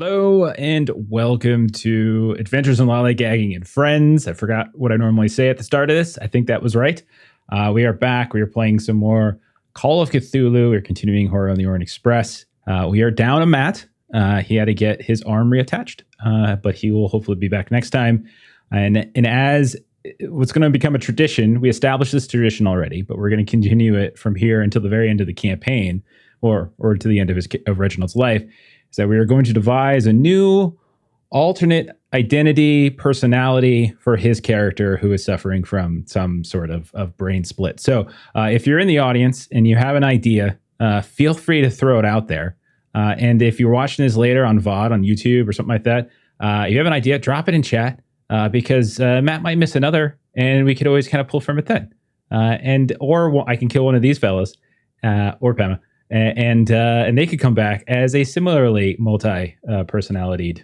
Hello and welcome to Adventures in Lollygagging and Friends. I forgot what I normally say at the start of this. I think that was right. We are back. We are playing some more Call of Cthulhu. We're continuing Horror on the Orient Express. We are down a Matt. He had to get his arm reattached, but he will hopefully be back next time. And as what's going to become a tradition, we established this tradition already, but we're going to continue it from here until the very end of the campaign, or to the end of Reginald's life. Is that we are going to devise a new alternate identity personality for his character who is suffering from some sort of brain split. So if you're in the audience and you have an idea, feel free to throw it out there. And if you're watching this later on VOD on YouTube or something like that, you have an idea, drop it in chat because Matt might miss another and we could always kind of pull from it then. Or I can kill one of these fellas or Pema. And they could come back as a similarly multi-personalitied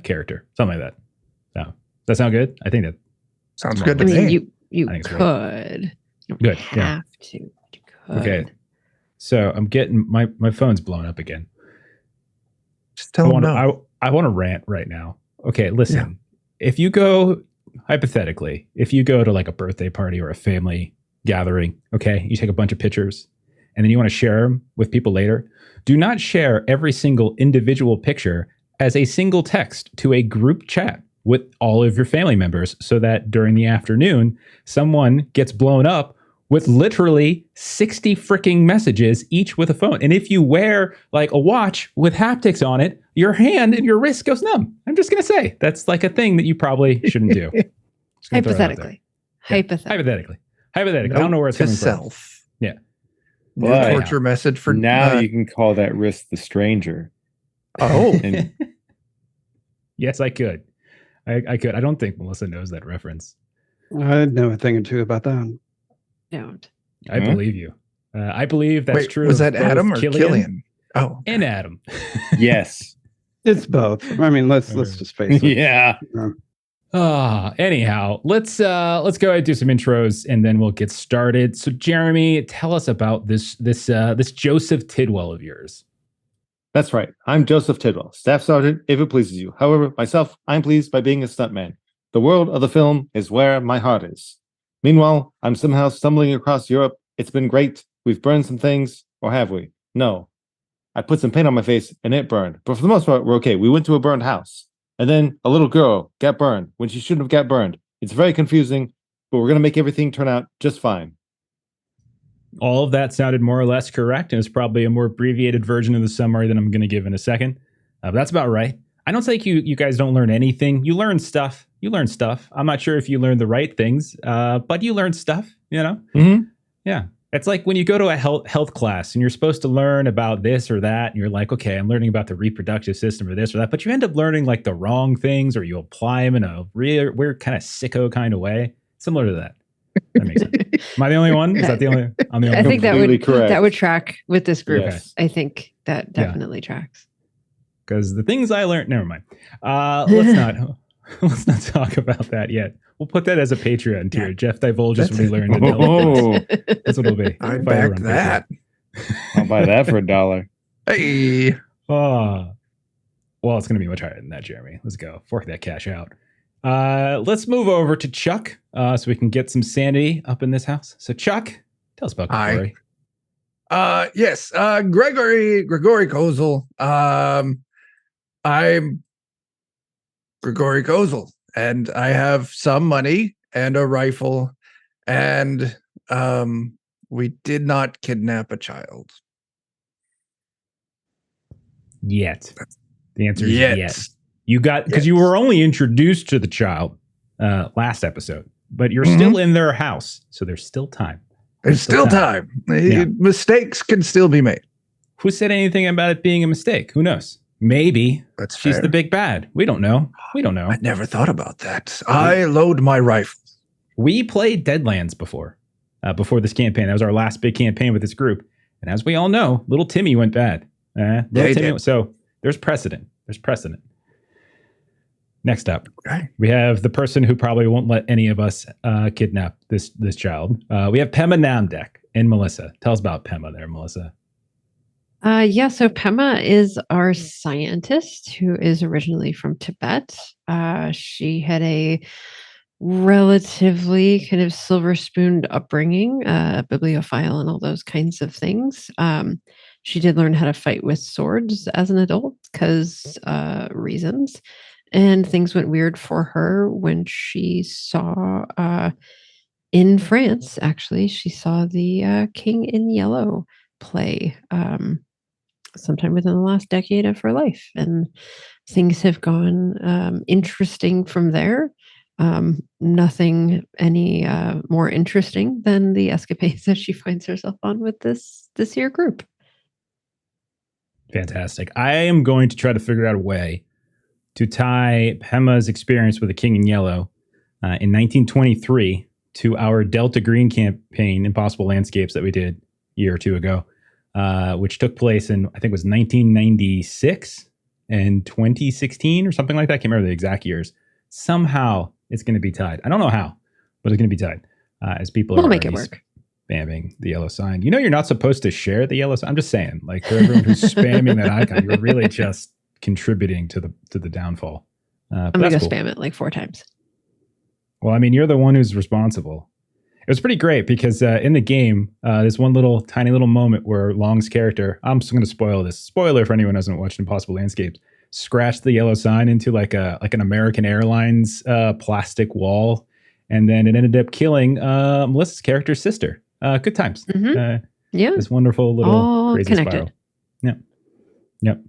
character, something like that. So, does that sound good? I think that sounds good to me. You could. You good. Have to. You could. Okay. So I'm getting my phone's blowing up again. Just tell them no. I want to rant right now. Okay, listen. Yeah. If you go hypothetically, if you go to like a birthday party or a family gathering, okay, you take a bunch of pictures. And then you want to share them with people later, do not share every single individual picture as a single text to a group chat with all of your family members so that during the afternoon, someone gets blown up with literally 60 freaking messages, each with a phone. And if you wear like a watch with haptics on it, your hand and your wrist goes numb. I'm just going to say that's like a thing that you probably shouldn't do. Hypothetically. Hypothetically. I don't know where it's coming from. Yeah. But torture message for now. You can call that wrist the stranger. Oh, yes, I could. I could. I don't think Melissa knows that reference. I know a thing or two about that. Don't. I believe you. I believe that's true. Was that Adam or Killian? Oh, and Adam. Yes, it's both. I mean, let's just face it. Yeah. Anyhow, let's go ahead and do some intros and then we'll get started. So Jeremy, tell us about this Joseph Tidwell of yours. That's right. I'm Joseph Tidwell, staff sergeant, if it pleases you. However, myself, I'm pleased by being a stuntman. The world of the film is where my heart is. Meanwhile, I'm somehow stumbling across Europe. It's been great. We've burned some things, or have we? No. I put some paint on my face and it burned. But for the most part, we're okay. We went to a burned house. And then a little girl got burned when she shouldn't have got burned. It's very confusing, but we're going to make everything turn out just fine. All of that sounded more or less correct, and it's probably a more abbreviated version of the summary that I'm going to give in a second. But that's about right. I don't think you guys don't learn anything. You learn stuff. I'm not sure if you learn the right things, but you learn stuff, you know? Mm-hmm. Yeah. It's like when you go to a health class and you're supposed to learn about this or that, and you're like, okay, I'm learning about the reproductive system or this or that, but you end up learning like the wrong things, or you apply them in a weird kind of sicko kind of way. Similar to that. That makes sense. Am I the only one? Is that the only? I'm the only. I think correct. that would track with this group. Yes. I think that definitely tracks. Because the things I learned, never mind. Let's not talk about that yet. We'll put that as a Patreon tier. Jeff divulges what he learned. That's what it'll be. I back that. I'll buy that for $1. Hey. Well, it's going to be much higher than that, Jeremy. Let's go. Fork that cash out. Let's move over to Chuck so we can get some sanity up in this house. So, Chuck, tell us about Gregory. Yes. Gregory Kozel. I'm Gregory Kozel, and I have some money and a rifle, and we did not kidnap a child. Yet. The answer is yet. You got, because you were only introduced to the child last episode, but you're still in their house, so there's still time. There's still time. Yeah. Mistakes can still be made. Who said anything about it being a mistake? Who knows? Maybe she's fair. The big bad. We don't know. I never thought about that. I load my rifle. We played Deadlands before this campaign. That was our last big campaign with this group. And as we all know, little Timmy went bad. So there's precedent. Next up, we have the person who probably won't let any of us kidnap this child. We have Pema Namdek and Melissa. Tell us about Pema there, Melissa. Yeah, so Pema is our scientist who is originally from Tibet. She had a relatively kind of silver spooned upbringing, bibliophile and all those kinds of things. She did learn how to fight with swords as an adult because reasons. And things went weird for her when she saw in France, actually, she saw the King in Yellow play sometime within the last decade of her life. And things have gone interesting from there. Nothing any more interesting than the escapades that she finds herself on with this here group. Fantastic. I am going to try to figure out a way to tie Pema's experience with the King in Yellow in 1923 to our Delta Green campaign, Impossible Landscapes, that we did a year or two ago, which took place in, I think it was 1996 and 2016 or something like that. I can't remember the exact years. Somehow it's going to be tied. I don't know how, but it's going to be tied as people We'll are make it work. spamming the yellow sign. You know, you're not supposed to share the yellow sign. I'm just saying, like, for everyone who's spamming that icon, you're really just contributing to the downfall. I'm going to spam it like 4 times. Well, I mean, you're the one who's responsible. It was pretty great because in the game, there's one tiny little moment where Long's character, I'm just going to spoil this. Spoiler for anyone who hasn't watched Impossible Landscapes, scratched the yellow sign into like an American Airlines plastic wall. And then it ended up killing Melissa's character's sister. Good times. Mm-hmm. Yeah. This wonderful little all crazy connected. spiral. Yep.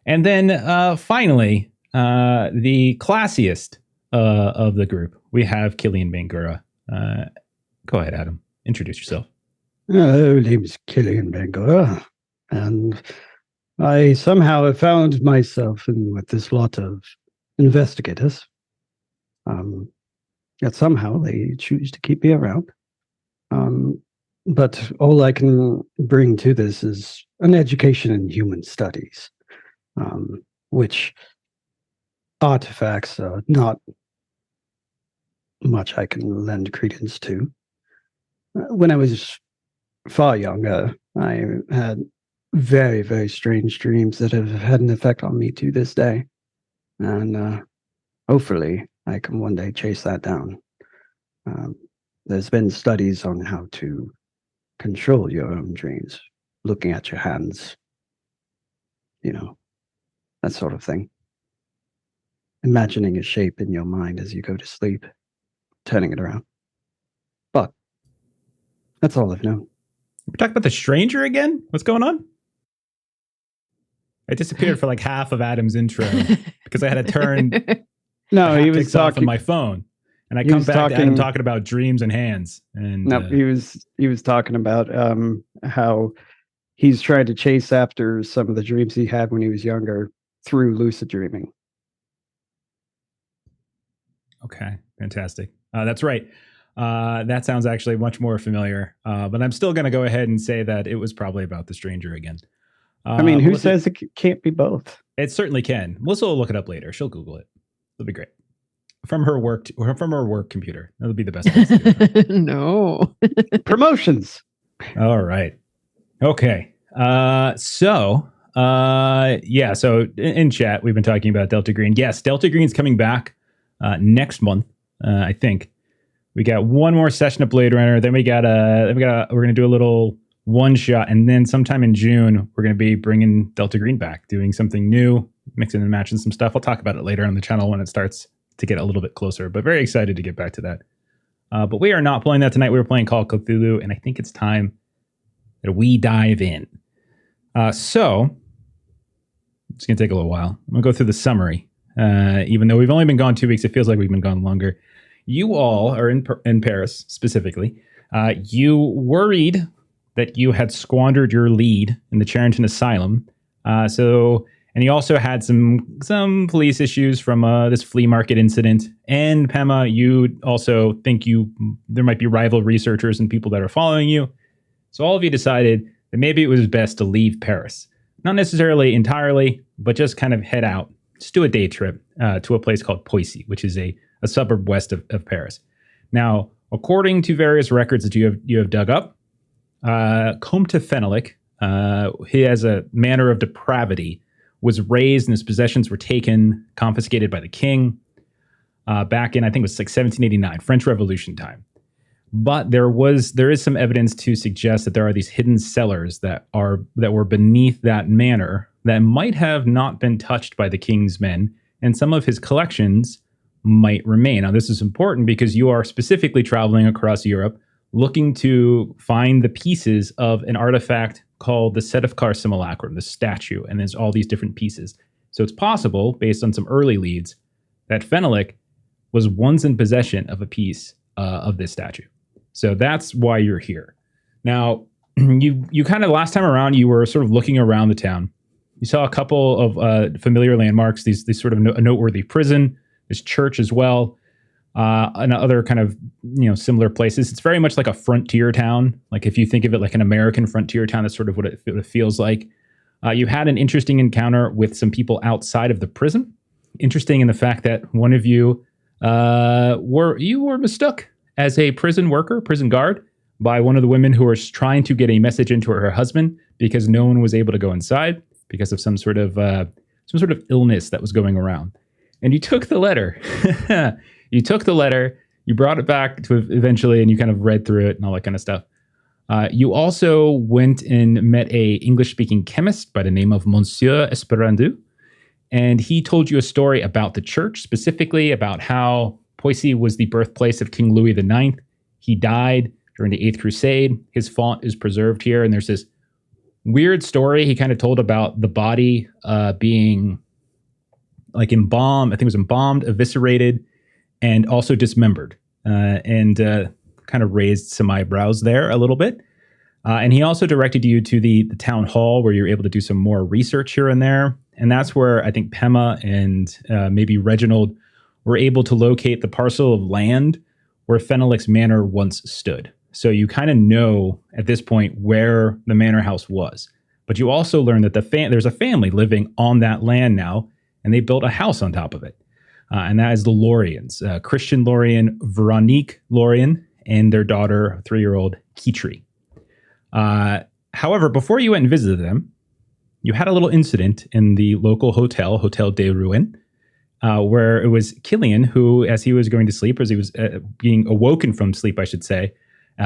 And then finally, the classiest of the group, we have Killian Bangura. Go ahead, Adam. Introduce yourself. My name's Killian Bangura, and I somehow have found myself in with this lot of investigators. Yet somehow they choose to keep me around. But all I can bring to this is an education in human studies, which artifacts are not much I can lend credence to. When I was far younger, I had very, very strange dreams that have had an effect on me to this day. And hopefully I can one day chase that down. There's been studies on how to control your own dreams, looking at your hands, that sort of thing. Imagining a shape in your mind as you go to sleep, turning it around. But that's all I've known. We're talking about the stranger again? What's going on? I disappeared for like half of Adam's intro because I had to turn No, he was haptics off on talking. my phone. And I he come was back to Adam talking- talking about dreams and hands. And No, he was talking about how he's trying to chase after some of the dreams he had when he was younger through lucid dreaming. okay, fantastic. That's right. That sounds actually much more familiar. But I'm still going to go ahead and say that it was probably about the stranger again. I mean, who Melissa- says it can't be both? It certainly can. Melissa will look it up later. She'll Google it. It'll be great. From her work computer. That'll be the best place to do it. No. Promotions. All right. Okay. So in chat, we've been talking about Delta Green. Yes, Delta Green's coming back next month, I think. We got one more session of Blade Runner. Then we're going to do a little one shot. And then sometime in June, we're going to be bringing Delta Green back, doing something new, mixing and matching some stuff. I'll talk about it later on the channel when it starts to get a little bit closer, but very excited to get back to that. But we are not playing that tonight. We were playing Call of Cthulhu, and I think it's time that we dive in. So it's going to take a little while. I'm going to go through the summary. Even though we've only been gone 2 weeks, it feels like we've been gone longer. You all are in Paris specifically. You worried that you had squandered your lead in the Charenton Asylum. And you also had some police issues from this flea market incident. And Pema, you also think there might be rival researchers and people that are following you. So all of you decided that maybe it was best to leave Paris. Not necessarily entirely, but just kind of head out. Just do a day trip to a place called Poissy, which is a suburb west of Paris. Now, according to various records that you have dug up, Comte Fenelic, he has a manor of depravity, was raised and his possessions were taken, confiscated by the king back in, I think it was like 1789, French Revolution time. But there is some evidence to suggest that there are these hidden cellars that were beneath that manor that might have not been touched by the king's men, and some of his collections might remain. Now, this is important because you are specifically traveling across Europe looking to find the pieces of an artifact called the Sedefkar Simulacrum, the statue, and there's all these different pieces. So it's possible, based on some early leads, that Fenelek was once in possession of a piece of this statue. So that's why you're here. Now, you kind of, last time around, you were sort of looking around the town. You saw a couple of familiar landmarks, these sort of a noteworthy prison, this church as well, and other kind of, similar places. It's very much like a frontier town. Like if you think of it like an American frontier town, that's sort of what it feels like. You had an interesting encounter with some people outside of the prison. Interesting in the fact that one of you were mistook as a prison worker, prison guard, by one of the women who was trying to get a message into her husband because no one was able to go inside because of some sort of illness that was going around. And you took the letter. You brought it back to eventually, and you kind of read through it and all that kind of stuff. You also went and met a English-speaking chemist by the name of Monsieur Esperandu, and he told you a story about the church, specifically about how Poissy was the birthplace of King Louis IX. He died during the 8th Crusade. His font is preserved here, and there's this weird story he kind of told about the body being like embalmed. I think it was embalmed, eviscerated, and also dismembered, and kind of raised some eyebrows there a little bit. And he also directed you to the town hall where you're able to do some more research here and there. And that's where I think Pema and maybe Reginald were able to locate the parcel of land where Fenelek's manor once stood. So you kind of know at this point where the manor house was. But you also learn that there's a family living on that land now, and they built a house on top of it. And that is the Loriens, Christian Lorien, Veronique Lorien, and their daughter, 3-year-old Kitri. However, before you went and visited them, you had a little incident in the local hotel, Hotel des Ruines, where it was Killian who, as he was going to sleep, as he was being awoken from sleep, I should say,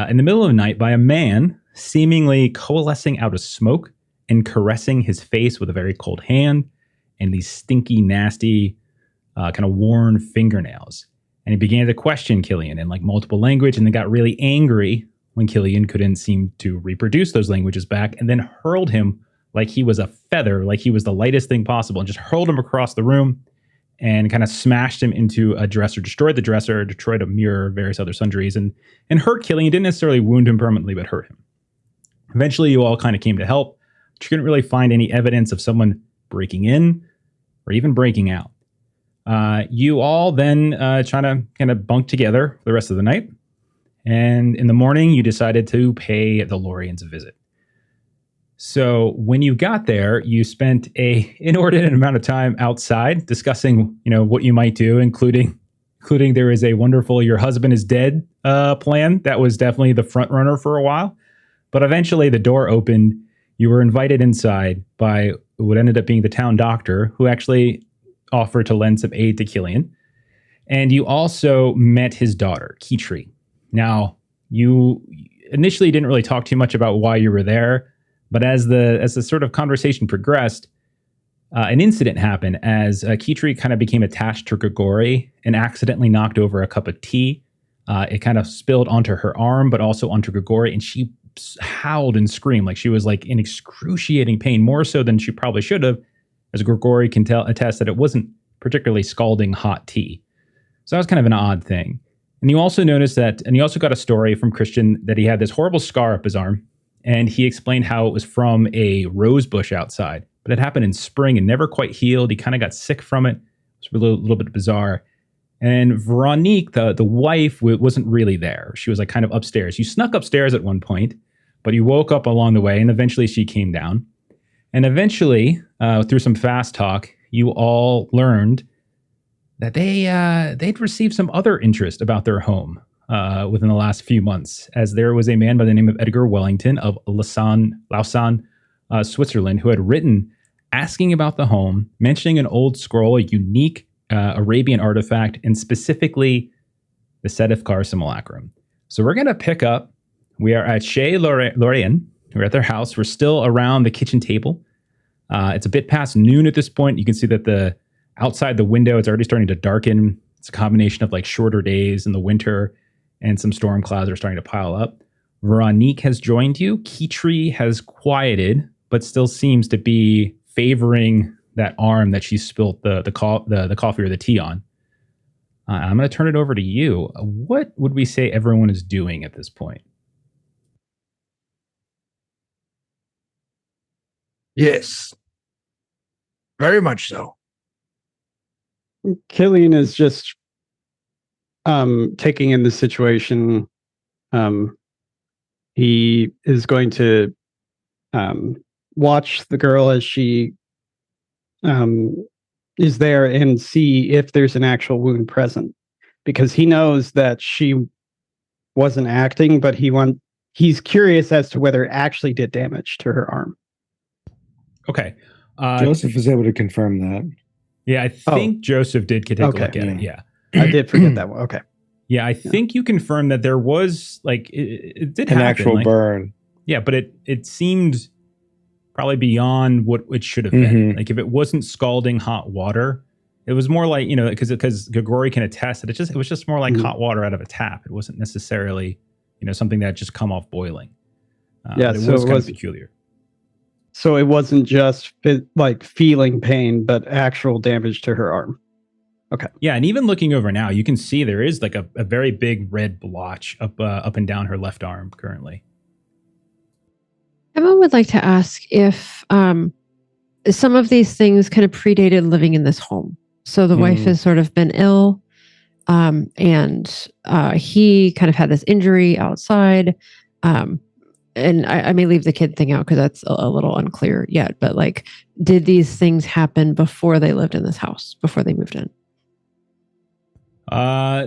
in the middle of the night by a man seemingly coalescing out of smoke and caressing his face with a very cold hand and these stinky, nasty, kind of worn fingernails. And he began to question Killian in like multiple language, and then got really angry when Killian couldn't seem to reproduce those languages back, and then hurled him like he was a feather, like he was the lightest thing possible, and just hurled him across the room and kind of smashed him into a dresser, destroyed the dresser, destroyed a mirror, various other sundries, and hurt Killian. Didn't necessarily wound him permanently, but hurt him. Eventually, you all kind of came to help, but you couldn't really find any evidence of someone breaking in or even breaking out. You all then try to kind of bunk together for the rest of the night. And in the morning, you decided to pay the Loriens a visit. So when you got there, you spent a inordinate amount of time outside discussing, what you might do, including there is a wonderful "your husband is dead" plan that was definitely the front runner for a while. But eventually the door opened. You were invited inside by what ended up being the town doctor, who actually offered to lend some aid to Killian. And you also met his daughter, Kitri. Now, you initially didn't really talk too much about why you were there, but as the sort of conversation progressed, an incident happened as Kitri kind of became attached to Grigori and accidentally knocked over a cup of tea. It kind of spilled onto her arm, but also onto Grigori, and she howled and screamed like she was like in excruciating pain, more so than she probably should have, as Grigori can attest that it wasn't particularly scalding hot tea. So that was kind of an odd thing. And you also noticed that, and you also got a story from Christian that he had this horrible scar up his arm, and he explained how it was from a rose bush outside, but it happened in spring and never quite healed. He kind of got sick from it. It was a little bit bizarre. And Veronique, the wife, wasn't really there. She was like kind of upstairs. You snuck upstairs at one point, but you woke up along the way, and eventually she came down. And eventually, through some fast talk, you all learned that they'd received some other interest about their home within the last few months, as there was a man by the name of Edgar Wellington of Lausanne, Switzerland, who had written asking about the home, mentioning an old scroll, a unique Arabian artifact, and specifically the Sedefkar simulacrum. So we're going to pick up. We are at Chez Lorien. We're at their house. We're still around the kitchen table. It's a bit past noon at this point. You can see that the outside the window, it's already starting to darken. It's a combination of like shorter days in the winter and some storm clouds are starting to pile up. Veronique has joined you. Kitri has quieted, but still seems to be favoring that arm that she spilt the coffee or the tea on. I'm going to turn it over to you. What would we say everyone is doing at this point? Yes. Very much so. Killian is just taking in the situation. He is going to watch the girl as she is there and see if there's an actual wound present, because he knows that she wasn't acting, but he's curious as to whether it actually did damage to her arm. Okay. Joseph was able to confirm that. Yeah, I think Joseph did take a look at it. Yeah. I did forget that one. Okay. Yeah, I think you confirmed that there was like it did An happen, actual like, burn. Yeah, but it seemed probably beyond what it should have been. Like if it wasn't scalding hot water, it was more like, because Grigori can attest that it was just more like hot water out of a tap. It wasn't necessarily, something that just come off boiling. Yeah, but it so was it kind was of peculiar. So it wasn't just like feeling pain, but actual damage to her arm. Okay. Yeah, and even looking over now, you can see there is like a very big red blotch up and down her left arm currently. Emma would like to ask if some of these things kind of predated living in this home. So the wife has sort of been ill, and he kind of had this injury outside. And I may leave the kid thing out because that's a little unclear yet. But like, did these things happen before they lived in this house, before they moved in?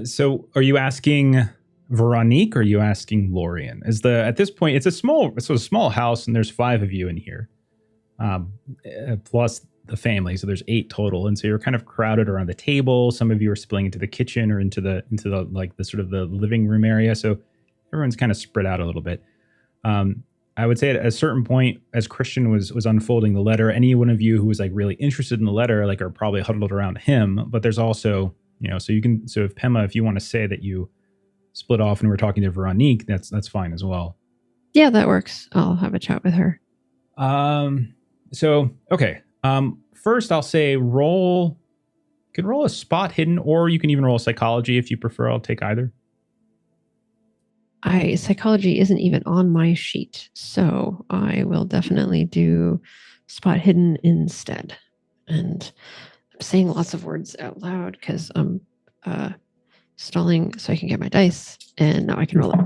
So are you asking Veronique or are you asking Lorien? At this point, it's a small house and there's 5 of you in here, plus the family. So there's 8 total. And so you're kind of crowded around the table. Some of you are spilling into the kitchen or into the like the sort of the living room area. So everyone's kind of spread out a little bit. I would say at a certain point, as Christian was unfolding the letter, any one of you who was like really interested in the letter, like are probably huddled around him. But there's also, so if Pema, if you want to say that you split off and we're talking to Veronique, that's fine as well. Yeah, that works. I'll have a chat with her. Okay. First I'll say you can roll a spot hidden, or you can even roll a psychology if you prefer. I'll take either. Psychology isn't even on my sheet, so I will definitely do spot hidden instead. And I'm saying lots of words out loud because I'm stalling so I can get my dice, and now I can roll it.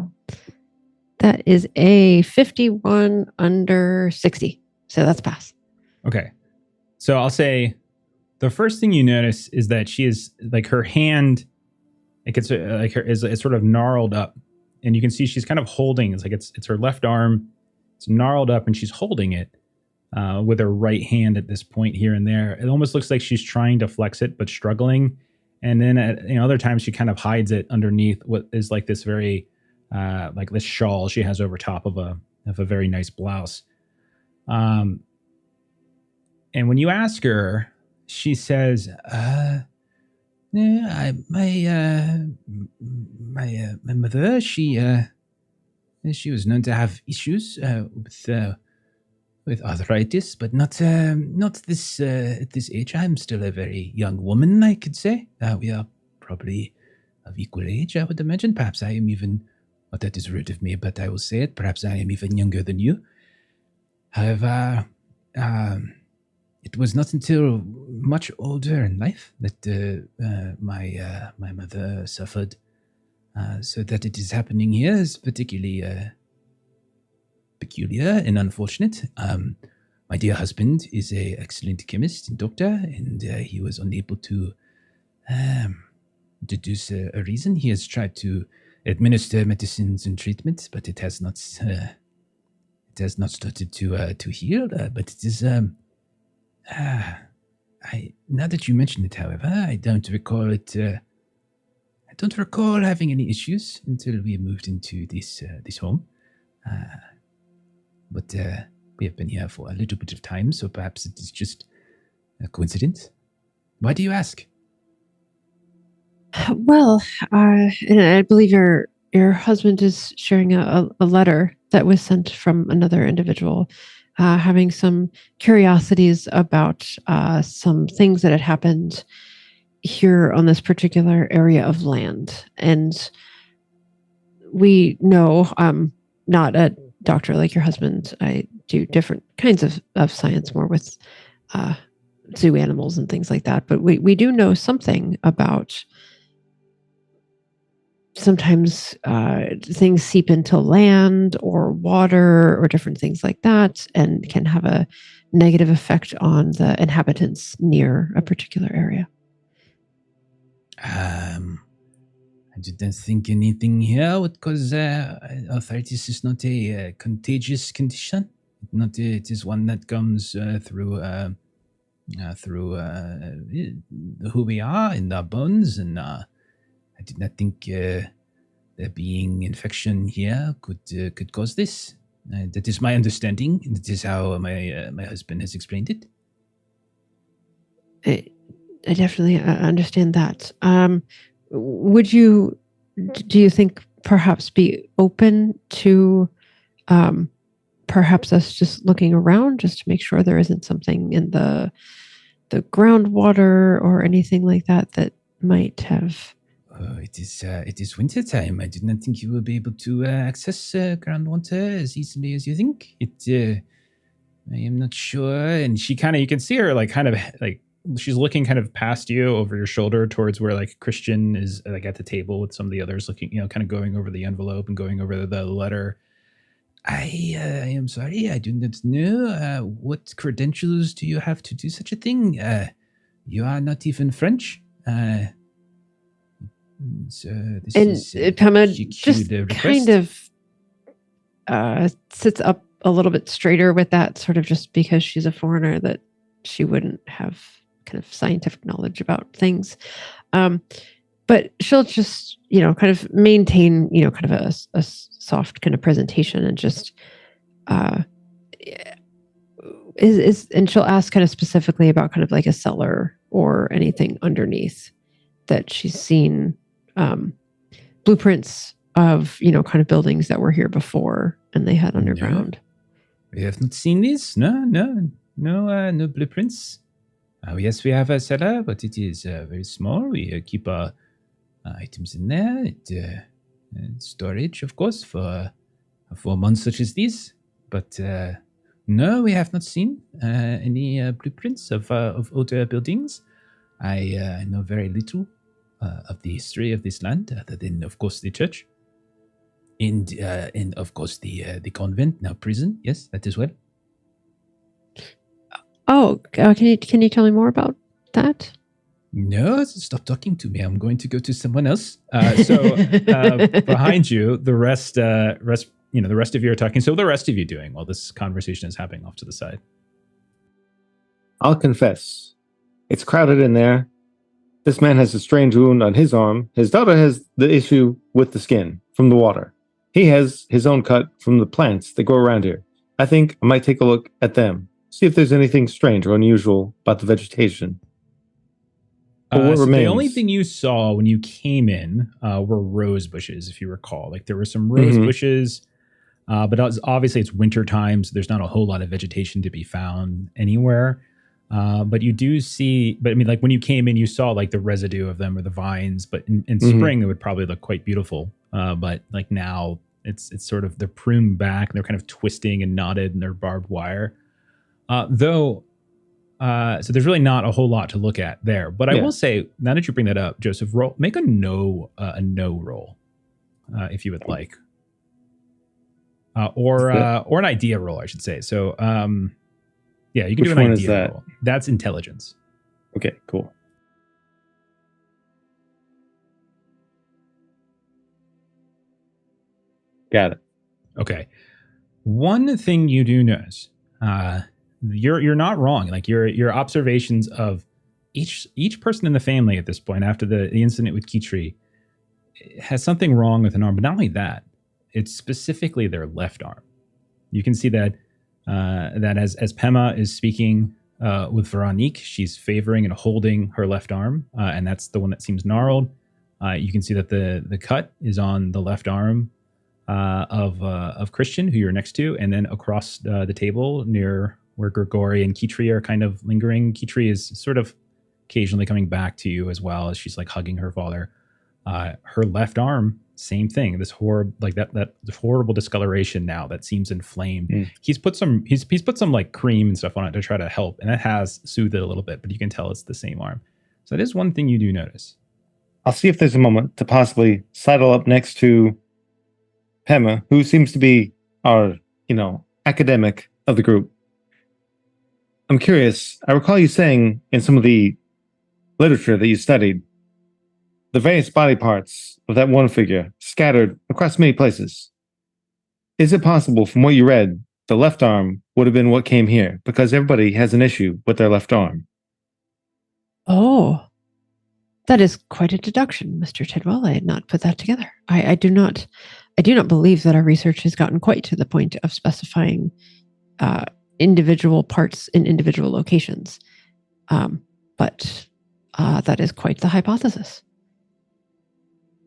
That is a 51 under 60, so that's pass. Okay, so I'll say the first thing you notice is that she is like her hand, it's sort of gnarled up. And you can see she's kind of holding, it's her left arm. It's gnarled up and she's holding it with her right hand at this point here and there. It almost looks like she's trying to flex it, but struggling. And then at other times she kind of hides it underneath what is like this very, like this shawl she has over top of a very nice blouse. And when you ask her, she says, my mother, she was known to have issues with arthritis, but not this at this age. I'm still a very young woman, I could say. We are probably of equal age, I would imagine. Perhaps I am even, well, that is rude of me, but I will say it. Perhaps I am even younger than you. However, it was not until much older in life that my mother suffered. So that it is happening here is particularly peculiar and unfortunate. My dear husband is an excellent chemist and doctor, and he was unable to deduce a reason. He has tried to administer medicines and treatments, but it has not it has not started to heal, but it is now that you mention it, however, I don't recall it. I don't recall having any issues until we moved into this home. But we have been here for a little bit of time, so perhaps it is just a coincidence. Why do you ask? Well, and I believe your husband is sharing a letter that was sent from another individual, having some curiosities about some things that had happened here on this particular area of land. And we know I'm not a doctor like your husband. I do different kinds of science, more with zoo animals and things like that. But we do know something about sometimes things seep into land or water or different things like that and can have a negative effect on the inhabitants near a particular area. I didn't think anything here would cause arthritis is not a contagious condition. It is one that comes through who we are in our bones, and I did not think there being infection here could cause this. That is my understanding, and that is how my husband has explained it. I definitely understand that. Do you think perhaps be open to perhaps us just looking around just to make sure there isn't something in the groundwater or anything like that might have... It is winter time. I did not think you would be able to access groundwater as easily as you think. I am not sure. And she you can see her she's looking kind of past you over your shoulder towards where like Christian is like at the table with some of the others looking, kind of going over the envelope and going over the letter. I am sorry. I do not know. What credentials do you have to do such a thing? You are not even French. So this is Pema just kind of sits up a little bit straighter with that, sort of just because she's a foreigner, that she wouldn't have kind of scientific knowledge about things. But she'll just, kind of maintain, kind of a soft kind of presentation and just and she'll ask kind of specifically about kind of like a cellar or anything underneath that she's seen blueprints of, kind of buildings that were here before and they had underground. No, we have not seen this. No blueprints. Yes, we have a cellar, but it is very small. We keep our items in there. Storage, of course, for months such as these. But no, we have not seen any blueprints of older buildings. I know very little of the history of this land, other than, of course, the church, and of course the convent, now prison. Yes, that as well. Oh, can you tell me more about that? No, stop talking to me. I'm going to go to someone else. So behind you, the rest of you are talking. So what are the rest of you doing while this conversation is happening off to the side? I'll confess. It's crowded in there. This man has a strange wound on his arm. His daughter has the issue with the skin from the water. He has his own cut from the plants that grow around here. I think I might take a look at them. See if there's anything strange or unusual about the vegetation. So the only thing you saw when you came in were rose bushes, if you recall. Like there were some rose bushes, but obviously it's winter time, so there's not a whole lot of vegetation to be found anywhere. But you do see, but I mean, like when you came in, you saw like the residue of them or the vines. But in spring, it would probably look quite beautiful. But like now, it's sort of they're pruned back, and they're kind of twisting and knotted, and they're barbed wire. So there's really not a whole lot to look at there. But I will say, now that you bring that up, Joseph, make a no roll, if you would like, or an idea roll, I should say. So, yeah, you can do an idea roll. That's intelligence. Okay, cool. Got it. Okay. One thing you do notice, you're not wrong. Like your observations of each person in the family at this point after the incident with Kitri has something wrong with an arm, but not only that, it's specifically their left arm. You can see that that as Pema is speaking with Veronique, she's favoring and holding her left arm, and that's the one that seems gnarled. You can see that the cut is on the left arm of Christian, who you're next to, and then across the table near where Grigori and Kitri are kind of lingering. Kitri is sort of occasionally coming back to you as well as she's like hugging her father. Her left arm, same thing. This horrible discoloration now that seems inflamed. He's put some like cream and stuff on it to try to help, and it has soothed it a little bit, but you can tell it's the same arm. So that is one thing you do notice. I'll see if there's a moment to possibly sidle up next to Pema, who seems to be our, academic of the group. I'm curious. I recall you saying in some of the literature that you studied, the various body parts of that one figure scattered across many places. Is it possible, from what you read, the left arm would have been what came here? Because everybody has an issue with their left arm. Oh, that is quite a deduction, Mr. Tidwell. I had not put that together. I do not believe that our research has gotten quite to the point of specifying individual parts in individual locations. But that is quite the hypothesis.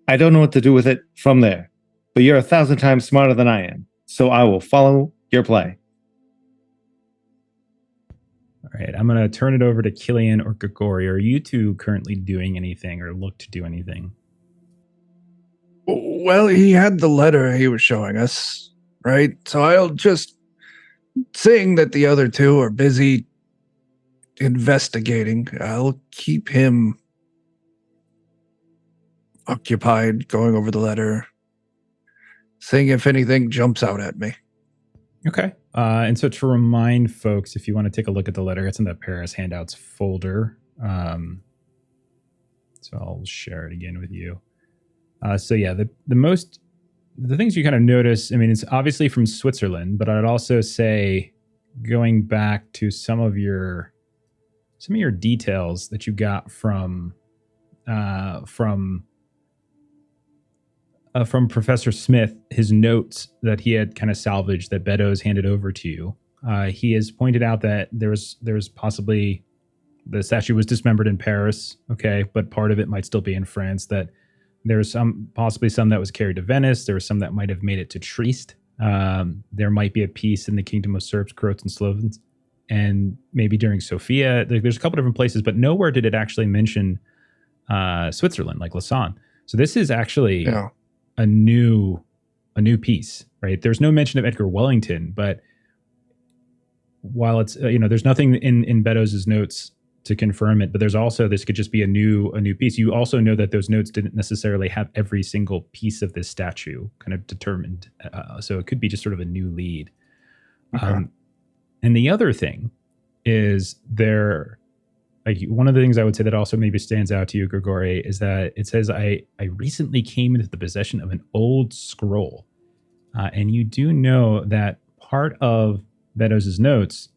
I don't know what to do with it from there, but you're 1,000 times smarter than I am, so I will follow your play. All right, I'm going to turn it over to Killian or Grigori. Are you two currently doing anything or look to do anything? Well, he had the letter he was showing us, right? So I'll just, seeing that the other two are busy investigating, I'll keep him occupied going over the letter, seeing if anything jumps out at me. Okay. And so to remind folks, if you want to take a look at the letter, it's in the Paris handouts folder. So I'll share it again with you. So yeah, the things you kind of notice, I mean, it's obviously from Switzerland, but I'd also say going back to some of your details that you got from Professor Smith, his notes that he had kind of salvaged that Beddoes handed over to you. He has pointed out that there's possibly the statue was dismembered in Paris, okay, but part of it might still be in France. That there's possibly some that was carried to Venice. There was some that might have made it to Trieste. There might be a piece in the Kingdom of Serbs, Croats, and Slovens, and maybe during Sofia. There's a couple different places, but nowhere did it actually mention Switzerland, like Lausanne. So this is actually a new piece, right? There's no mention of Edgar Wellington, but while it's there's nothing in Beddoes' notes to confirm it, but there's also, this could just be a new piece. You also know that those notes didn't necessarily have every single piece of this statue kind of determined, so it could be just sort of a new lead. Okay. And the other thing is one of the things I would say that also maybe stands out to you, Grigori, is that it says, I recently came into the possession of an old scroll. And you do know that part of Beddoes' notes,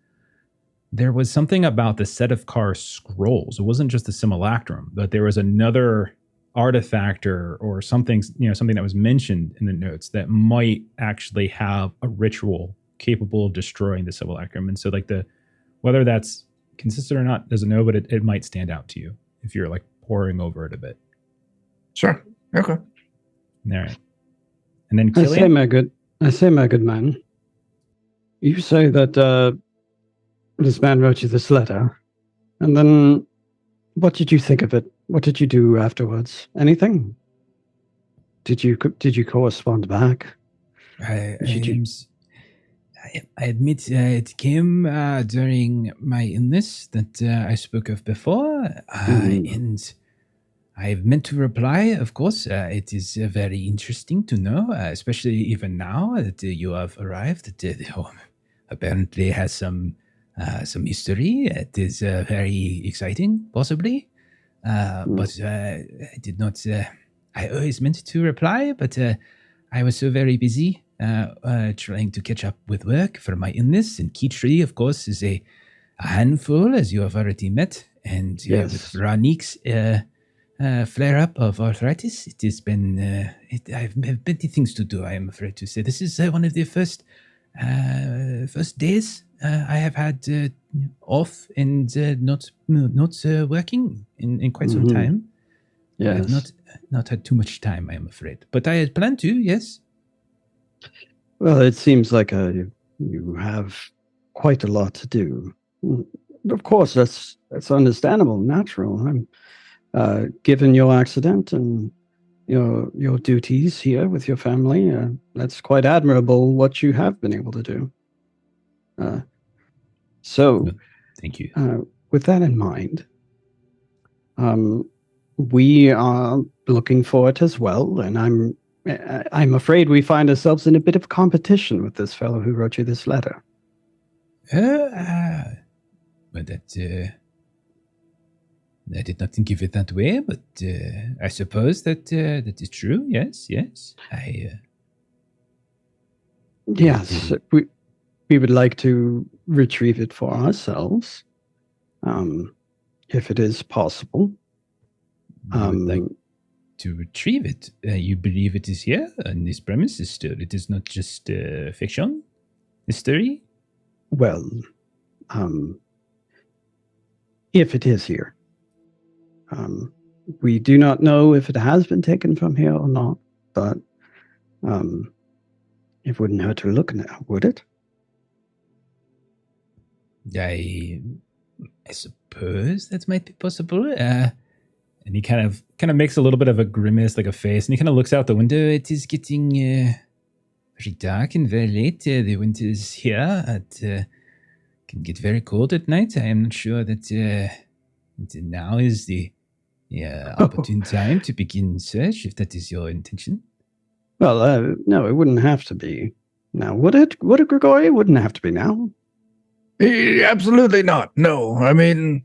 there was something about the Sedefkar scrolls. It wasn't just the simulacrum, but there was another artifact or something, something that was mentioned in the notes that might actually have a ritual capable of destroying the simulacrum. And so whether that's consistent or not, doesn't know, but it might stand out to you if you're like poring over it a bit. Sure. Okay. All right. And then I say, my good man, you say that this man wrote you this letter, and then what did you think of it? What did you do afterwards? Anything? Did you correspond back? I admit it came during my illness that I spoke of before, and I've meant to reply, of course. It is very interesting to know, especially even now that you have arrived, that the home apparently has some history. It is very exciting, possibly, but I did not... I always meant to reply, but I was so very busy trying to catch up with work for my illness. And Kitri, of course, is a handful, as you have already met. And with Yes. Veronique's flare-up of arthritis, it has been... I've many things to do, I am afraid to say. This is one of the first days I have had off and not working in quite some time. Yes. I've not had too much time, I am afraid. But I had planned to, yes. Well, it seems like you have quite a lot to do. Of course, that's understandable, natural. Given your accident and your duties here with your family, that's quite admirable what you have been able to do. Thank you. With that in mind, we are looking for it as well, and I'm afraid we find ourselves in a bit of competition with this fellow who wrote you this letter. But that I did not think of it that way, but I suppose that is true. Yes. Yes, we would like to retrieve it for ourselves, if it is possible. You would like to retrieve it. You believe it is here on this premises still. It is not just fiction, history. Well, if it is here. We do not know if it has been taken from here or not, but it wouldn't hurt to look now, would it? I suppose that might be possible. And he kind of makes a little bit of a grimace, like a face, and he kind of looks out the window. It is getting very dark and very late. The winter is here. It can get very cold at night. I am not sure that now is the opportune time to begin search, if that is your intention. Well, no, it wouldn't have to be now, would it? Would it, Grigori? It wouldn't have to be now. Absolutely not. No, I mean,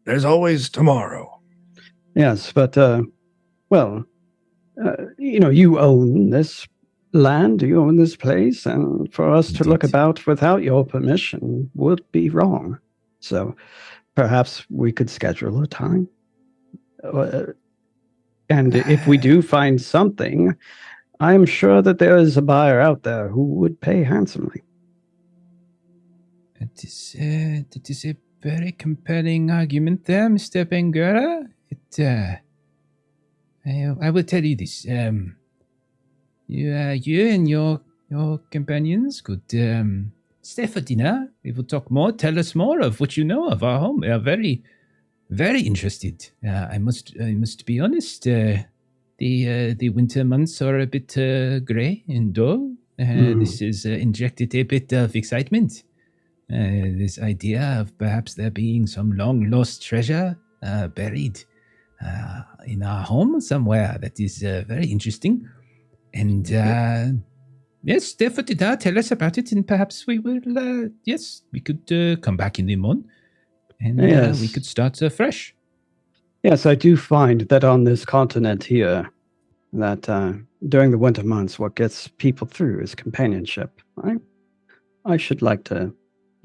there's always tomorrow. Yes, but, you own this land, you own this place, and for us to look about without your permission would be wrong. So perhaps we could schedule a time. And if we do find something, I'm sure that there is a buyer out there who would pay handsomely. That is a very compelling argument there, Mr. Bengura. I will tell you this. You and your companions could stay for dinner. We will talk more. Tell us more of what you know of our home. We are very, very interested. I must be honest. The winter months are a bit grey and dull. This has injected a bit of excitement. This idea of perhaps there being some long lost treasure buried in our home somewhere, that is very interesting. And yes, therefore, tell us about it, and perhaps we will. We could come back in the morning, and we could start fresh. Yes, I do find that on this continent here, that during the winter months, what gets people through is companionship. I should like to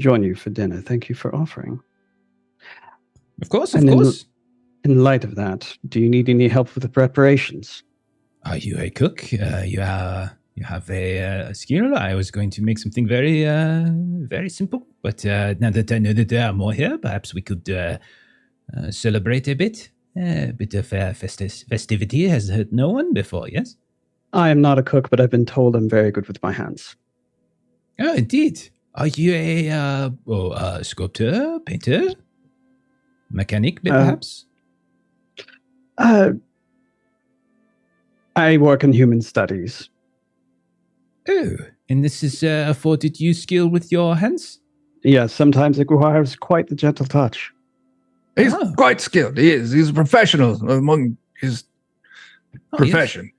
join you for dinner. Thank you for offering. Of course, of course. In light of that, do you need any help with the preparations? Are you a cook? You have a skill. I was going to make something very, very simple. But now that I know that there are more here, perhaps we could celebrate a bit. A bit of festivity has hurt no one before, yes? I am not a cook, but I've been told I'm very good with my hands. Oh, indeed. Are you a sculptor, painter, mechanic, perhaps? I work in human studies. Oh, and this has afforded you skill with your hands? Yes, sometimes it requires quite the gentle touch. He's quite skilled. He is. He's a professional among his profession. Yes.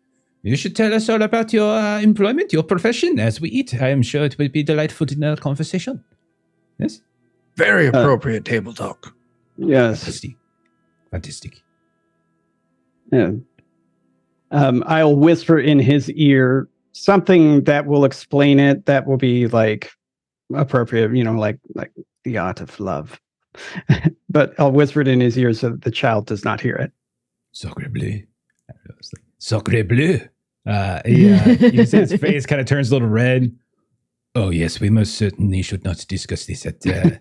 You should tell us all about your employment, your profession, as we eat. I am sure it will be delightful in our conversation. Yes? Very appropriate table talk. Yes. Fantastic. Yeah. I'll whisper in his ear something that will explain it, that will be like appropriate, like the art of love. But I'll whisper it in his ear so that the child does not hear it. Sacre bleu. Sacre bleu. You see his face kind of turns a little red. Oh, yes, we most certainly should not discuss this at dinner.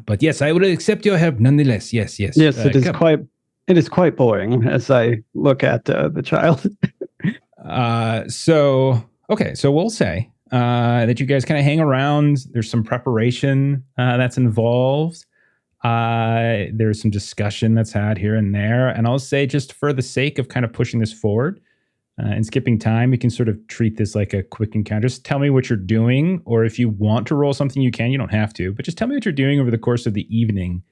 But yes, I will accept your help nonetheless. Yes. Yes, it is quite boring as I look at the child. So we'll say that you guys kind of hang around. There's some preparation that's involved. There's some discussion that's had here and there. And I'll say, just for the sake of kind of pushing this forward and skipping time, you can sort of treat this like a quick encounter. Just tell me what you're doing, or if you want to roll something, you can. You don't have to, but just tell me what you're doing over the course of the evening,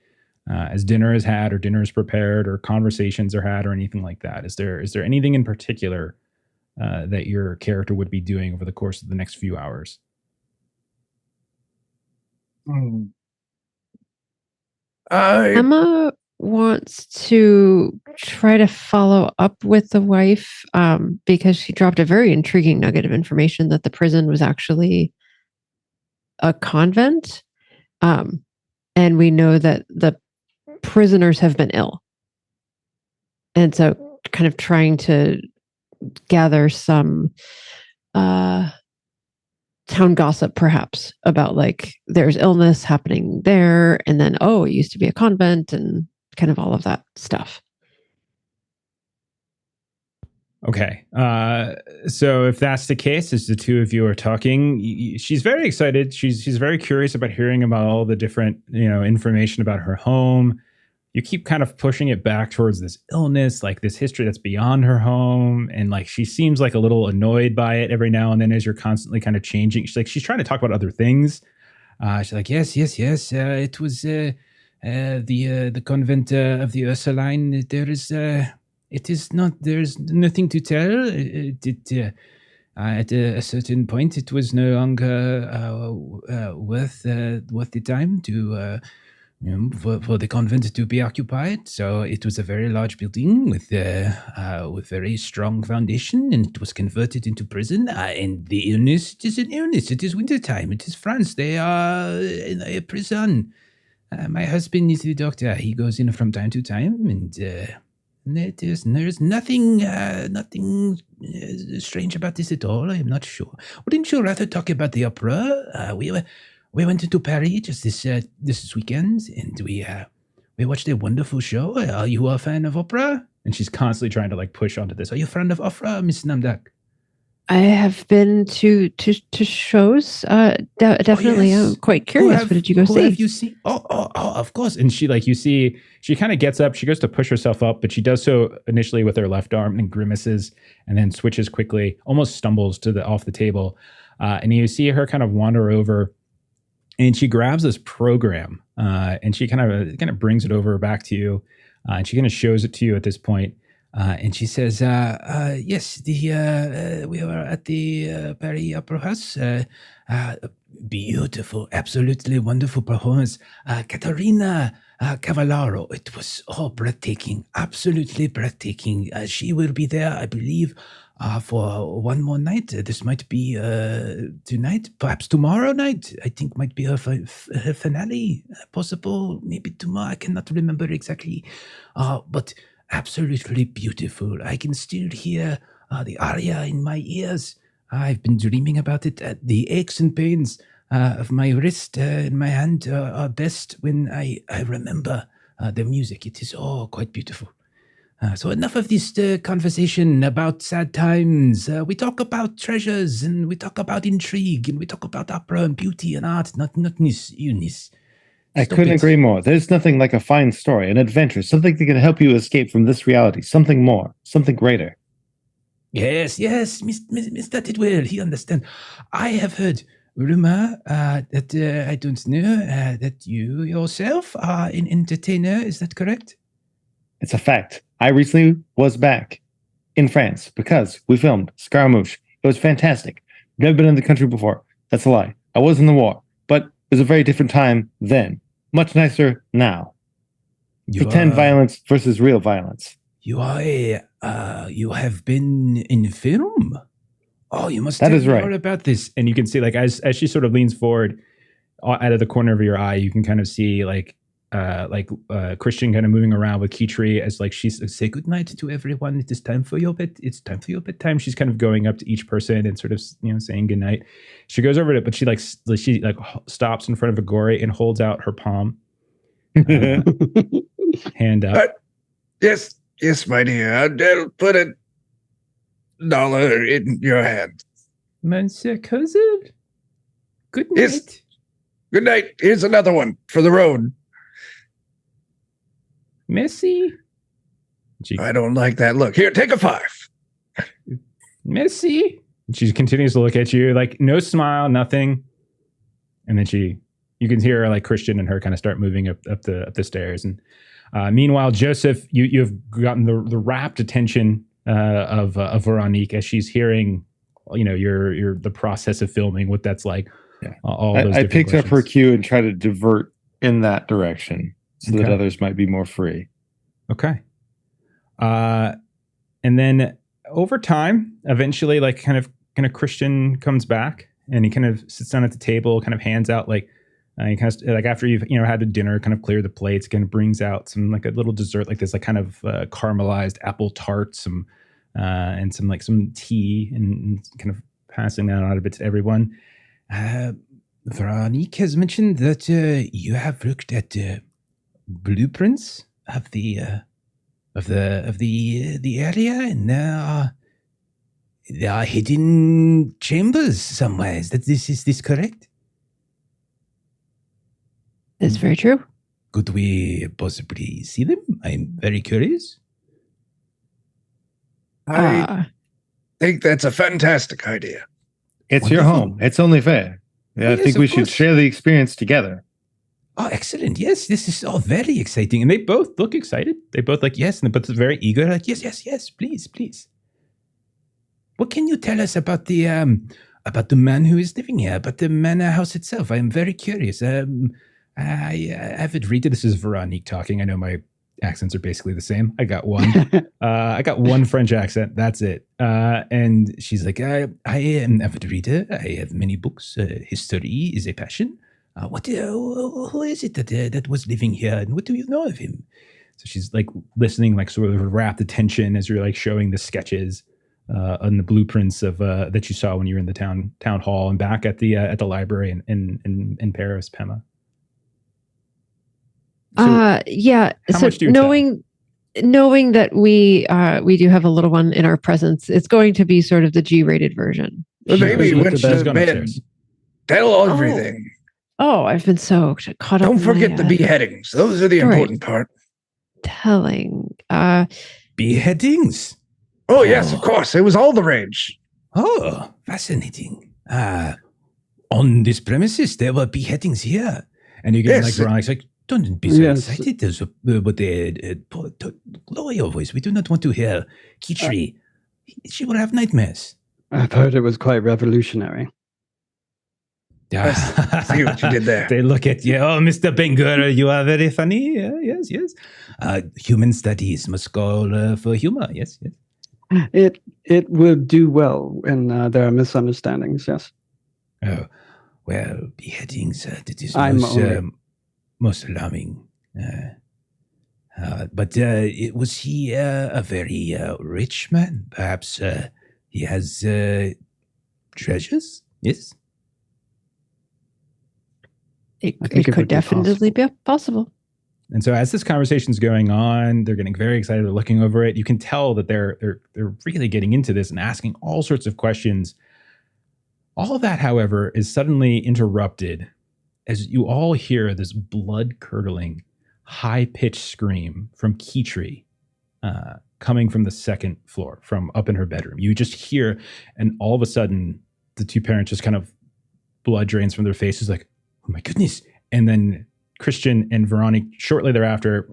as dinner is had, or dinner is prepared, or conversations are had, or anything like that. Is there anything in particular that your character would be doing over the course of the next few hours? Emma wants to try to follow up with the wife because she dropped a very intriguing nugget of information that the prison was actually a convent. And we know that the prisoners have been ill. And so kind of trying to gather some town gossip, perhaps, about like there's illness happening there, and then it used to be a convent, and kind of all of that stuff. Okay. So if that's the case, as the two of you are talking, she's very excited. She's very curious about hearing about all the different, information about her home. You keep kind of pushing it back towards this illness, like this history that's beyond her home. And like, she seems like a little annoyed by it every now and then as you're constantly kind of changing. She's trying to talk about other things. She's like, yes. It was the convent of the Ursuline. There's nothing to tell. At a certain point, it was no longer worth the time to for the convent to be occupied. So it was a very large building with very strong foundation, and it was converted into prison. And the illness, it is an illness. It is wintertime. It is France. They are in a prison. My husband is the doctor. He goes in from time to time, and there's nothing strange about this at all. I am not sure. Wouldn't you rather talk about the opera? We went into Paris just this weekend, and we watched a wonderful show. Are you a fan of opera? And she's constantly trying to like push onto this. Are you a fan of opera, Miss Namdak? I have been to shows. Definitely, yes. I'm quite curious. What did you go see? Who have you seen? Oh, of course. And she she kind of gets up. She goes to push herself up, but she does so initially with her left arm and grimaces, and then switches quickly, almost stumbles off the table. And you see her kind of wander over, and she grabs this program, and she kind of brings it over back to you, and she kind of shows it to you at this point. And she says, yes, we were at the Paris Opera House. Beautiful, absolutely wonderful performance. Caterina Cavallaro, it was breathtaking, absolutely breathtaking. She will be there, I believe, for one more night. This might be tonight, perhaps tomorrow night. I think might be her finale, possible, maybe tomorrow. I cannot remember exactly, but absolutely beautiful. I can still hear the aria in my ears. I've been dreaming about it. The aches and pains of my wrist and my hand are best when I remember the music. It is quite beautiful. So enough of this conversation about sad times. We talk about treasures, and we talk about intrigue, and we talk about opera and beauty and art, not illness. I couldn't agree more. There's nothing like a fine story, an adventure, something that can help you escape from this reality, something more, something greater. Yes, Mr. Tidwell, he understands. I have heard rumor that I don't know that you yourself are an entertainer. Is that correct? It's a fact. I recently was back in France because we filmed Scaramouche. It was fantastic. Never been in the country before. That's a lie. I was in the war, but it was a very different time then. Much nicer now. Pretend violence versus real violence. You have been in film? Oh, you must That tell is me right. all about this. And you can see, like, as she sort of leans forward, out of the corner of your eye, you can kind of see Christian kind of moving around with Keytree as like she's say good night to everyone. It is time for your bed. It's time for your bedtime. She's kind of going up to each person and sort of saying good night. She goes over to it, but she stops in front of Agori and holds out her palm, hand up. Yes, my dear. I'll put $1 in your hand. Monsieur Cousin, good night. Yes. Good night. Here's another one for the road. Messi. I don't like that look. Here, take a 5. Messi. She continues to look at you, like no smile, nothing. And then you can hear like Christian and her kind of start moving up the stairs. And meanwhile, Joseph, you've gotten the rapt attention of Veronique as she's hearing, the process of filming, what that's like. Yeah. I picked up her cue and try to divert in that direction so that Okay. others might be more free. Okay. And then over time, eventually, like kind of Christian comes back and he kind of sits down at the table, kind of hands out he kind of like after you've had the dinner, kind of clear the plates, kind of brings out some like a little dessert like this, like kind of caramelized apple tart, some and some tea, and kind of passing that out a bit to everyone. Veronique has mentioned that you have looked at blueprints of the area, and there are hidden chambers somewhere. Is this correct? That's very true. Could we possibly see them? I'm very curious. I think that's a fantastic idea. It's your Wonderful. home. It's only fair. Yeah, Yes, I think of we should course. share the experience together. Oh, excellent. Yes, this is all very exciting. And they both look excited. They both like yes, and they both very eager. Like Yes, please. What can you tell us about the man who is living here, about the manor house itself? I am very curious. I haven't read it. this is Veronique talking. I know my accents are basically the same. I got one. I got one French accent. That's it. And she's like, I am an avid reader. I have many books. History is a passion. Who is it that was living here, and what do you know of him? So she's like listening, like sort of rapt attention as you're like showing the sketches and the blueprints of that you saw when you were in the town hall and back at the library in Paris, Pema. Yeah. how So much do you knowing that we do have a little one in our presence, it's going to be sort of the G-rated version. The baby She's went the best to gone bed. upstairs. Tell everything. Oh, I've been so caught up. Don't in forget my, the beheadings. Those are the story. important part. telling. Beheadings. Oh, yes, of course. It was all the rage. Oh, fascinating. On this premises, there were beheadings here. And you get Yes. like Veronique's like, Don't be so Yes. excited. There's lower your voice. We do not want to hear Keytree. She will have nightmares. I've heard it was quite revolutionary. See what you did there. They look at you. Oh, Mr. Bengura, you are very funny. Yes. Human studies must go for humor. Yes. It would do well when there are misunderstandings. Yes. Oh, well, beheadings. That is I'm only- most alarming. But was he a very rich man? Perhaps he has treasures? Yes. It I think it could would be definitely be possible. And so as this conversation's going on, they're getting very excited. They're looking over it. You can tell that they're really getting into this and asking all sorts of questions. All of that, however, is suddenly interrupted as you all hear this blood-curdling, high-pitched scream from Keytree coming from the second floor, from up in her bedroom. You just hear, and all of a sudden, the two parents just kind of blood drains from their faces, like, oh my goodness. And then Christian and Veronique, shortly thereafter,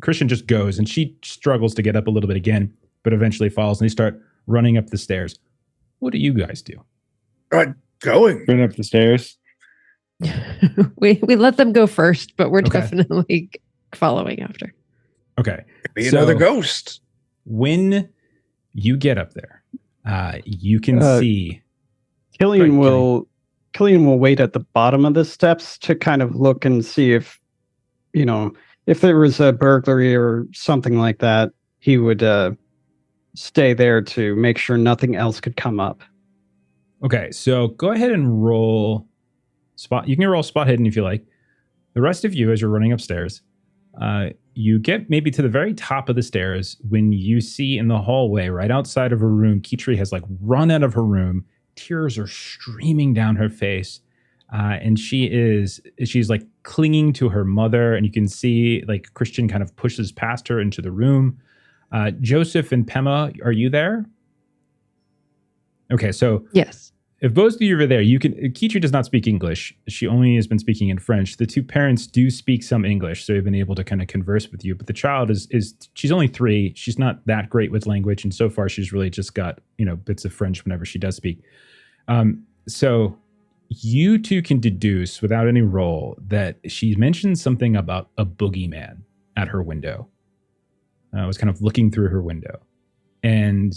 Christian just goes, and she struggles to get up a little bit again, but eventually falls, and they start running up the stairs. What do you guys do? Going. Run up the stairs. we let them go first, but we're Okay. definitely following after. Okay. Be So- another ghost. When you get up there, You can see Killian Right, will wait at the bottom of the steps to kind of look and see if, if there was a burglary or something like that, he would stay there to make sure nothing else could come up. Okay, so go ahead and roll spot. You can roll spot hidden if you like. The rest of you, as you're running upstairs, you get maybe to the very top of the stairs when you see in the hallway right outside of her room, Kitri has like run out of her room. Tears are streaming down her face. And she's like clinging to her mother, and you can see like Christian kind of pushes past her into the room. Joseph and Pema, are you there? Okay, so Yes. if both of you are there, you can. Kitri does not speak English. She only has been speaking in French. The two parents do speak some English, so they've been able to kind of converse with you. But the child is she's only 3. She's not that great with language, and so far she's really just got bits of French whenever she does speak. So you two can deduce without any roll that she mentioned something about a boogeyman at her window. I was kind of looking through her window, and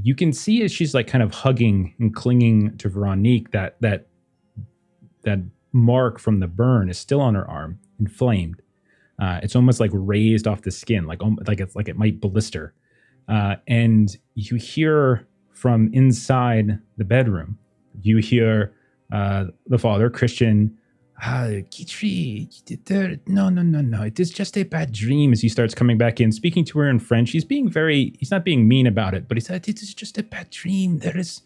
you can see as she's like kind of hugging and clinging to Veronique that mark from the burn is still on her arm, inflamed. It's almost like raised off the skin, like it might blister. And you hear from inside the bedroom, you hear the father, Christian, Kitri, no. It is just a bad dream. As he starts coming back in, speaking to her in French, he's not being mean about it, but he said, it is just a bad dream. There is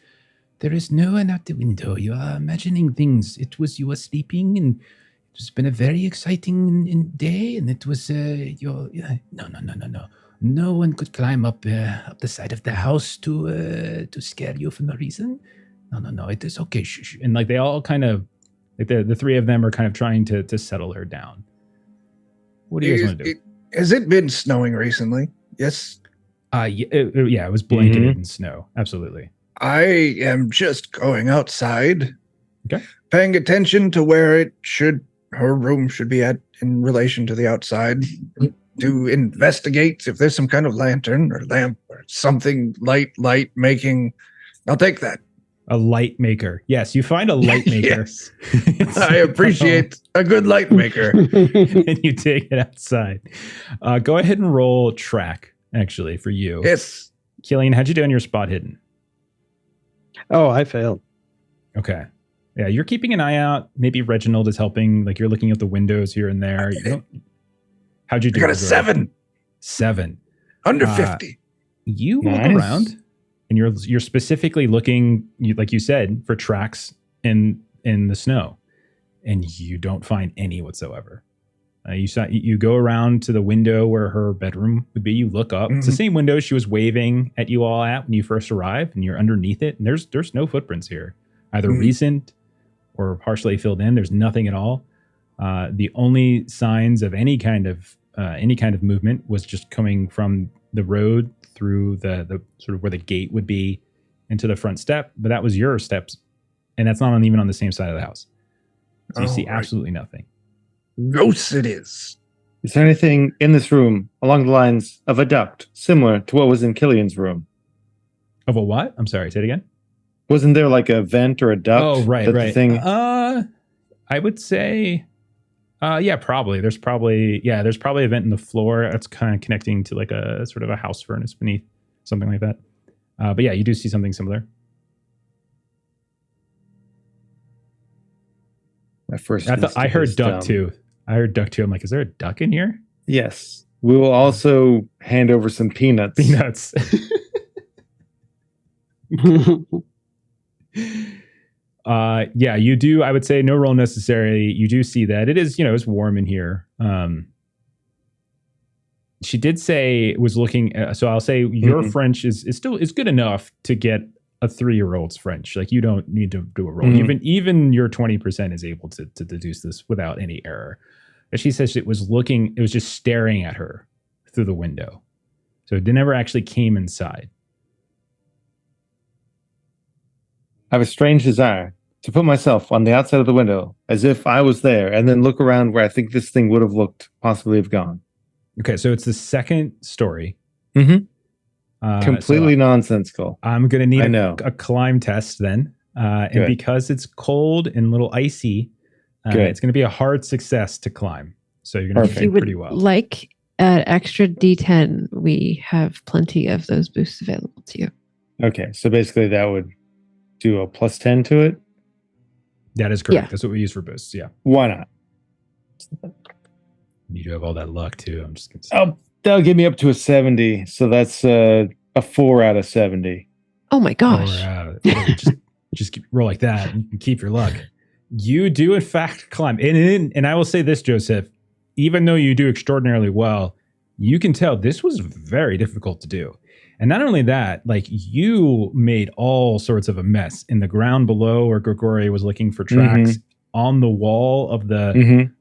no one at the window. You are imagining things. You were sleeping, and it's been a very exciting day, and it was, no. No one could climb up the side of the house to scare you for no reason. No, it is okay. Shh. And like they all kind of, like the 3 of them are kind of trying to settle her down. What do you guys want to do? Has it been snowing recently? Yes. It was blanketed in snow. Absolutely. I am just going outside. Okay. Paying attention to where her room should be at in relation to the outside, to investigate if there's some kind of lantern or lamp or something light making. I'll take that. A light maker. Yes, you find a light maker. Yes. I appreciate a good light maker. And you take it outside. Go ahead and roll track, actually, for you. Yes. Killian, how'd you do on your spot hidden? Oh, I failed. Okay. Yeah, you're keeping an eye out. Maybe Reginald is helping. Like you're looking at the windows here and there. How'd you do? I got a 7. 7. Under 50. You look around, and you're specifically looking, like you said, for tracks in the snow, and you don't find any whatsoever. You go around to the window where her bedroom would be. You look up. Mm-hmm. It's the same window she was waving at you all at when you first arrived, and you're underneath it. And there's no footprints here, either recent or partially filled in. There's nothing at all. The only signs of any kind of movement was just coming from the road through the sort of where the gate would be into the front step, but that was your steps, and that's not even on the same side of the house. So you see absolutely nothing. Ghosts it is. Is there anything in this room along the lines of a duct, similar to what was in Killian's room? Of a what? I'm sorry, say it again. Wasn't there like a vent or a duct? Oh, right. I would say, yeah, probably. There's probably a vent in the floor that's kind of connecting to like a sort of a house furnace beneath, something like that. But yeah, you do see something similar. I heard duck too. I heard duck too. I'm like, is there a duck in here? Yes. We will also hand over some peanuts. Peanuts. Yeah, you do. I would say no roll necessary. You do see that it is, it's warm in here. She did say it was looking. So I'll say your French is good enough to get a 3-year-old's French. Like you don't need to do a roll. Even your 20% is able to deduce this without any error. But she says it was just staring at her through the window. So it never actually came inside. I have a strange desire to put myself on the outside of the window as if I was there and then look around where I think this thing would have looked, possibly have gone. Okay, so it's the second story. Completely nonsensical. I'm going to need I know. a climb test then. And Good. because it's cold and a little icy, it's going to be a hard success to climb. So you're going to If do you would pretty well. like an extra D10, we have plenty of those boosts available to you. Okay, so basically that would do a plus 10 to it. That is correct. Yeah. That's what we use for boosts. Yeah. Why not? You do have all that luck too. I'm just going to say. Oh, that'll get me up to a 70. So that's a 4 out of 70. Oh my gosh. Or, just roll like that and you can keep your luck. You do in fact climb. And I will say this, Joseph, even though you do extraordinarily well, you can tell this was very difficult to do. And not only that, like you made all sorts of a mess in the ground below where Grigori was looking for tracks on the wall of the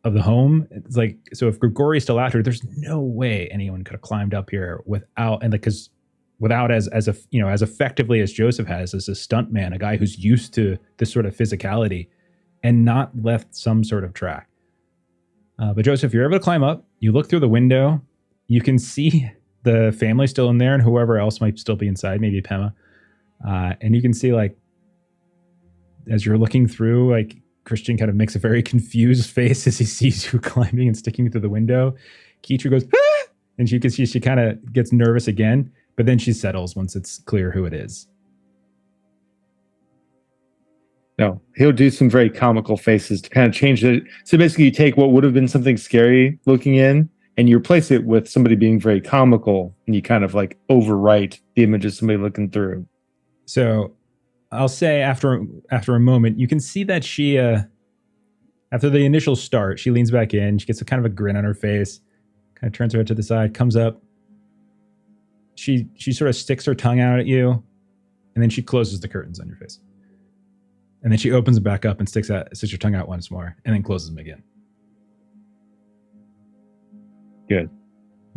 of the home. It's like, so if Grigori's still out here, there's no way anyone could have climbed up here without, and because without as effectively as Joseph has as a stuntman, a guy who's used to this sort of physicality and not left some sort of track. But Joseph, you're able to climb up. You look through the window. You can see the family still in there and whoever else might still be inside, maybe Pema. And you can see, like, as you're looking through, like, Christian kind of makes a very confused face as he sees you climbing and sticking through the window. Keitra goes, ah! And you can see she kind of gets nervous again, but then she settles once it's clear who it is. No, he'll do some very comical faces to kind of change it. So basically you take what would have been something scary looking in and you replace it with somebody being very comical and you kind of like overwrite the image of somebody looking through. So I'll say after a moment, you can see that she, after the initial start, she leans back in. She gets a kind of a grin on her face, kind of turns her head to the side, comes up. She sort of sticks her tongue out at you, and then she closes the curtains on your face. And then she opens them back up and sticks her tongue out once more, and then closes them again. Good.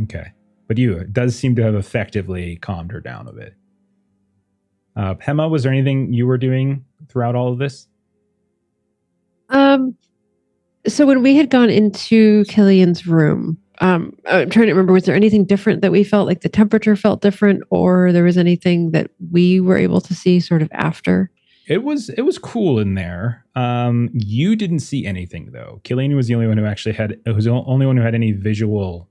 Okay. But it does seem to have effectively calmed her down a bit. Pema, was there anything you were doing throughout all of this? So when we had gone into Killian's room, I'm trying to remember, was there anything different that we felt like the temperature felt different, or there was anything that we were able to see sort of after? It was cool in there. You didn't see anything though. Killian was the only one who actually was the only one who had any visual,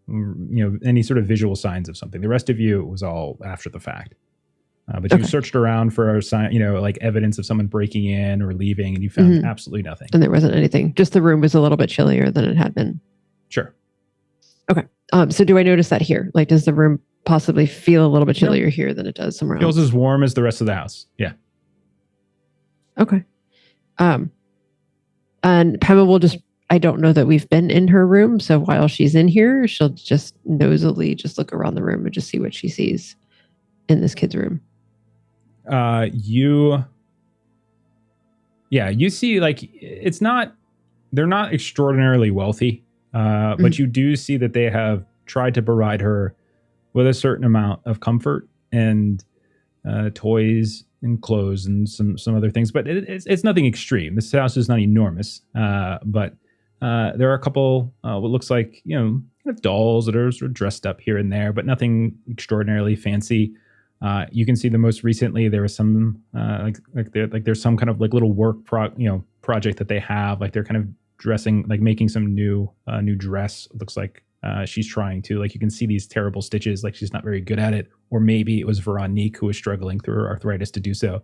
any sort of visual signs of something. The rest of you, it was all after the fact. But you searched around for like evidence of someone breaking in or leaving, and you found absolutely nothing. And there wasn't anything. Just the room was a little bit chillier than it had been. Sure. Okay. So do I notice that here? Like, does the room possibly feel a little bit chillier here than it does somewhere else? Feels as warm as the rest of the house. Yeah. Okay. And Pema will I don't know that we've been in her room, so while she's in here, she'll just nosily just look around the room and just see what she sees in this kid's room. You see, like, they're not extraordinarily wealthy, but you do see that they have tried to provide her with a certain amount of comfort and toys and clothes and some other things, but it's nothing extreme. This house is not enormous, but there are a couple what looks like kind of dolls that are sort of dressed up here and there, but nothing extraordinarily fancy. You can see the most recently there was some there's some kind of like little work project that they have, like they're kind of dressing, like making some new dress. It looks like she's trying to, like, you can see these terrible stitches, like she's not very good at it, or maybe it was Veronique who was struggling through her arthritis to do so.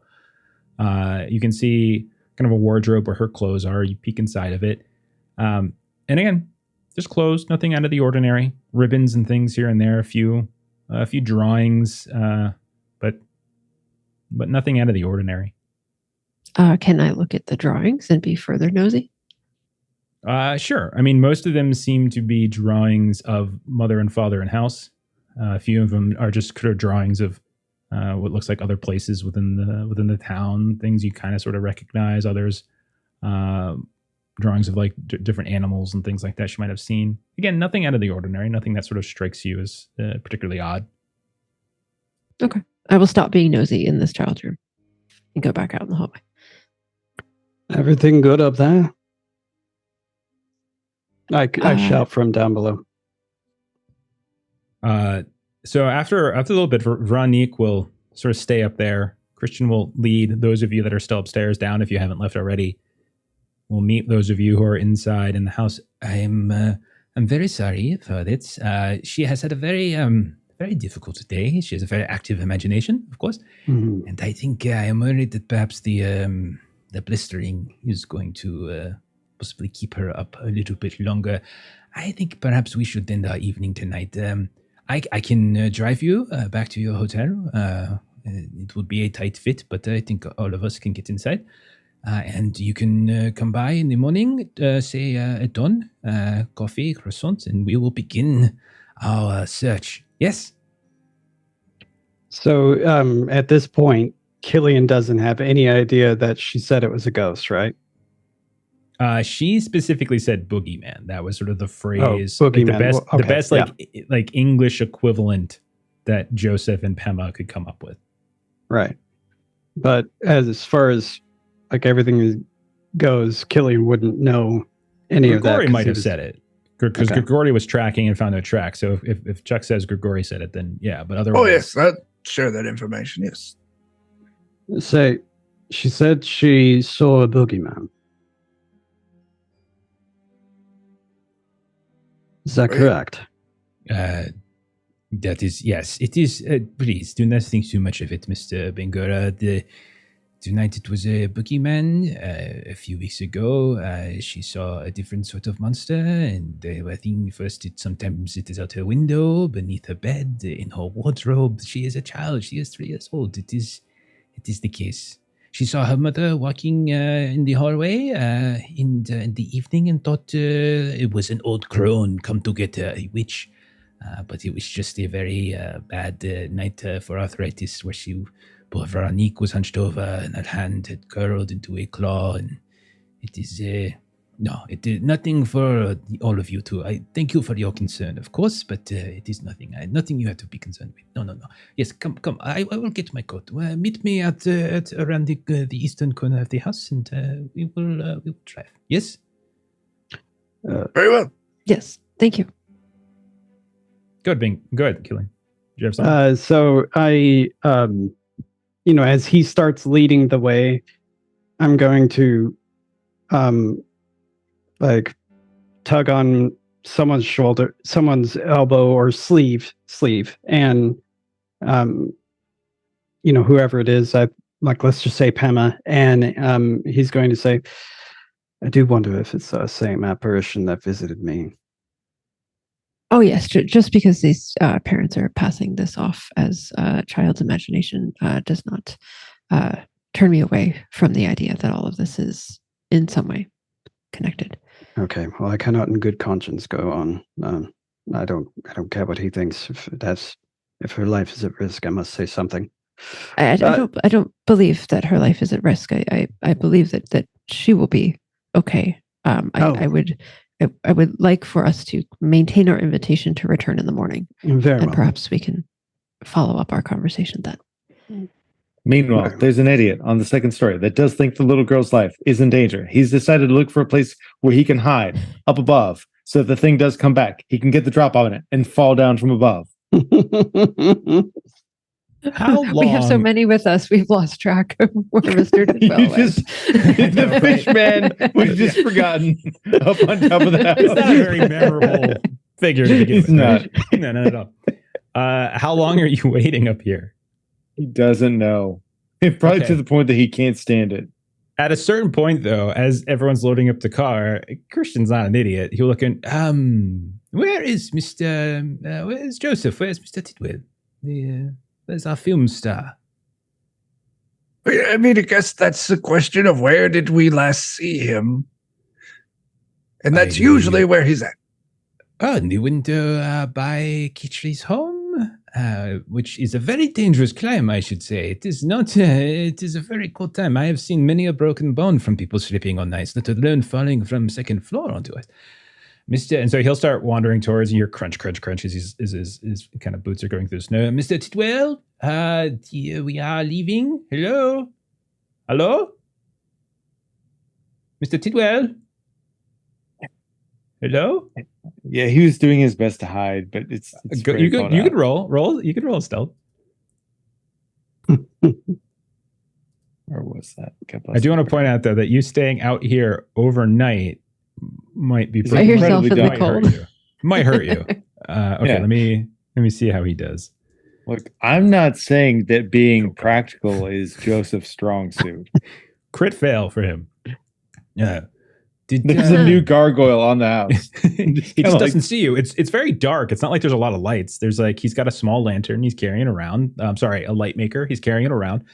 You can see kind of a wardrobe where her clothes are. You peek inside of it, and again, just clothes, nothing out of the ordinary. Ribbons and things here and there, a few drawings, but nothing out of the ordinary. Can I look at the drawings and be further nosy? Sure. I mean, most of them seem to be drawings of mother and father and house. A few of them are just kind of drawings of what looks like other places within the town, things you kind of sort of recognize. Others, drawings of like different animals and things like that she might have seen. Again, nothing out of the ordinary, nothing that sort of strikes you as particularly odd. Okay. I will stop being nosy in this child's room and go back out in the hallway. Everything good up there? I shout from down below. So after a little bit, Veronique will sort of stay up there. Christian will lead those of you that are still upstairs down if you haven't left already. We'll meet those of you who are inside in the house. I'm very sorry for this. She has had a very difficult day. She has a very active imagination, of course. Mhm. And I think I am worried that perhaps the blistering is going to possibly keep her up a little bit longer. I think perhaps we should end our evening tonight. I can drive you back to your hotel. It would be a tight fit, but I think all of us can get inside. And you can come by in the morning, say at dawn, coffee, croissant, and we will begin our search. Yes? So at this point, Killian doesn't have any idea that she said it was a ghost, right? She specifically said boogeyman. That was sort of the phrase, boogeyman. The best like English equivalent that Joseph and Pema could come up with. Right. But as far as like everything goes, Killian wouldn't know any of that. Grigori might have said it because Grigori was tracking and found no track. So if Chuck says Grigori said it, then yeah. But otherwise, oh yes, I'll share that information. Yes. Say, she said she saw a boogeyman. Is that correct? That is, yes, it is. Please do not think too much of it, Mr. Bengura. Tonight it was a boogeyman. A few weeks ago, she saw a different sort of monster, and I think first sometimes it is out her window, beneath her bed, in her wardrobe. She is a child. She is 3 years old. It is the case. She saw her mother walking in the hallway in the evening and thought it was an old crone come to get her, a witch. But it was just a very bad night for arthritis, where poor Veronique was hunched over and her hand had curled into a claw. And it is no, it is nothing for all of you too. I thank you for your concern, of course, but it is nothing. Nothing you have to be concerned with. No. Yes, come. I will get my coat. Meet me at around the eastern corner of the house, and we will drive. Yes. Very well. Yes, thank you. Go ahead, Killian. Do you have something? So I, as he starts leading the way, I'm going to, like, tug on someone's shoulder, someone's elbow or sleeve, and, whoever it is, let's just say Pema, and he's going to say, I do wonder if it's the same apparition that visited me. Oh, yes. Just because these parents are passing this off as a child's imagination does not turn me away from the idea that all of this is in some way connected. Okay. Well, I cannot in good conscience go on. I don't care what he thinks. If her life is at risk, I must say something. I don't believe that her life is at risk. I believe that she will be okay. I would like for us to maintain our invitation to return in the morning. Very well. Perhaps we can follow up our conversation then. Meanwhile, there's an idiot on the second story that does think the little girl's life is in danger. He's decided to look for a place where he can hide up above, so if the thing does come back, he can get the drop on it and fall down from above. How long? We have so many with us, we've lost track of where Mr. Tidwell went. The fish man was just forgotten up on top of the house. It's not a very memorable figure to begin He's with. not. Right? No, not at all. How long are you waiting up here? He doesn't know. Probably to the point that he can't stand it. At a certain point, though, as everyone's loading up the car, Christian's not an idiot. He'll look in. Where is Mr. Where's Joseph? Where's Mr. Tidwell? Where's our film star? I mean, I guess that's the question of where did we last see him? And that's usually where he's at. Oh, in the window by Kitchley's home, which is a very dangerous climb, I should say. It is not. It is a very cold time. I have seen many a broken bone from people slipping on ice, let alone falling from second floor onto it. And so he'll start wandering towards you. Crunch as his kind of boots are going through the snow. Mr. Tidwell, we are leaving. Hello? Mr. Tidwell? Hello? Yeah, he was doing his best to hide, but it's very You caught could out. roll. You could roll stealth. Or was that? I do want to point out though that you staying out here overnight might be By yourself in the incredibly cold. might hurt you. Okay, Yeah. let me see how he does. Look, I'm not saying that being practical is Joseph's strong suit. Crit fail for him. Yeah. There's a new gargoyle on the house. He just doesn't see you. It's very dark. It's not like there's a lot of lights. There's like he's got a small lantern. He's carrying it around. I'm sorry, a light maker. He's carrying it around.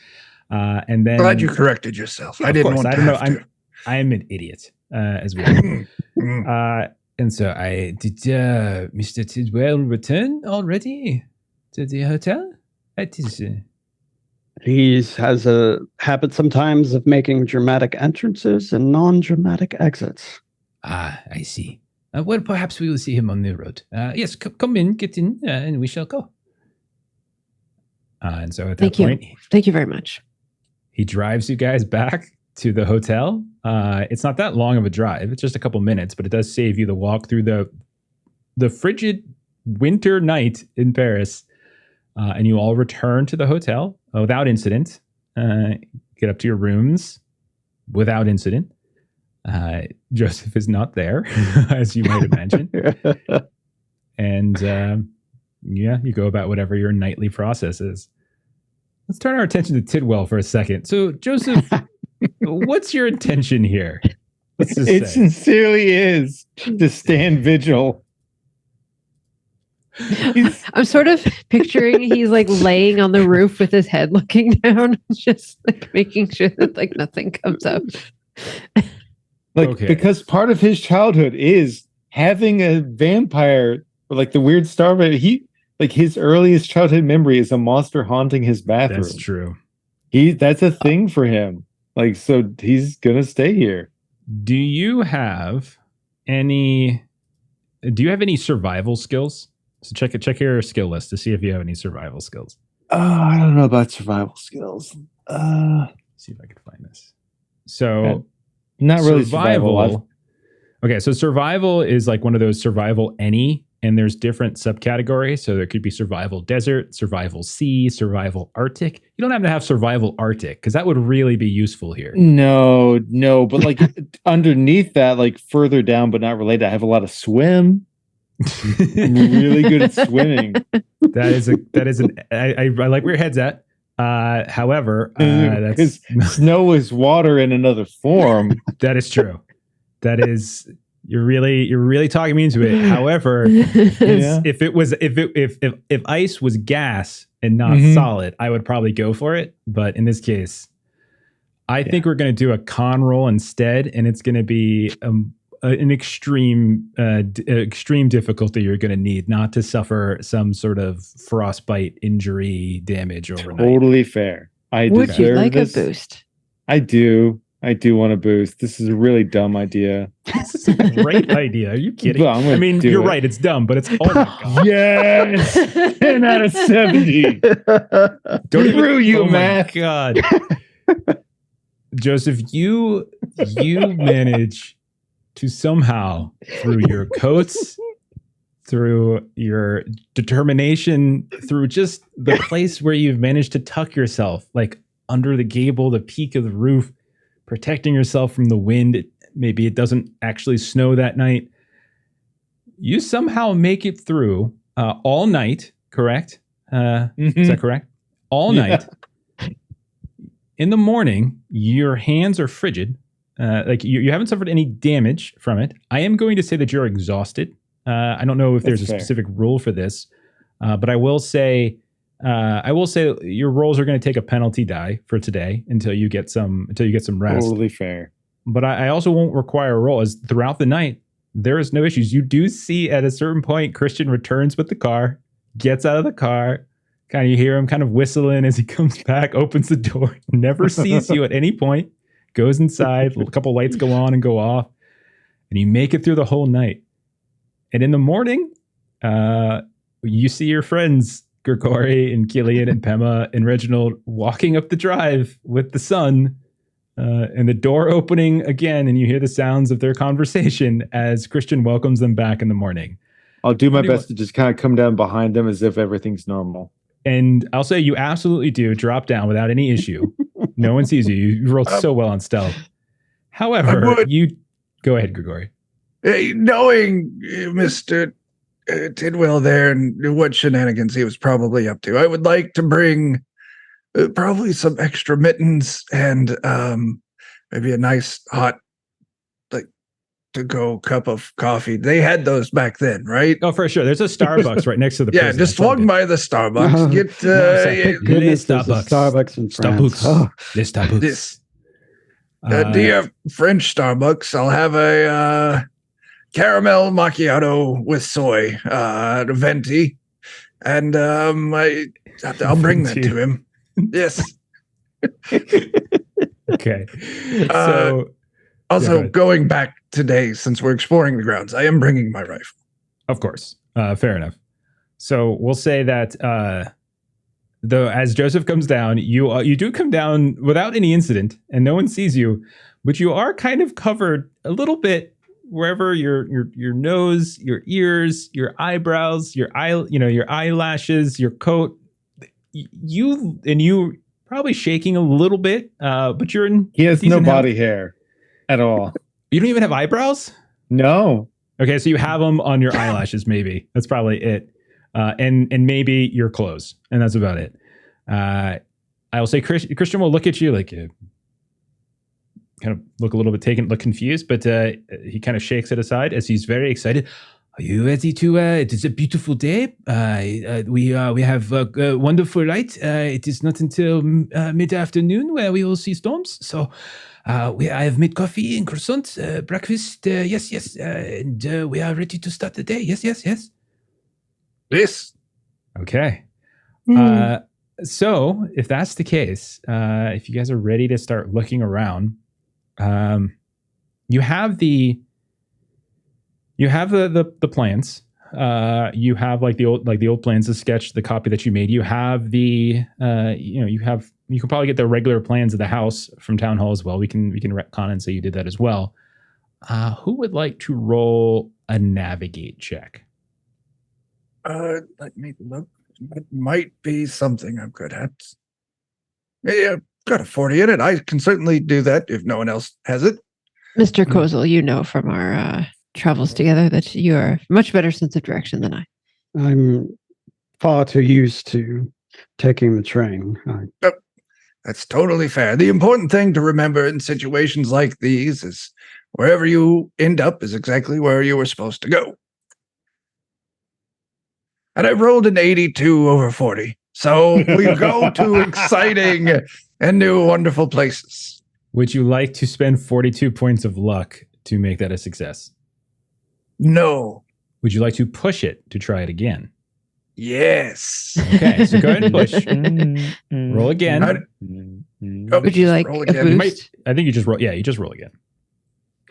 And then Glad you corrected yourself. Yeah, I of didn't course, want I to don't know. have to. I'm an idiot as well. And so I did. Mr. Tidwell return already to the hotel? It is. He has a habit sometimes of making dramatic entrances and non-dramatic exits. I see. Well, perhaps we will see him on the road. Yes, come in, get in, and we shall go. And so at that Thank you. point, Thank you very much. he drives you guys back to the hotel. It's not that long of a drive. It's just a couple minutes, but it does save you the walk through the frigid winter night in Paris. And you all return to the hotel without incident. Get up to your rooms without incident. Joseph is not there, as you might imagine. And yeah, you go about whatever your nightly process is. Let's turn our attention to Tidwell for a second. So, Joseph, what's your intention here? Let's just It say. sincerely is to stand vigil. I'm sort of picturing he's like laying on the roof with his head looking down, just like making sure that like nothing comes up. Like, Okay. because part of his childhood is having a vampire, or like the weird starman. Like his earliest childhood memory is a monster haunting his bathroom. That's true. That's a thing for him. Like, so he's gonna stay here. Do you have any survival skills? So check your skill list to see if you have any survival skills. I don't know about survival skills. See if I can find this. So Not really survival. Okay, so survival is like one of those survival any, and there's different subcategories. So there could be survival desert, survival sea, survival Arctic. You don't have to have survival Arctic because that would really be useful here. No, but like underneath that, like further down but not related, I have a lot of swim. I'm really good at swimming. I like where your head's at. However, Because snow is water in another form. that is true. That is you're really talking me into it. However, Yeah. if ice was gas and not solid, I would probably go for it. But in this case, I think we're going to do a con roll instead, and it's going to be an extreme difficulty you're going to need not to suffer some sort of frostbite injury damage overnight. Totally fair. I Would you deserve like this. a boost? I do want a boost. This is a really dumb idea. This is a great idea. Are you kidding? Well, I'm gonna I mean, do you're it. right. It's dumb, but it's oh my god. Yes, 10 out of 70. Don't even Screw you, oh my Matt. God, Joseph, you manage to somehow through your coats, through your determination, through just the place where you've managed to tuck yourself, like under the gable, the peak of the roof, protecting yourself from the wind. Maybe it doesn't actually snow that night. You somehow make it through all night, correct? Is that correct? All night. In the morning, your hands are frigid. Like you haven't suffered any damage from it. I am going to say that you're exhausted. I don't know if there's a fair. specific rule for this, but I will say your rolls are going to take a penalty die for today until you get some rest. Totally fair. But I also won't require a roll, as throughout the night there is no issues. You do see at a certain point Christian returns with the car, gets out of the car, kind of you hear him kind of whistling as he comes back, opens the door, never sees you at any point, goes inside, a couple lights go on and go off, and you make it through the whole night. And in the morning, you see your friends Grigori and Killian and Pema and Reginald walking up the drive with the sun And the door opening again, and you hear the sounds of their conversation as Christian welcomes them back in the morning. I'll do my best to just kind of come down behind them as if everything's normal. And I'll say you absolutely do drop down without any issue. No one sees you. You rolled so well on stealth. However, you go ahead, Grigori. Knowing Mr. Tidwell there and what shenanigans he was probably up to, I would like to bring probably some extra mittens and maybe a nice hot, like, to-go cup of coffee. They had those back then, right? Oh, for sure. There's a Starbucks right next to the Yeah, prison. just swung by the Starbucks. Get Thank goodness there's a Starbucks. Starbucks in France. Starbucks. Oh, Les Starbucks. this. Dear French Starbucks, I'll have a caramel macchiato with soy, venti, and I'll bring that to him. Yes. Okay. So Also, going back today, since we're exploring the grounds, I am bringing my rifle. of course, fair enough. So we'll say that as Joseph comes down, you do come down without any incident, and no one sees you, but you are kind of covered a little bit wherever your nose, your ears, your eyebrows, your eyelashes, your coat. You probably shaking a little bit, but you're in. He has no decent body health. hair at all. You don't even have eyebrows? No. Okay, so you have them on your eyelashes, maybe. That's probably it. And maybe your clothes, and that's about it. I will say Christian will look at you like kind of look a little bit taken, look confused, but he kind of shakes it aside as he's very excited. Are you ready to? It is a beautiful day. We have a wonderful light. It is not until mid-afternoon where we will see storms. So I have made coffee and croissant, breakfast. Yes, and we are ready to start the day. Yes. This. Okay. So if that's the case, if you guys are ready to start looking around, you have the plans. You have like the old plans, the sketch, the copy that you made. You have you can probably get the regular plans of the house from town hall as well. We can retcon and say you did that as well. Who would like to roll a navigate check? Let me look. That might be something I'm good at. Yeah, got a 40 in it. I can certainly do that if no one else has it. Mr. Kozel, you know from our travels together that you are much better sense of direction than I. I'm far too used to taking the train. That's totally fair. The important thing to remember in situations like these is wherever you end up is exactly where you were supposed to go. And I rolled an 82 over 40. So we go to exciting and new wonderful places. Would you like to spend 42 points of luck to make that a success? No. Would you like to push it to try it again? Yes. Okay, so go ahead and push. Roll again. Would you like roll a again. boost? I think you just roll. Yeah, you just roll again.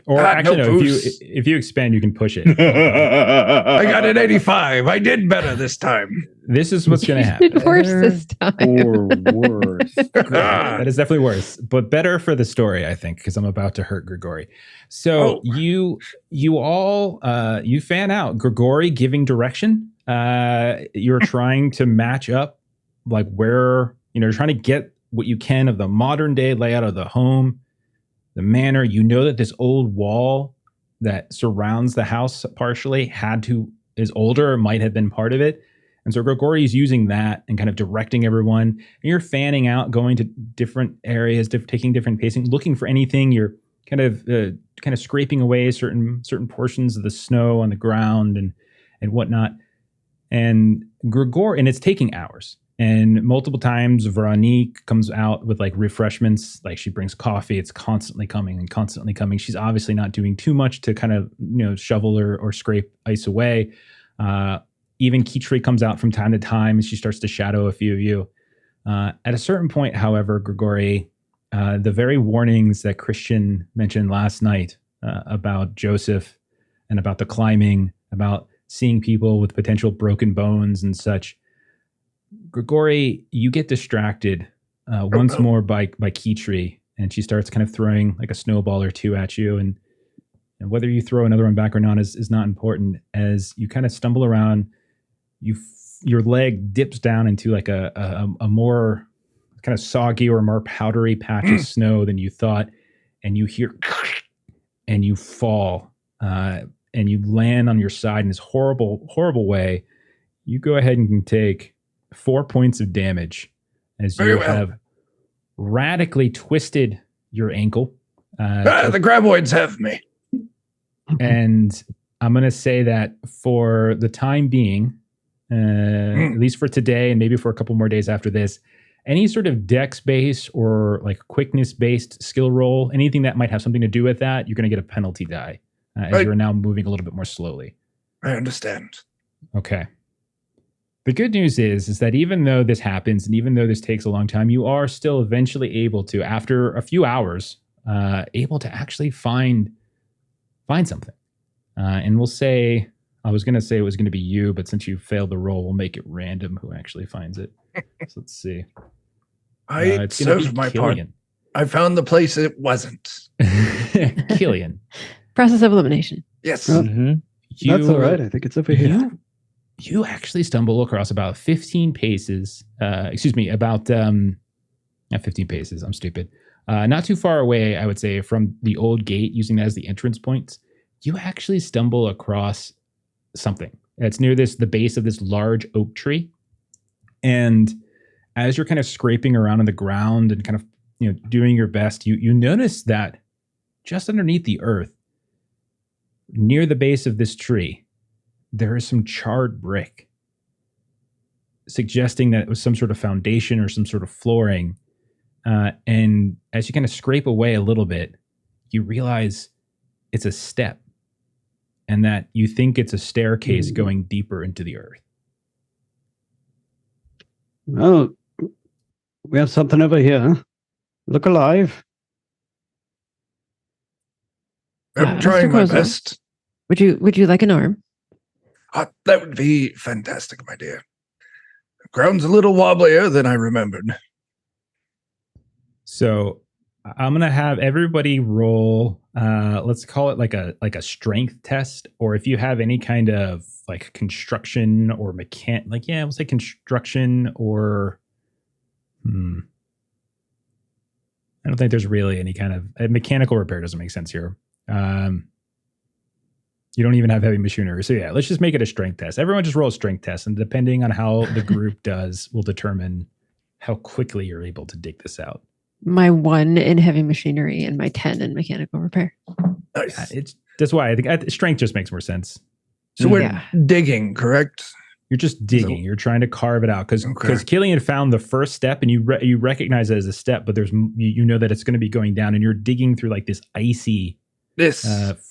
Or No actually, no. boost. If you expand, you can push it. I got an 85. I did better this time. This is what's going to You happen. did worse this time. Or worse. That is definitely worse, but better for the story, I think, because I'm about to hurt Grigori. So you all you fan out. Grigori giving direction. You're trying to match up, like where you're trying to get what you can of the modern day layout of the home, the manor. You know that this old wall that surrounds the house partially is older, might have been part of it. And so Grigori is using that and kind of directing everyone. And you're fanning out, going to different areas, taking different pacing, looking for anything. You're kind of scraping away certain portions of the snow on the ground and whatnot. And Grigori, and it's taking hours. And multiple times, Veronique comes out with like refreshments, like she brings coffee. It's constantly coming and constantly coming. She's obviously not doing too much to kind of shovel or scrape ice away. Even Kitri comes out from time to time, and she starts to shadow a few of you. At a certain point, however, Grigori, the very warnings that Christian mentioned last night about Joseph and about the climbing, about seeing people with potential broken bones and such, Grigori, you get distracted once more by Kitri and she starts kind of throwing like a snowball or two at you, and whether you throw another one back or not is not important. As you kind of stumble around, your leg dips down into like a more kind of soggy or more powdery patch of snow than you thought, and you hear and you fall and you land on your side in this horrible way. You go ahead and can take 4 points of damage as you have radically twisted your ankle. The graboids have me. And I'm going to say that for the time being, at least for today and maybe for a couple more days after this, any sort of dex-based or like quickness-based skill roll, anything that might have something to do with that, you're going to get a penalty die as you're now moving a little bit more slowly. I understand. Okay. The good news is that even though this happens and even though this takes a long time, you are still eventually able to, after a few hours, able to actually find something. And we'll say, I was going to say it was going to be you, but since you failed the roll, we'll make it random who actually finds it. So let's see. I served my part. I found the place it wasn't. Killian. Process of elimination. Yes. That's all right. I think it's over here. You actually stumble across about 15 paces. About not 15 paces. I'm stupid. Not too far away, I would say, from the old gate, using that as the entrance points. You actually stumble across something. It's near the base of this large oak tree. And as you're kind of scraping around on the ground and kind of, doing your best, you notice that just underneath the earth, near the base of this tree, there is some charred brick, suggesting that it was some sort of foundation or some sort of flooring. And as you kind of scrape away a little bit, you realize it's a step, and that you think it's a staircase going deeper into the earth. Well, we have something over here. Look alive. I'm trying my best. Would you like an arm? That would be fantastic, my dear. The ground's a little wobblier than I remembered. So I'm gonna have everybody roll. Let's call it like a strength test, or if you have any kind of like construction or we'll say construction or. I don't think there's really any kind of mechanical repair. Doesn't make sense here. You don't even have heavy machinery. So yeah, let's just make it a strength test. Everyone just roll a strength test, and depending on how the group does will determine how quickly you're able to dig this out. My 1 in heavy machinery and my 10 in mechanical repair. Nice. That's why I think strength just makes more sense. So we're digging, correct? You're just digging. You're trying to carve it out because Killian found the first step, and you recognize it as a step, but there's you know that it's going to be going down, and you're digging through like this icy,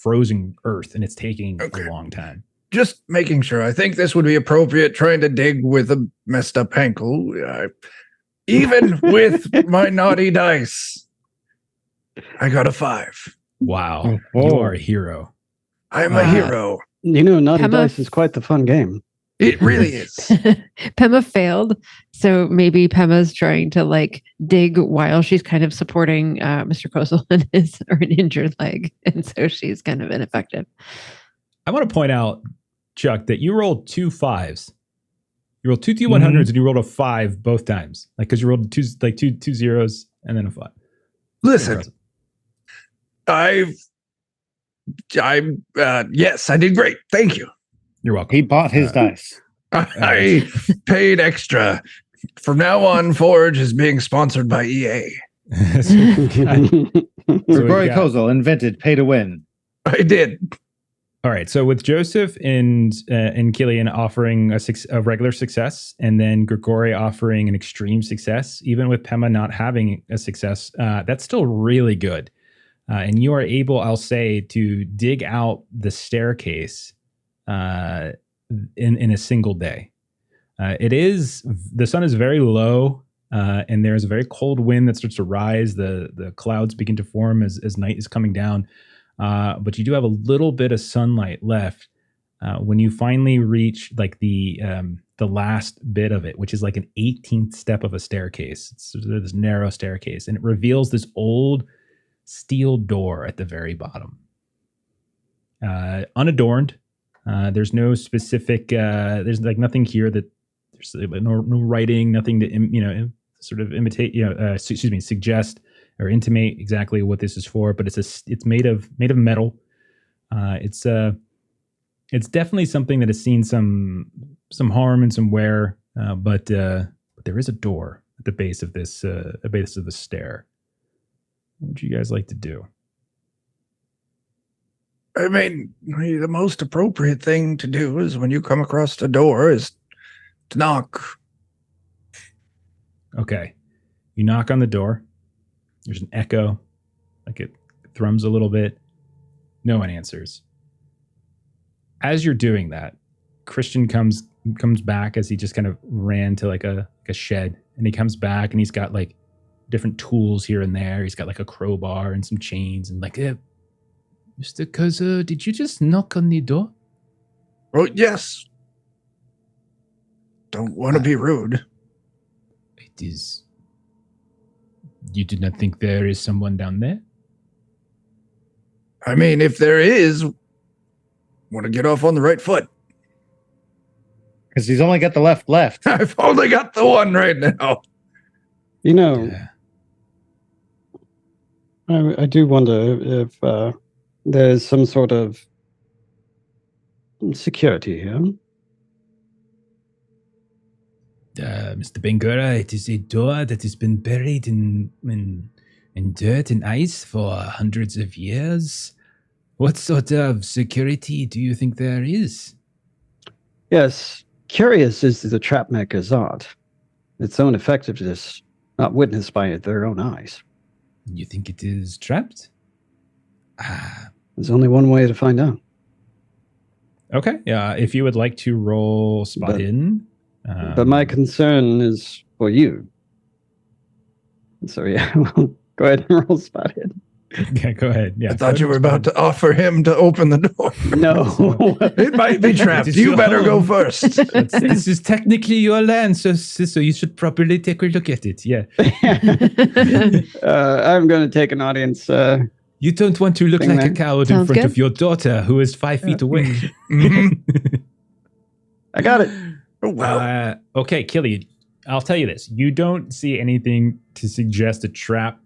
frozen earth, and it's taking a long time. Just making sure. I think this would be appropriate. Trying to dig with a messed up ankle, even with my naughty dice, I got a 5. Wow, you are a hero. I am a hero. Naughty dice is quite the fun game. It really is. Pema failed, so maybe Pema's trying to dig while she's kind of supporting Mr. Kozel in his or an injured leg, and so she's kind of ineffective. I want to point out, Chuck, that you rolled 2 5s. You rolled 2 T100s and you rolled a 5 both times, because you rolled two zeros and then a 5. Listen, yes, I did great. Thank you. You're welcome. He bought his dice. I paid extra. From now on, Forge is being sponsored by EA. Grigori Kozel invented pay to win. I did. All right. So with Joseph and Killian offering a regular success, and then Grigori offering an extreme success, even with Pema not having a success, that's still really good. And you are able, I'll say, to dig out the staircase in a single day. The sun is very low, and there's a very cold wind that starts to rise. The clouds begin to form as night is coming down, but you do have a little bit of sunlight left when you finally reach the the last bit of it, which is like an 18th step of a staircase. It's this narrow staircase, and it reveals this old steel door at the very bottom. Unadorned. There's no specific, there's like nothing here that there's no writing, nothing to, sort of imitate, suggest or intimate exactly what this is for, but it's made of metal. It's definitely something that has seen some harm and some wear, but there is a door at the base of this, base of the stair. What would you guys like to do? I mean, the most appropriate thing to do is when you come across the door is to knock. Okay. You knock on the door. There's an echo. Like it thrums a little bit. No one answers. As you're doing that, Christian comes back as he just kind of ran to like a shed. And he comes back and he's got like different tools here and there. He's got like a crowbar and some chains and like, Mr. Kozo, did you just knock on the door? Oh, yes. Don't want to be rude. It is. You did not think there is someone down there? I mean, if there is, want to get off on the right foot. Because he's only got the left. I've only got the one right now. Yeah. I do wonder if there's some sort of security here. Mr. Bengura, it is a door that has been buried in dirt and ice for hundreds of years. What sort of security do you think there is? Yes, curious is the trap maker's art. Its own effectiveness not witnessed by their own eyes. You think it is trapped? There's only one way to find out. Okay. If you would like to roll spot hidden. But my concern is for you. So yeah, well, go ahead and roll spot hidden. Okay, go ahead. Yeah. I thought you were about to offer him to open the door. No. It might be trapped. You better go first. This is technically your land, so you should properly take a look at it. Yeah. I'm going to take an audience. You don't want to look like a coward in Sounds front good. of your daughter who is 5 feet away. Mhm. I got it. Oh, wow. Okay, Killian, I'll tell you this. You don't see anything to suggest a trap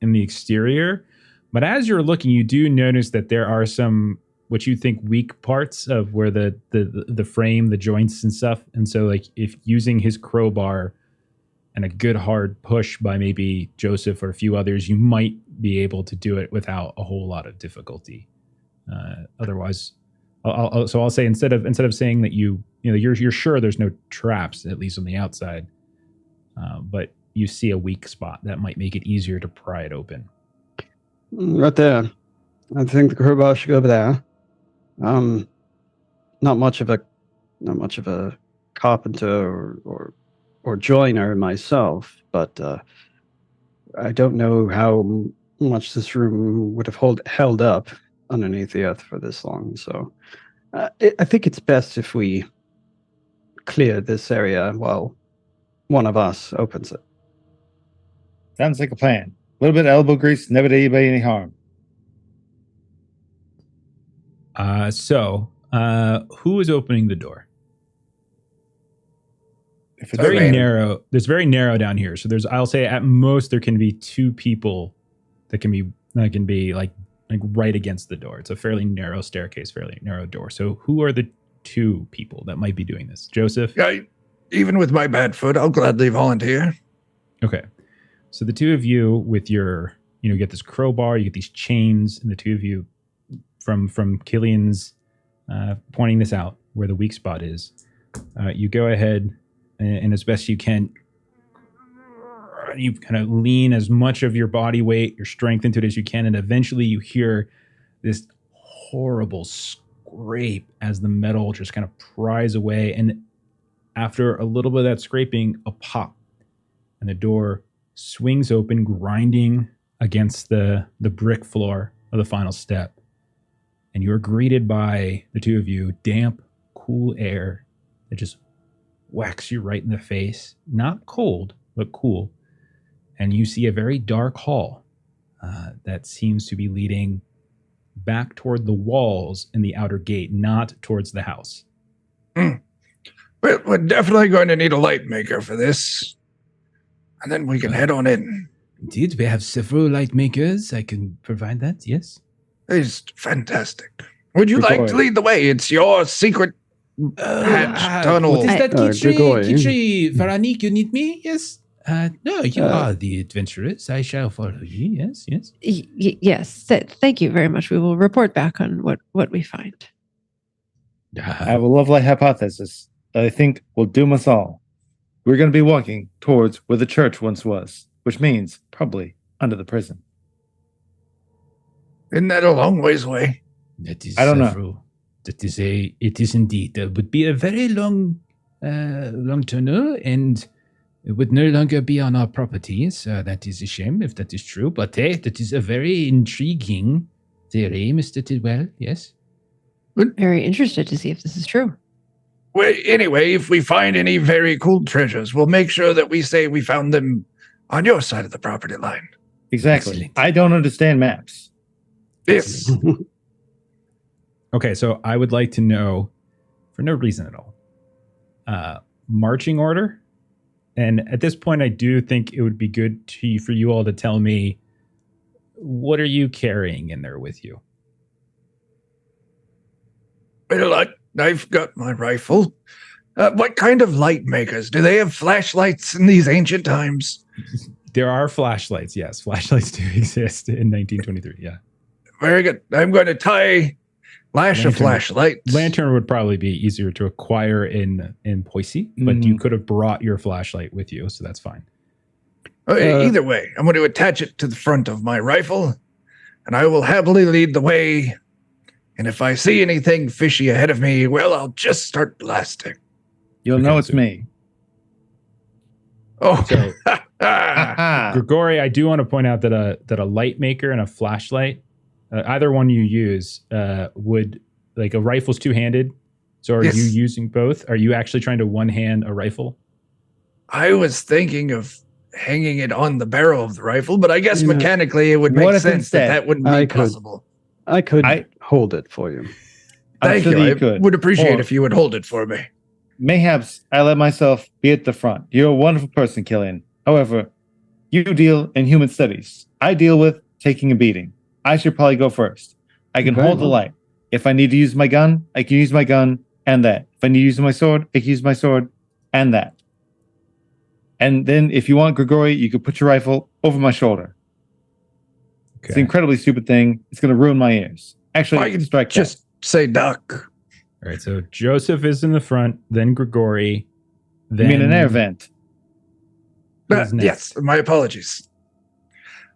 in the exterior, but as you're looking, you do notice that there are some what you think weak parts of where the frame, the joints and stuff. And so like if using his crowbar and a good hard push by maybe Joseph or a few others, you might be able to do it without a whole lot of difficulty. Otherwise, I'll say instead of saying that you're sure there's no traps, at least on the outside, but you see a weak spot that might make it easier to pry it open. Right there. I think the crowbar should go over there. Not much of a carpenter or joiner myself, but I don't know how much this room would have held up underneath the earth for this long. So I think it's best if we clear this area while one of us opens it. Sounds like a plan. A little bit of elbow grease never did anybody any harm. So who is opening the door? If It's very narrow. It's very narrow down here. So I'll say at most there can be two people that can be like right against the door. It's a fairly narrow staircase, fairly narrow door. So who are the two people that might be doing this? Joseph? Even with my bad foot, I'll gladly volunteer. Okay. So the two of you with your, you get this crowbar, you get these chains, and the two of you from Killian's pointing this out where the weak spot is. You go ahead and as best you can, you kind of lean as much of your body weight, your strength into it as you can, and eventually you hear this horrible scrape as the metal just kind of pries away, and after a little bit of that scraping, a pop, and the door swings open, grinding against the brick floor of the final step, and you are greeted by the two of you, damp, cool air that just whacks you right in the face. Not cold, but cool. And you see a very dark hall that seems to be leading back toward the walls in the outer gate, not towards the house. We're definitely going to need a light maker for this. And then we can head on in. Indeed, we have several light makers. I can provide that, yes. It's fantastic. Would you Grigori. like to lead the way? It's your secret hatch tunnel. What is that, Grigori. Kitri, Varanik, you need me? Yes. No, you are the adventurers. I shall follow you. Yes, yes. Yes. Thank you very much. We will report back on what we find. I have a lovely hypothesis that I think will doom us all. We're going to be walking towards where the church once was, which means probably under the prison. Isn't that a long ways away? That is I don't know. several. It is indeed. That would be a very long tunnel, and it would no longer be on our properties. That is a shame if that is true. But hey, that is a very intriguing theory, Mr. Tidwell. Yes. Very interested to see if this is true. Well, anyway, if we find any very cool treasures, we'll make sure that we say we found them on your side of the property line. Exactly. Excellent. I don't understand maps. Yes. Okay, so I would like to know, for no reason at all, marching order. And at this point, I do think it would be good for you all to tell me, what are you carrying in there with you? Well, I've got my rifle. What kind of light makers? Do they have flashlights in these ancient times? There are flashlights, yes. Flashlights do exist in 1923, yeah. Very good. I'm going to lash a Lantern. flashlight. Lantern would probably be easier to acquire in Poissy, but you could have brought your flashlight with you, so that's fine. Either way, I'm going to attach it to the front of my rifle, and I will happily lead the way. And if I see anything fishy ahead of me, well, I'll just start blasting. You'll know it's me. Oh, So, Ah, Grigori, I do want to point out that a light maker and a flashlight, either one you use, would, like, a rifle's two-handed. So are Yes. you using both? Are you actually trying to one-hand a rifle? I was thinking of hanging it on the barrel of the rifle, but I guess You know, mechanically it would what make if sense that instead that wouldn't I be could- possible. I could I- hold it for you. I'm Thank sure you. that I you could. would appreciate Or- if you would hold it for me. Mayhaps I let myself be at the front. You're a wonderful person, Killian. However, you deal in human studies. I deal with taking a beating. I should probably go first. I can Very hold the well. light. If I need to use my gun, I can use my gun and that. If I need to use my sword, I can use my sword and that. And then if you want, Grigori, you could put your rifle over my shoulder. It's an incredibly stupid thing. It's going to ruin my ears. Actually, I can strike that. just say duck. All right, so Joseph is in the front, then Grigori, You then mean an air vent? Who's next? Yes, my apologies.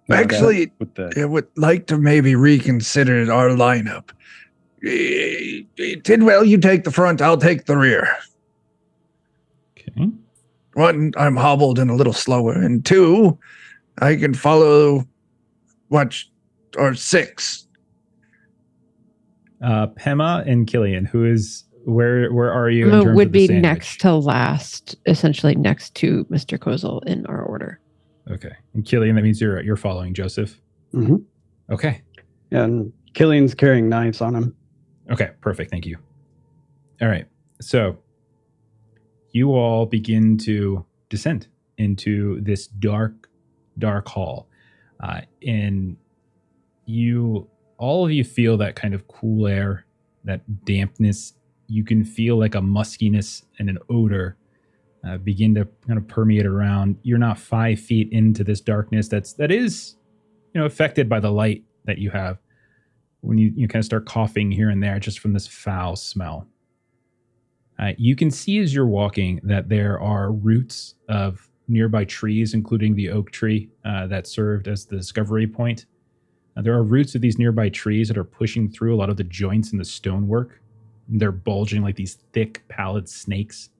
No, that- Actually, with the I would like to maybe reconsider our lineup. Tidwell, you take the front, I'll take the rear. Okay. One, I'm hobbled and a little slower, and two, I can follow or six. Pema and Killian, where are you? In terms Would of the be sandwich? next to last, essentially next to Mr. Kozel in our order. Okay, and Killian, that means you're following Joseph. Mhm. Okay. And Killian's carrying knives on him. Okay, perfect. Thank you. All right. So you all begin to descend into this dark hall. And all of you feel that kind of cool air, that dampness. You can feel like a muskiness and an odor begin to kind of permeate around. You're not 5 feet into this darkness that is, affected by the light that you have. When you kind of start coughing here and there just from this foul smell. You can see as you're walking that there are roots of nearby trees, including the oak tree that served as the discovery point. There are roots of these nearby trees that are pushing through a lot of the joints in the stonework. They're bulging like these thick, pallid snakes.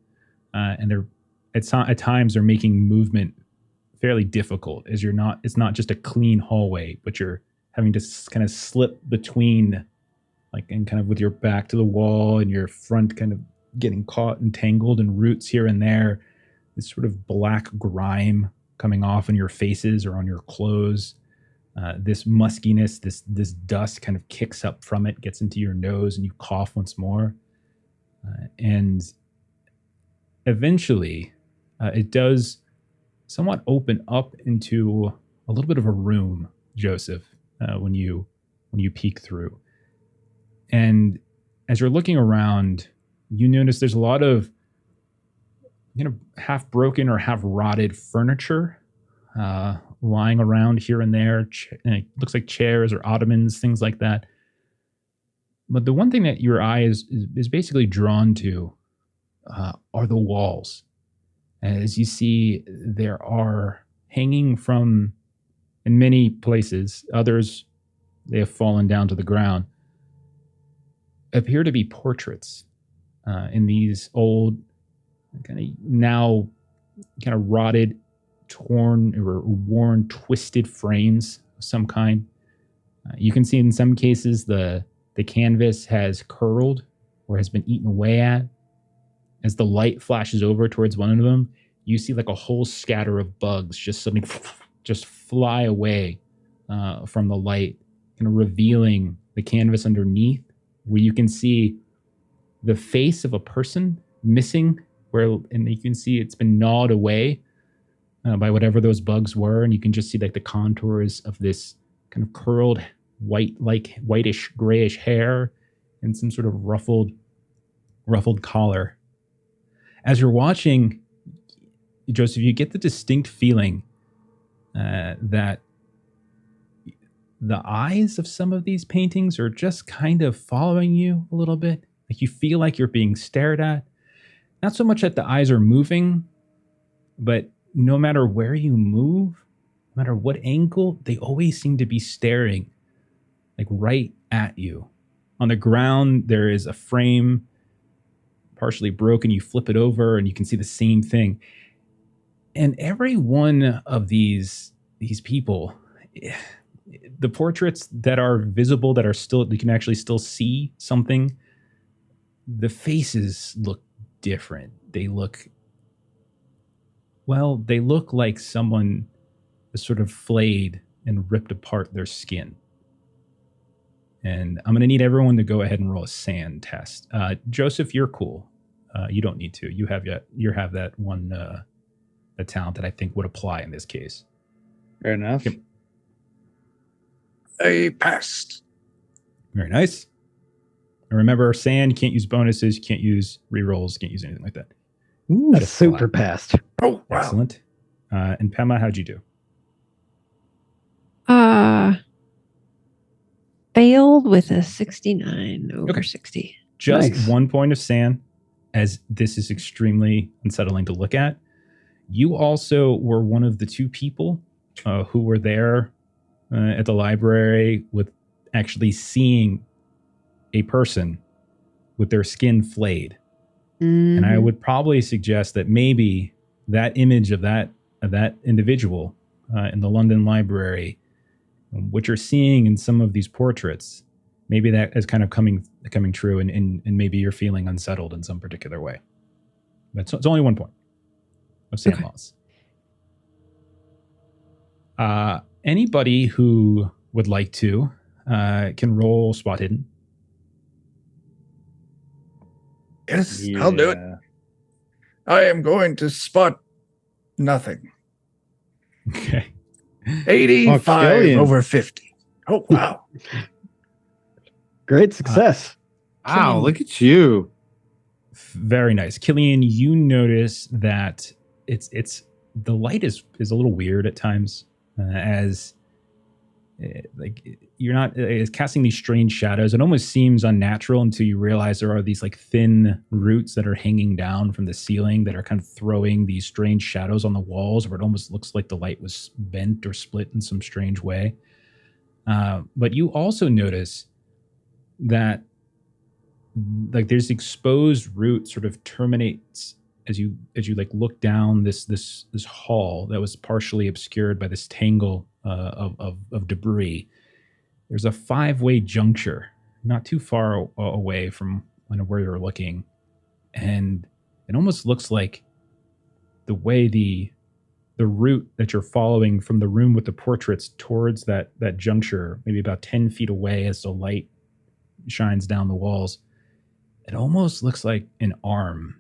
And they're at times they're making movement fairly difficult, as it's not just a clean hallway, but you're having to kind of slip between, like, and kind of with your back to the wall and your front kind of getting caught and tangled in roots here and there. This sort of black grime coming off on your faces or on your clothes. This muskiness, this dust kind of kicks up from it, gets into your nose, and you cough once more. And eventually, it does somewhat open up into a little bit of a room, Joseph, when you peek through. And as you're looking around, you notice there's a lot of half broken or half rotted furniture lying around here and there. It looks like chairs or ottomans, things like that. But the one thing that your eye is basically drawn to are the walls. As you see, there are hanging from, in many places, others, they have fallen down to the ground, appear to be portraits in these old, now rotted, torn or worn, twisted frames of some kind. You can see in some cases the canvas has curled or has been eaten away at. As the light flashes over towards one of them, you see like a whole scatter of bugs just suddenly just fly away from the light, revealing the canvas underneath, where you can see the face of a person missing, and you can see it's been gnawed away by whatever those bugs were, and you can just see like the contours of this kind of curled whitish grayish hair and some sort of ruffled collar. As you're watching, Joseph, you get the distinct feeling that the eyes of some of these paintings are just kind of following you a little bit. Like you feel like you're being stared at. Not so much that the eyes are moving, but no matter where you move, no matter what angle, they always seem to be staring like right at you. On the ground, there is a frame partially broken. You flip it over and you can see the same thing. And every one of these people, the portraits that are visible, that are still, you can actually still see something, the faces look different. They look like someone has sort of flayed and ripped apart their skin. And I'm going to need everyone to go ahead and roll a sand test. Joseph, you're cool. You don't need to. You have that one the talent that I think would apply in this case. Fair enough. Yep. I passed. Very nice. And remember, sand, you can't use bonuses, you can't use rerolls, can't use anything like that. Ooh, That is super flat. passed. Oh, wow. Excellent. And Pema, how'd you do? Failed with a 69 over Okay. 60. Just Nice. 1 point of sand, as this is extremely unsettling to look at. You also were one of the two people who were there at the library with actually seeing a person with their skin flayed. And I would probably suggest that maybe that image of that individual in the London Library, what you're seeing in some of these portraits, maybe that is kind of coming true, and maybe you're feeling unsettled in some particular way. But it's only 1 point of sand loss. Anybody who would like to can roll spot hidden. Yes, I'll do it. I am going to spot nothing. Okay. 85 Killian. over 50. Oh, wow. Great success. Wow, Killian- look at you. Very nice. Killian, you notice that it's the light is a little weird at times, as like you're not it's casting these strange shadows. It almost seems unnatural until you realize there are these like thin roots that are hanging down from the ceiling that are kind of throwing these strange shadows on the walls, where it almost looks like the light was bent or split in some strange way. But you also notice that like there's exposed root sort of terminates as you like look down this hall that was partially obscured by this tangle of debris. There's a 5-way juncture not too far away from where you're looking, and it almost looks like the way the route that you're following from the room with the portraits towards that juncture, maybe about 10 feet away as the light shines down the walls, it almost looks like an arm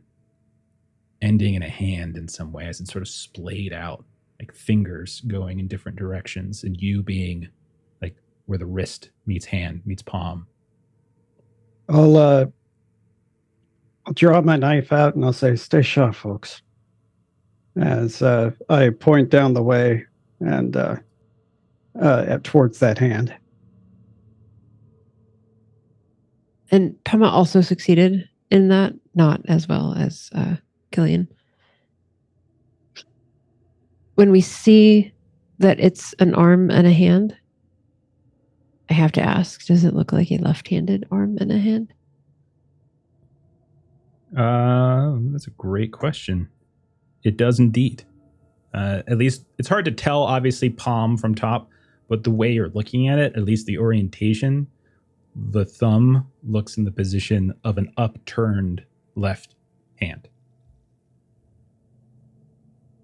ending in a hand in some way, as it's sort of splayed out, like fingers going in different directions, and you being like where the wrist meets hand, meets palm. I'll draw my knife out and I'll say, "Stay sharp, folks," as I point down the way and towards that hand. And Pema also succeeded in that, not as well as Killian. When we see that it's an arm and a hand, I have to ask, does it look like a left-handed arm and a hand? That's a great question. It does indeed. At least it's hard to tell, obviously, palm from top, but the way you're looking at it, at least the orientation, the thumb looks in the position of an upturned left hand.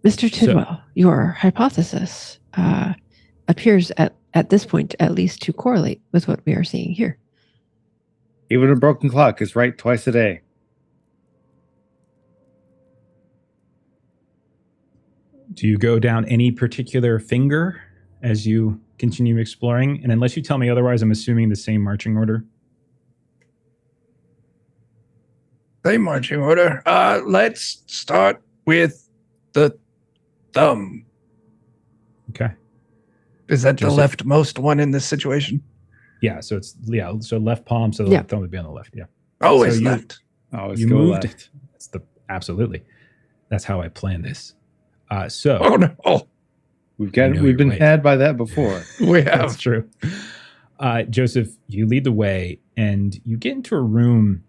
Mr. Tidwell, your hypothesis appears at this point at least to correlate with what we are seeing here. Even a broken clock is right twice a day. Do you go down any particular finger as you continue exploring? And unless you tell me otherwise, I'm assuming the same marching order. Same marching order. Let's start with the thumb. Okay. Is that Joseph. the leftmost one in this situation? Yeah, so so left palm, so the Yeah. thumb would be on the left. Yeah. Oh, So it's you- left. Always You go moved. left. Absolutely. That's how I planned this. So Oh no! Oh, We've I know been you're right. had by that before. we that's have. true. Joseph, you lead the way and you get into a room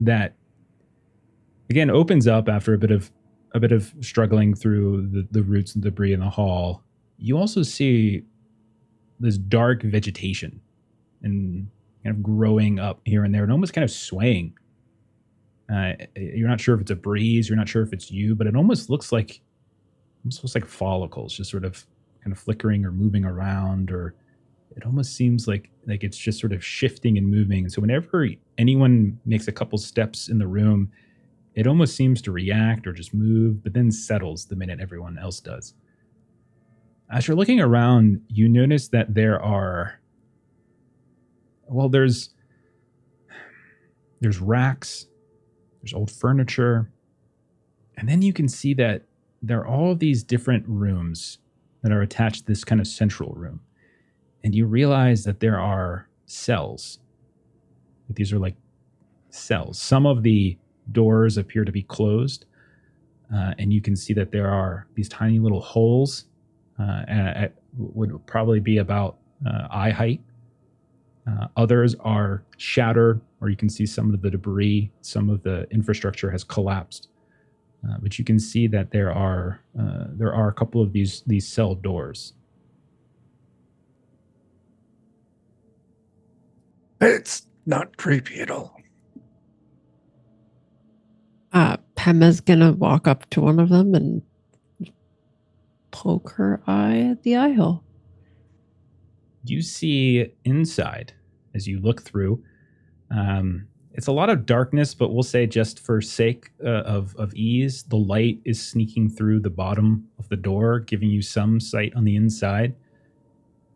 that again opens up after a bit of struggling through the roots and debris in the hall. You also see this dark vegetation and kind of growing up here and there and almost kind of swaying. You're not sure if it's a breeze, you're not sure if it's you, but it almost looks like follicles just sort of kind of flickering or moving around, or it almost seems like it's just sort of shifting and moving. And so whenever anyone makes a couple steps in the room, it almost seems to react or just move, but then settles the minute everyone else does. As you're looking around, you notice that there's racks, there's old furniture, and then you can see that there are all of these different rooms that are attached to this kind of central room. And you realize that there are cells. These are like cells. Some of the doors appear to be closed, and you can see that there are these tiny little holes at would probably be about eye height. Others are shattered, or you can see some of the debris, some of the infrastructure has collapsed. But you can see that there are a couple of these cell doors. It's not creepy at all. Pema's gonna walk up to one of them and poke her eye at the eye hole. You see inside as you look through. It's a lot of darkness, but we'll say just for sake of ease, the light is sneaking through the bottom of the door, giving you some sight on the inside.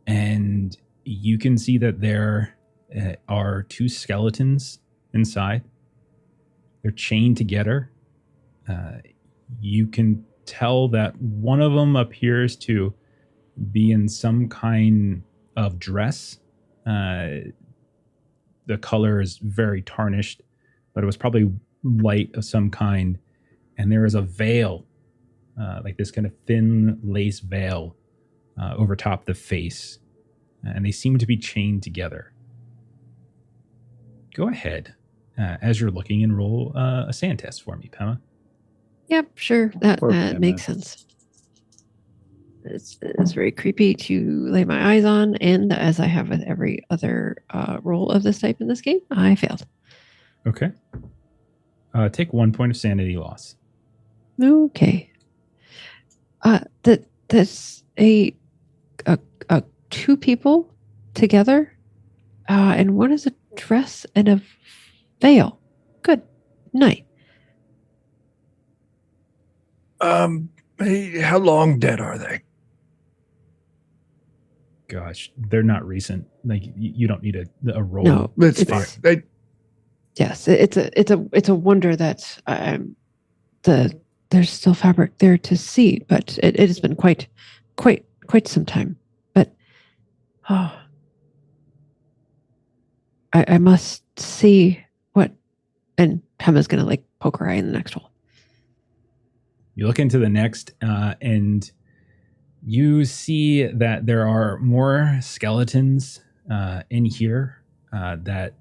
And you can see that there are two skeletons inside. They're chained together. You can tell that one of them appears to be in some kind of dress. The color is very tarnished, but it was probably light of some kind. And there is a veil, like this kind of thin lace veil over top the face. And they seem to be chained together. Go ahead, as you're looking, and roll a sand test for me, Pema. Yep, sure. That Poor Pema. makes sense. It's very creepy to lay my eyes on, and as I have with every other role of this type in this game, I failed. Okay. Take 1 point of sanity loss. Okay. That's a two people together, and one is a dress and a veil. Good night. Hey, how long dead are they? Gosh, they're not recent. Like you don't need a roll. No, That's It's- fine. Yes, it's a wonder that there's still fabric there to see, but it has been quite some time. But I must see what. And Pema's gonna like poke her eye in the next hole. You look into the next, and you see that there are more skeletons in here. That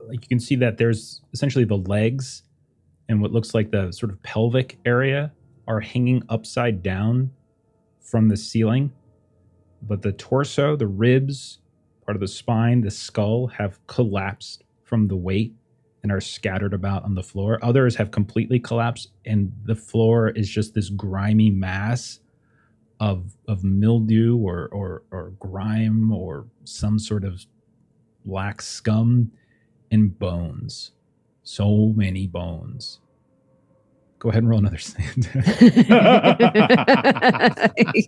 like you can see that there's essentially the legs and what looks like the sort of pelvic area are hanging upside down from the ceiling, but the torso, the ribs, part of the spine, the skull have collapsed from the weight and are scattered about on the floor. Others have completely collapsed, and the floor is just this grimy mass of mildew or grime or some sort of black scum and bones. So many bones. Go ahead and roll another sand.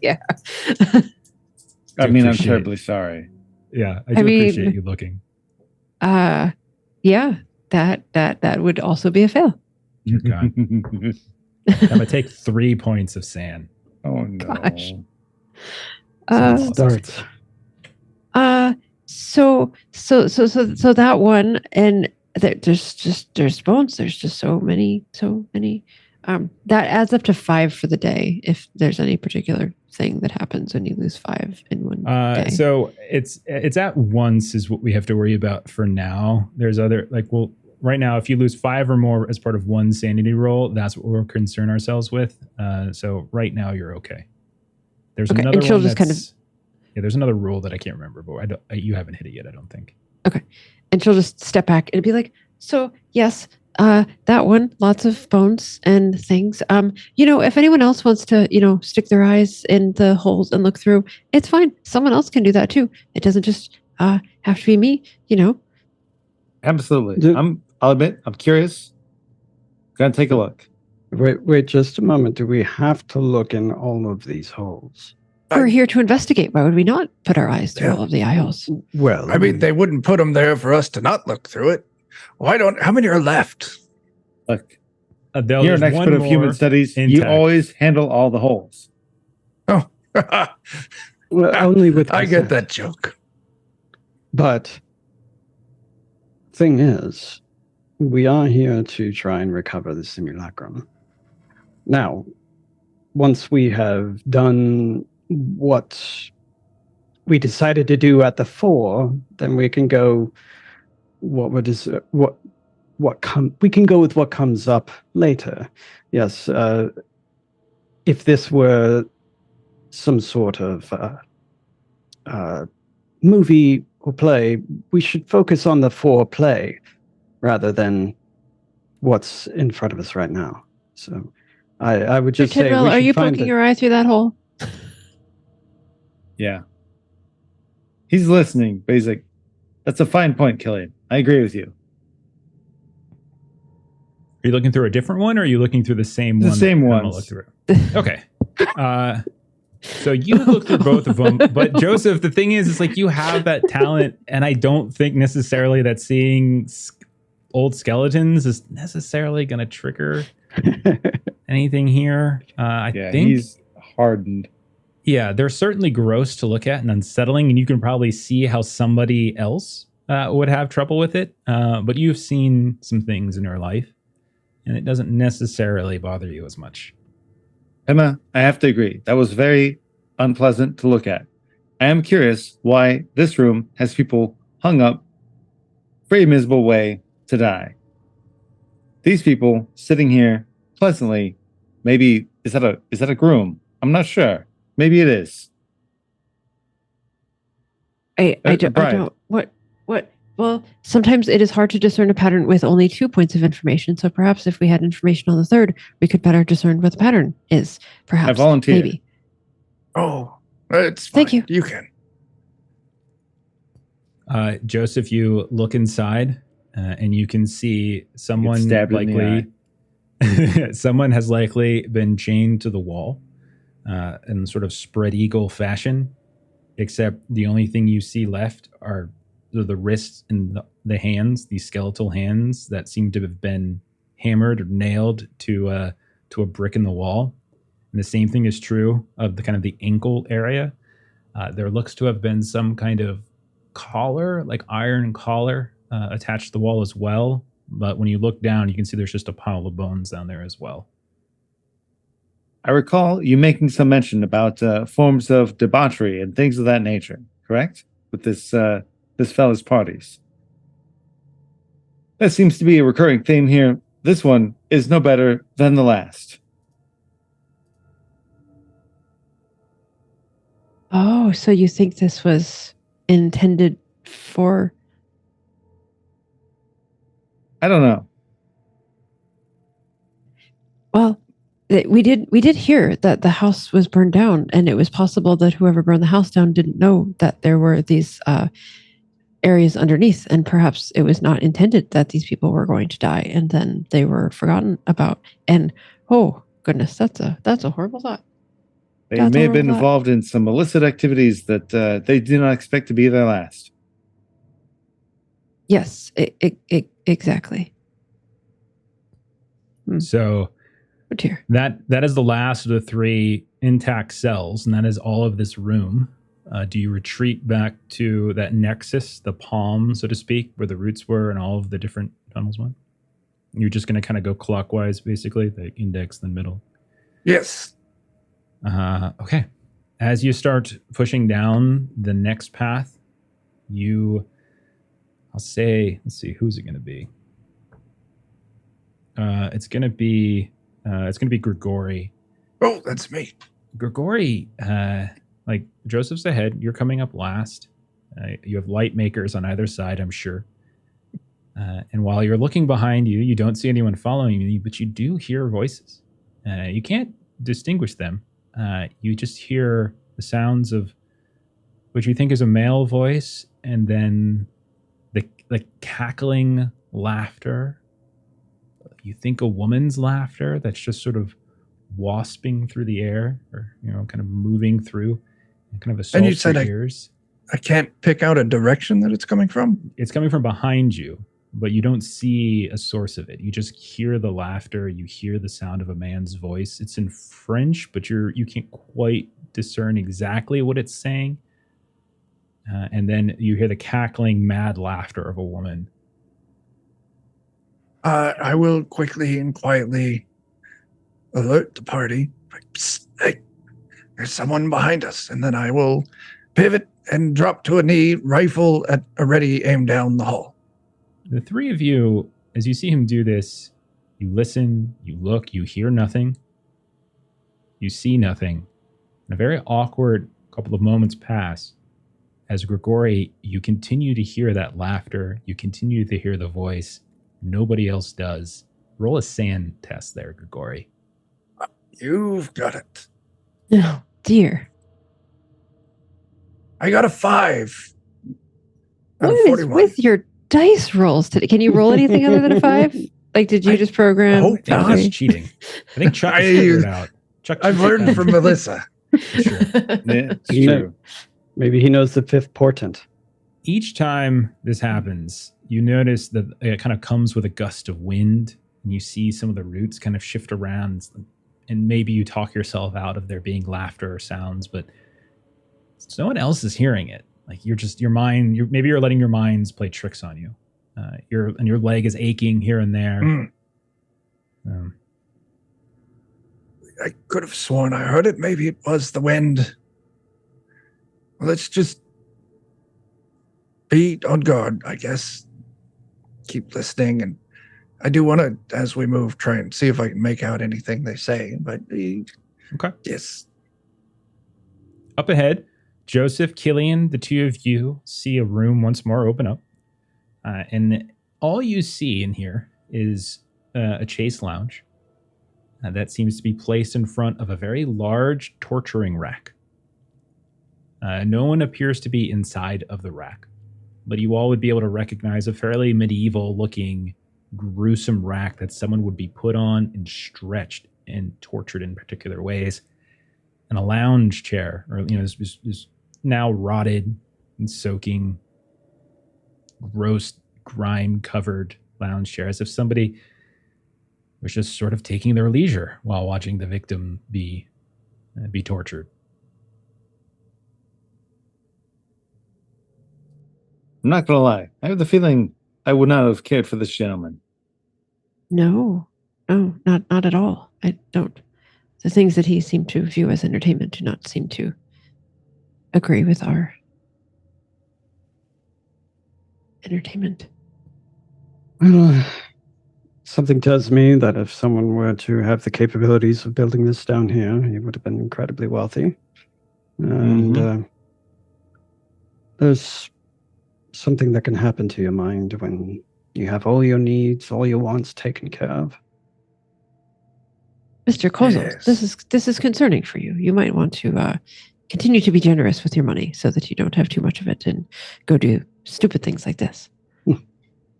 Yeah. I mean, I'm appreciate- terribly sorry. Yeah, I I do mean- appreciate you looking. Yeah. That would also be a fail. Dear God. I'm gonna take 3 points of sand. Oh no. Gosh. Sounds Starts. So that one, and there's bones. There's just so many. That adds up to 5 for the day. If there's any particular thing that happens when you lose 5 in one day. So it's at once is what we have to worry about for now. There's other right now, if you lose 5 or more as part of one sanity roll, that's what we'll concern ourselves with. So right now you're okay. There's Okay, another and she'll one just kind that's- yeah, there's another rule that I can't remember, but you haven't hit it yet, I don't think. And she'll just step back and be like, so yes, that one, lots of bones and things. If anyone else wants to, stick their eyes in the holes and look through, it's fine. Someone else can do that too. It doesn't just have to be me, Absolutely. I'll admit, I'm curious. Gonna take a look. Wait just a moment. Do we have to look in all of these holes? We're here to investigate. Why would we not put our eyes through all of the eye holes? Well, I mean, they wouldn't put them there for us to not look through it. How many are left? Look, You're you're an expert of human studies. You intact. always handle all the holes. Oh, well, only with I get consent. that joke. But thing is, we are here to try and recover the simulacrum. Now, once we have done what we decided to do at the 4, then we can go. We can go with what comes up later. Yes, if this were some sort of movie or play, we should focus on the 4 play rather than what's in front of us right now. So I would just say, Tidwell, we are should you find poking the- your eye through that hole? Yeah. He's listening, but he's like, that's a fine point, Killian. I agree with you. Are you looking through a different one, or are you looking through the same The one? same that Emma ones. looked through? Okay. So you look through both of them, but Joseph, the thing is like you have that talent, and I don't think necessarily that seeing old skeletons is necessarily going to trigger anything here. I think he's hardened. Yeah, they're certainly gross to look at and unsettling, and you can probably see how somebody else would have trouble with it. But you've seen some things in your life, and it doesn't necessarily bother you as much. Emma, I have to agree. That was very unpleasant to look at. I am curious why this room has people hung up, very miserable way to die. These people sitting here pleasantly, maybe is that a groom? I'm not sure. Maybe it is. I Bride. don't. What? Well, sometimes it is hard to discern a pattern with only 2 points of information. So perhaps if we had information on the third, we could better discern what the pattern is. Perhaps. I volunteer. Maybe. Oh, it's fine. Thank you. You can. Joseph, you look inside and you can see someone stabbed in the likely someone has likely been chained to the wall in sort of spread eagle fashion, except the only thing you see left are the wrists and the hands, these skeletal hands that seem to have been hammered or nailed to a brick in the wall. And the same thing is true of the kind of the ankle area. There looks to have been some kind of collar, like iron collar, attached to the wall as well. But when you look down, you can see there's just a pile of bones down there as well. I recall you making some mention about forms of debauchery and things of that nature, correct? With this fellow's parties. That seems to be a recurring theme here. This one is no better than the last. Oh, so you think this was intended for... I don't know. Well, we did hear that the house was burned down, and it was possible that whoever burned the house down didn't know that there were these areas underneath, and perhaps it was not intended that these people were going to die, and then they were forgotten about. And oh goodness, that's a horrible thought. They may have been involved in some illicit activities that they did not expect to be their last. Yes, exactly. So oh dear. That is the last of the 3 intact cells, and that is all of this room. Do you retreat back to that nexus, the palm, so to speak, where the roots were and all of the different tunnels went? You're just going to kind of go clockwise, basically, the index, the middle. Yes. Okay. As you start pushing down the next path, I'll say, let's see, who's it going to be? It's going to be Grigori. Oh, that's me. Grigori, like Joseph's ahead. You're coming up last. You have light makers on either side, I'm sure. And while you're looking behind you, you don't see anyone following you, but you do hear voices. You can't distinguish them. You just hear the sounds of what you think is a male voice, and then the cackling laughter. You think a woman's laughter that's just sort of wasping through the air, or kind of moving through, kind of assaults and you said your ears. I can't pick out a direction that it's coming from? It's coming from behind you, but you don't see a source of it. You just hear the laughter. You hear the sound of a man's voice. It's in French, but you can't quite discern exactly what it's saying. And then you hear the cackling, mad laughter of a woman. I will quickly and quietly alert the party. Psst, hey, there's someone behind us. And then I will pivot and drop to a knee, rifle at a ready aim down the hall. The 3 of you, as you see him do this, you listen, you look, you hear nothing, you see nothing. And a very awkward couple of moments pass. As Grigori, you continue to hear that laughter, you continue to hear the voice. Nobody else does. Roll a sand test there, Grigori. You've got it. Oh dear. I got a 5. Out of What is 41. with your dice rolls today? Can you roll anything other than a 5? Like, did you just program? hope I think not. that's cheating. I think Chuck has figured it out. Chuck, I've learned from Melissa. For sure. Yeah, it's You know- true. Maybe he knows the 5th portent. Each time this happens, you notice that it kind of comes with a gust of wind, and you see some of the roots kind of shift around, and maybe you talk yourself out of there being laughter or sounds, but no one else is hearing it. Like maybe you're letting your minds play tricks on you. Your leg is aching here and there. I could have sworn I heard it. Maybe it was the wind. Let's just be on guard, I guess. Keep listening, and I do want to, as we move, try and see if I can make out anything they say. But Okay. yes, Up ahead, Joseph, Killian, the 2 of you see a room once more open up. And all you see in here is a chase lounge that seems to be placed in front of a very large torturing rack. No one appears to be inside of the rack, but you all would be able to recognize a fairly medieval-looking, gruesome rack that someone would be put on and stretched and tortured in particular ways. And a lounge chair, or this now rotted and soaking, gross, grime-covered lounge chair, as if somebody was just sort of taking their leisure while watching the victim be tortured. I'm not gonna lie. I have the feeling I would not have cared for this gentleman. No, not at all. I don't. The things that he seemed to view as entertainment do not seem to agree with our entertainment. Well, something tells me that if someone were to have the capabilities of building this down here, he would have been incredibly wealthy. And there's something that can happen to your mind when you have all your needs, all your wants taken care of. Mr. Kozel, Yes. this is concerning for you. You might want to continue to be generous with your money so that you don't have too much of it and go do stupid things like this.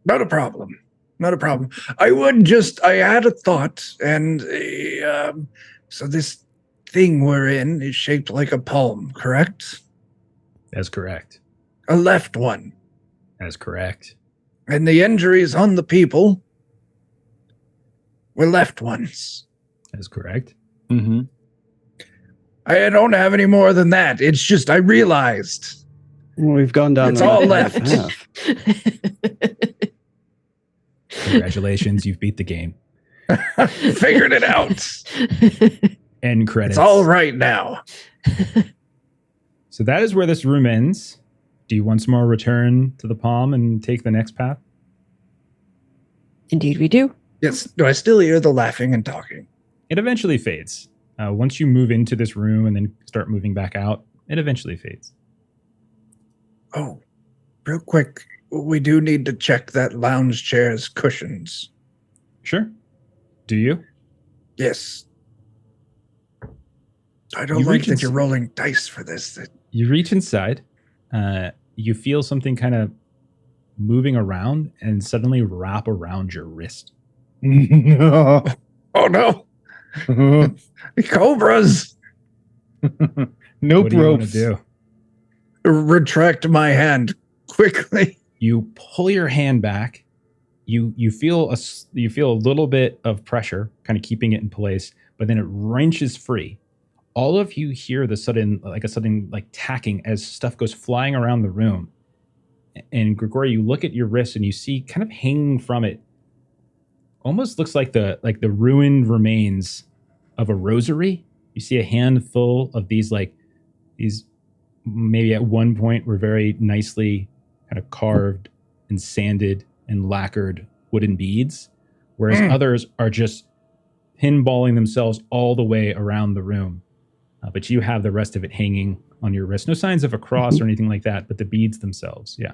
Not a problem. Not a problem. I had a thought, and so this thing we're in is shaped like a palm, correct? That's correct. A left one. That's correct. And the injuries on the people were left ones. That's correct. Mm-hmm. I don't have any more than that. It's just I realized. Well, we've gone down It's the all right left. path. Congratulations, you've beat the game. Figured it out. End credits. It's all right now. So that is where this room ends. Do you once more return to the palm and take the next path? Indeed, we do. Yes. Do I still hear the laughing and talking? It eventually fades. Once you move into this room and then start moving back out, it eventually fades. Oh, real quick. We do need to check that lounge chair's cushions. Sure. Do you? Yes. I don't You like reach that you're ins- rolling dice for this. You reach inside. You feel something kind of moving around and suddenly wrap around your wrist. No. Oh no! Cobras! Nope, What do you want to ropes. do? Retract my hand quickly. You pull your hand back. You feel a little bit of pressure, kind of keeping it in place, but then it wrenches free. All of you hear the sudden tacking as stuff goes flying around the room. And Grigori, you look at your wrist and you see kind of hanging from it, almost looks like the ruined remains of a rosary. You see a handful of these maybe at one point were very nicely kind of carved and sanded and lacquered wooden beads, whereas others are just pinballing themselves all the way around the room. But you have the rest of it hanging on your wrist. No signs of a cross or anything like that, but the beads themselves, yeah.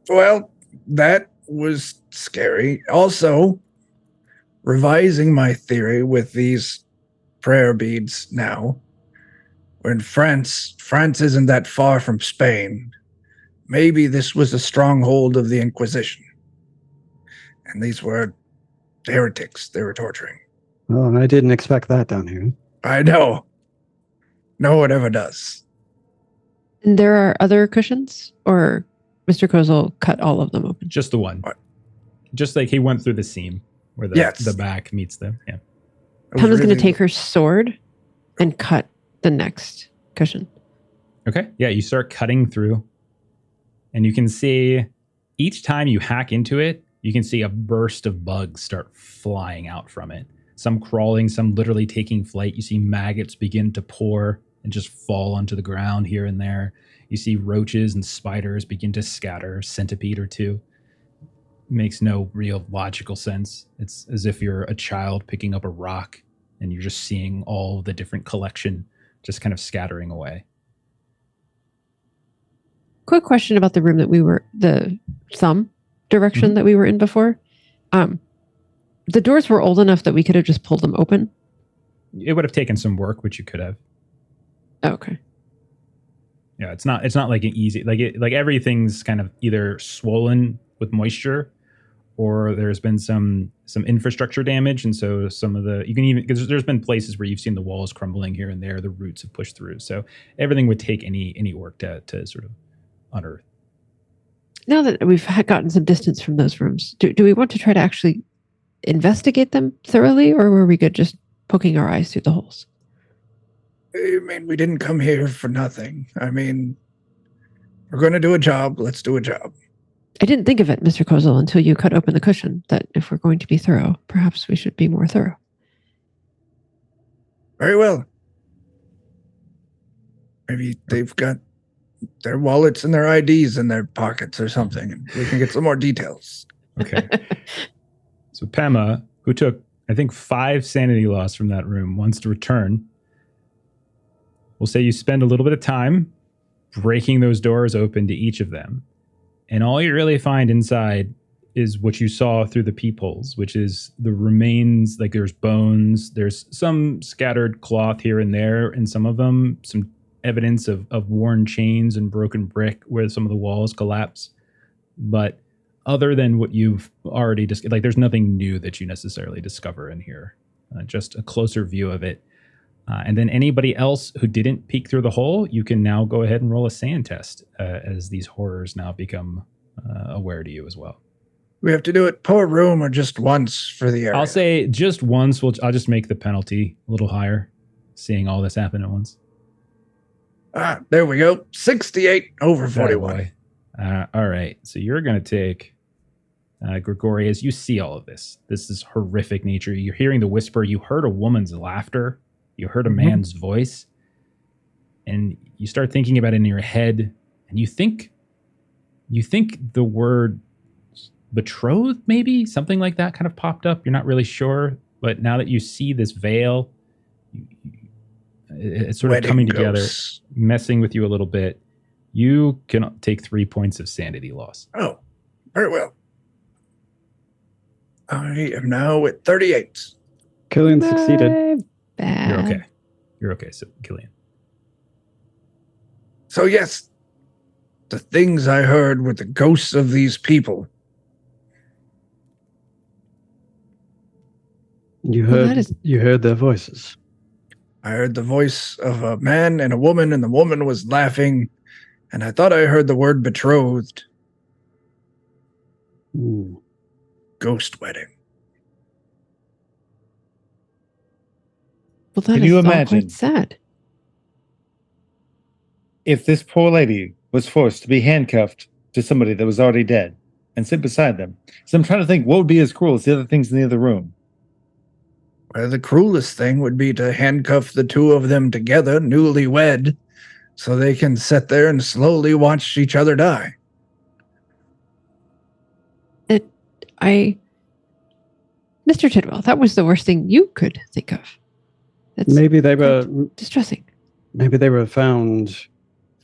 Well, that was scary. Also, revising my theory with these prayer beads now. We're in France. France isn't that far from Spain. Maybe this was a stronghold of the Inquisition. And these were heretics they were torturing. Well, I didn't expect that down here. I know. No one ever does. And there are other cushions, or Mr. Kozel cut all of them open? Just the one. What? Just like he went through the seam where the back meets the, yeah. Pamela's going to take her sword and cut the next cushion. Okay. Yeah, you start cutting through, and you can see each time you hack into it, you can see a burst of bugs start flying out from it. Some crawling, some literally taking flight. You see maggots begin to pour and just fall onto the ground here and there. You see roaches and spiders begin to scatter, centipede or two. Makes no real logical sense. It's as if you're a child picking up a rock and you're just seeing all the different collection just kind of scattering away. Quick question about the room that we were, the thumb direction that we were in before. The doors were old enough that we could have just pulled them open. It would have taken some work, which you could have. Oh, okay. Yeah, it's not like an easy, like everything's kind of either swollen with moisture, or there's been some infrastructure damage, and so some of the, you can even, because there's been places where you've seen the walls crumbling here and there, the roots have pushed through, so everything would take any work to sort of unearth. Now that we've gotten some distance from those rooms, do we want to try to actually investigate them thoroughly, or were we good just poking our eyes through the holes? I mean, we didn't come here for nothing. I mean, we're going to do a job. Let's do a job. I didn't think of it, Mr. Kozel, until you cut open the cushion, that if we're going to be thorough, perhaps we should be more thorough. Very well. Maybe they've got their wallets and their IDs in their pockets or something, and we can get some more details. Okay. So Pema, who took, I think, 5 sanity loss from that room, wants to return. We'll say you spend a little bit of time breaking those doors open to each of them. And all you really find inside is what you saw through the peepholes, which is the remains, like there's bones, there's some scattered cloth here and there, and some of them, some evidence of worn chains and broken brick where some of the walls collapse. But other than what you've already like there's nothing new that you necessarily discover in here. Just a closer view of it. And then anybody else who didn't peek through the hole, you can now go ahead and roll a sand test as these horrors now become aware to you as well. We have to do it per room or just once for the area? I'll say just once. I'll just make the penalty a little higher, seeing all this happen at once. There we go. 68 over 41. All right. So you're going to take, Grigori, as you see all of this. This is horrific nature. You're hearing the whisper. You heard a woman's laughter. You heard a man's voice, and you start thinking about it in your head, and you think the word betrothed, maybe something like that kind of popped up. You're not really sure, but now that you see this veil, it's sort of coming together, messing with you a little bit. You can take 3 points of sanity loss. Oh, very well. I am now at 38. Killian succeeded. Bad. You're okay. You're okay, so Killian. So yes, the things I heard were the ghosts of these people. You heard their voices. I heard the voice of a man and a woman, and the woman was laughing, and I thought I heard the word betrothed. Ooh. Ghost wedding. Well, that Can is you all imagine? quite sad. If this poor lady was forced to be handcuffed to somebody that was already dead and sit beside them. So I'm trying to think what would be as cruel as the other things in the other room. Well, the cruelest thing would be to handcuff the two of them together, newlywed, so they can sit there and slowly watch each other die. Mr. Tidwell, that was the worst thing you could think of. That's Maybe they were distressing. Maybe they were found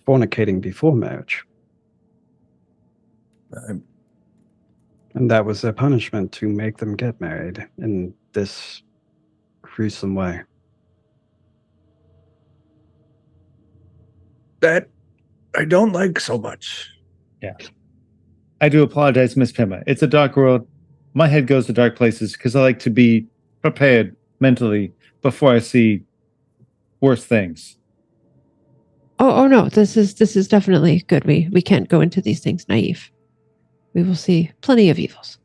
fornicating before marriage. And that was their punishment, to make them get married in this gruesome way. That I don't like so much. Yeah. I do apologize, Miss Pema. It's a dark world. My head goes to dark places because I like to be prepared mentally before I see worse things. Oh no, this is definitely good. We can't go into these things naive. We will see plenty of evils.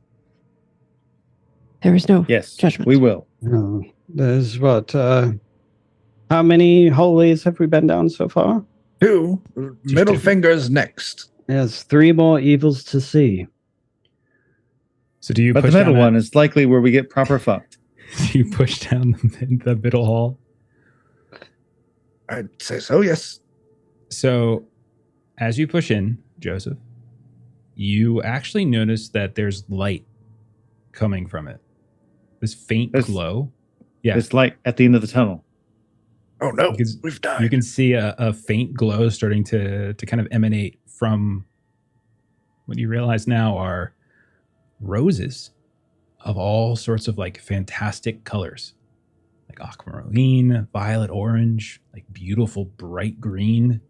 There is no judgment. We will. Oh, there's what? How many holies have we been down so far? 2. Middle fingers next. There's 3 more evils to see. So do you? But push the middle down one is likely where we get proper fucked. Do you push down the middle hall? I'd say so, yes. So, as you push in, Joseph, you actually notice that there's light coming from it. This faint glow. Yeah. This light at the end of the tunnel. Oh no, You can, we've died. you can see a faint glow starting to kind of emanate from what you realize now are roses of all sorts of like fantastic colors, like aquamarine, violet, orange, like beautiful bright green.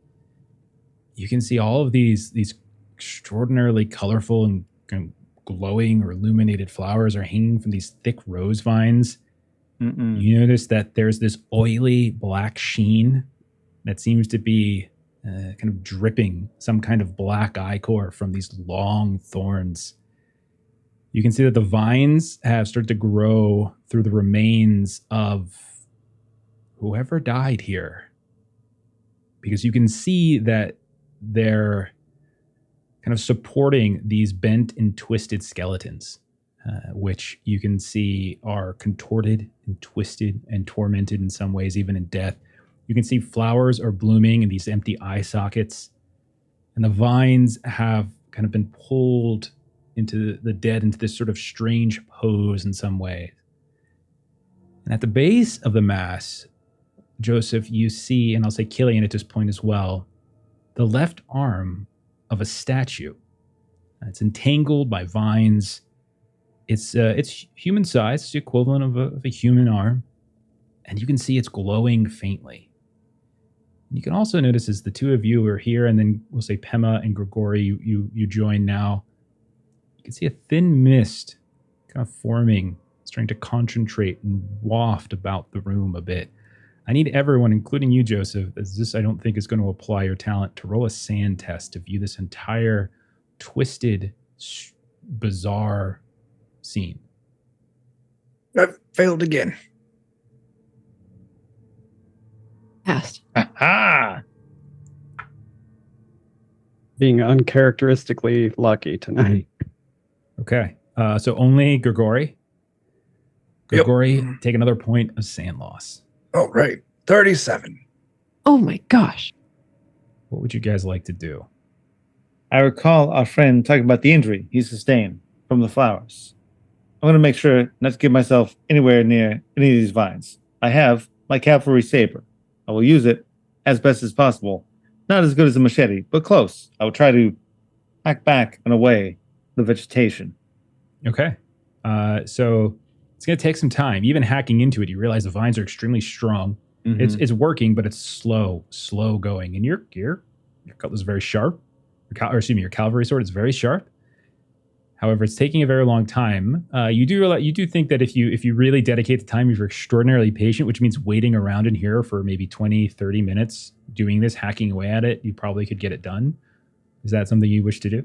You can see all of these extraordinarily colorful and kind of glowing or illuminated flowers are hanging from these thick rose vines. You notice that there's this oily black sheen that seems to be kind of dripping some kind of black ichor from these long thorns. You can see that the vines have started to grow through the remains of whoever died here, because you can see that they're kind of supporting these bent and twisted skeletons, which you can see are contorted and twisted and tormented in some ways, even in death. You can see flowers are blooming in these empty eye sockets, and the vines have kind of been pulled into the dead into this sort of strange pose in some way. And at the base of the mass, Joseph, you see, and I'll say Killian at this point as well, the left arm of a statue. It's entangled by vines. It's human size, it's the equivalent of a human arm, and you can see it's glowing faintly. You can also notice as the two of you are here, and then we'll say Pema and Grigori, you join now. You can see a thin mist kind of forming, starting to concentrate and waft about the room a bit. I need everyone, including you, Joseph, as this I don't think is going to apply your talent, to roll a sand test to view this entire twisted, bizarre scene. I've failed again. Passed. Aha! Being uncharacteristically lucky tonight. Okay, so only Grigori. Yep. Grigori, take another point of sand loss. Oh, right. 37. Oh my gosh. What would you guys like to do? I recall our friend talking about the injury he sustained from the flowers. I'm going to make sure not to get myself anywhere near any of these vines. I have my cavalry saber. I will use it as best as possible. Not as good as a machete, but close. I will try to hack back and away the vegetation. Okay, so it's going to take some time. Even hacking into it, you realize the vines are extremely strong. Mm-hmm. It's working, but it's slow going. And your cutlass is very sharp. Your cavalry sword is very sharp. However, it's taking a very long time. You do think that if you really dedicate the time, if you're extraordinarily patient, which means waiting around in here for maybe 20, 30 minutes, doing this, hacking away at it, you probably could get it done. Is that something you wish to do?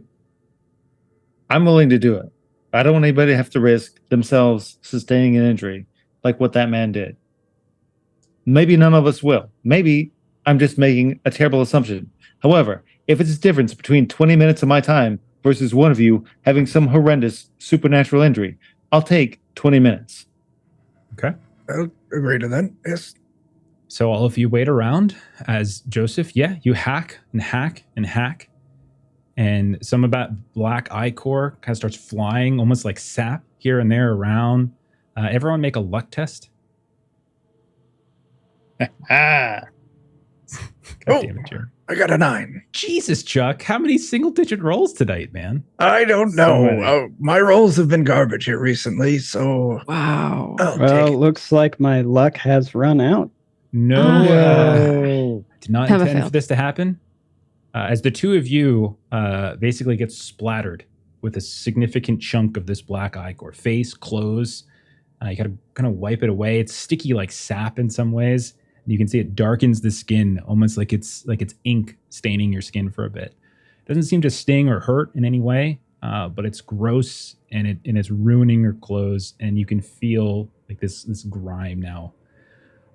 I'm willing to do it. I don't want anybody to have to risk themselves sustaining an injury like what that man did. Maybe none of us will. Maybe I'm just making a terrible assumption. However, if it's a difference between 20 minutes of my time versus one of you having some horrendous supernatural injury, I'll take 20 minutes. Okay. I'll agree to that. Yes. So all of you wait around as Joseph, you hack and hack and hack. And some of that black ichor kind of starts flying, almost like sap here and there around. Everyone make a luck test. Ah! God damn it, Jerry. I got a 9. Jesus, Chuck. How many single-digit rolls tonight, man? I don't So many. know. My rolls have been garbage here recently, so Wow. I'll Well, take it. looks like my luck has run out. No, No. I did not Have a intend fail. for this to happen. As the two of you basically get splattered with a significant chunk of this black ichor, face, clothes, you gotta kind of wipe it away. It's sticky like sap in some ways. You can see it darkens the skin, almost like it's ink staining your skin for a bit. It doesn't seem to sting or hurt in any way, but it's gross and it's ruining your clothes, and you can feel like this grime now.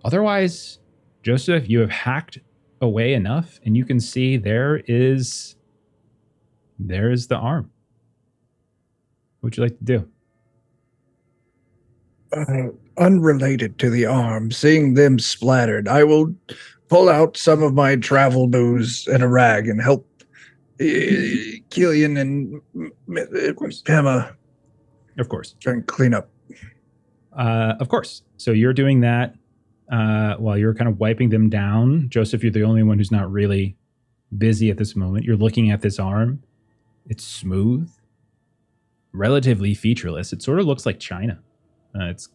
Otherwise, Joseph, you have hacked away enough, and you can see there is the arm. What would you like to do? Unrelated to the arm, seeing them splattered, I will pull out some of my travel booze in a rag and help Killian and Pema Of course. try and clean up. Of course. So you're doing that. while you're kind of wiping them down. Joseph, you're the only one who's not really busy at this moment. You're looking at this arm. It's smooth, relatively featureless. It sort of looks like China. It's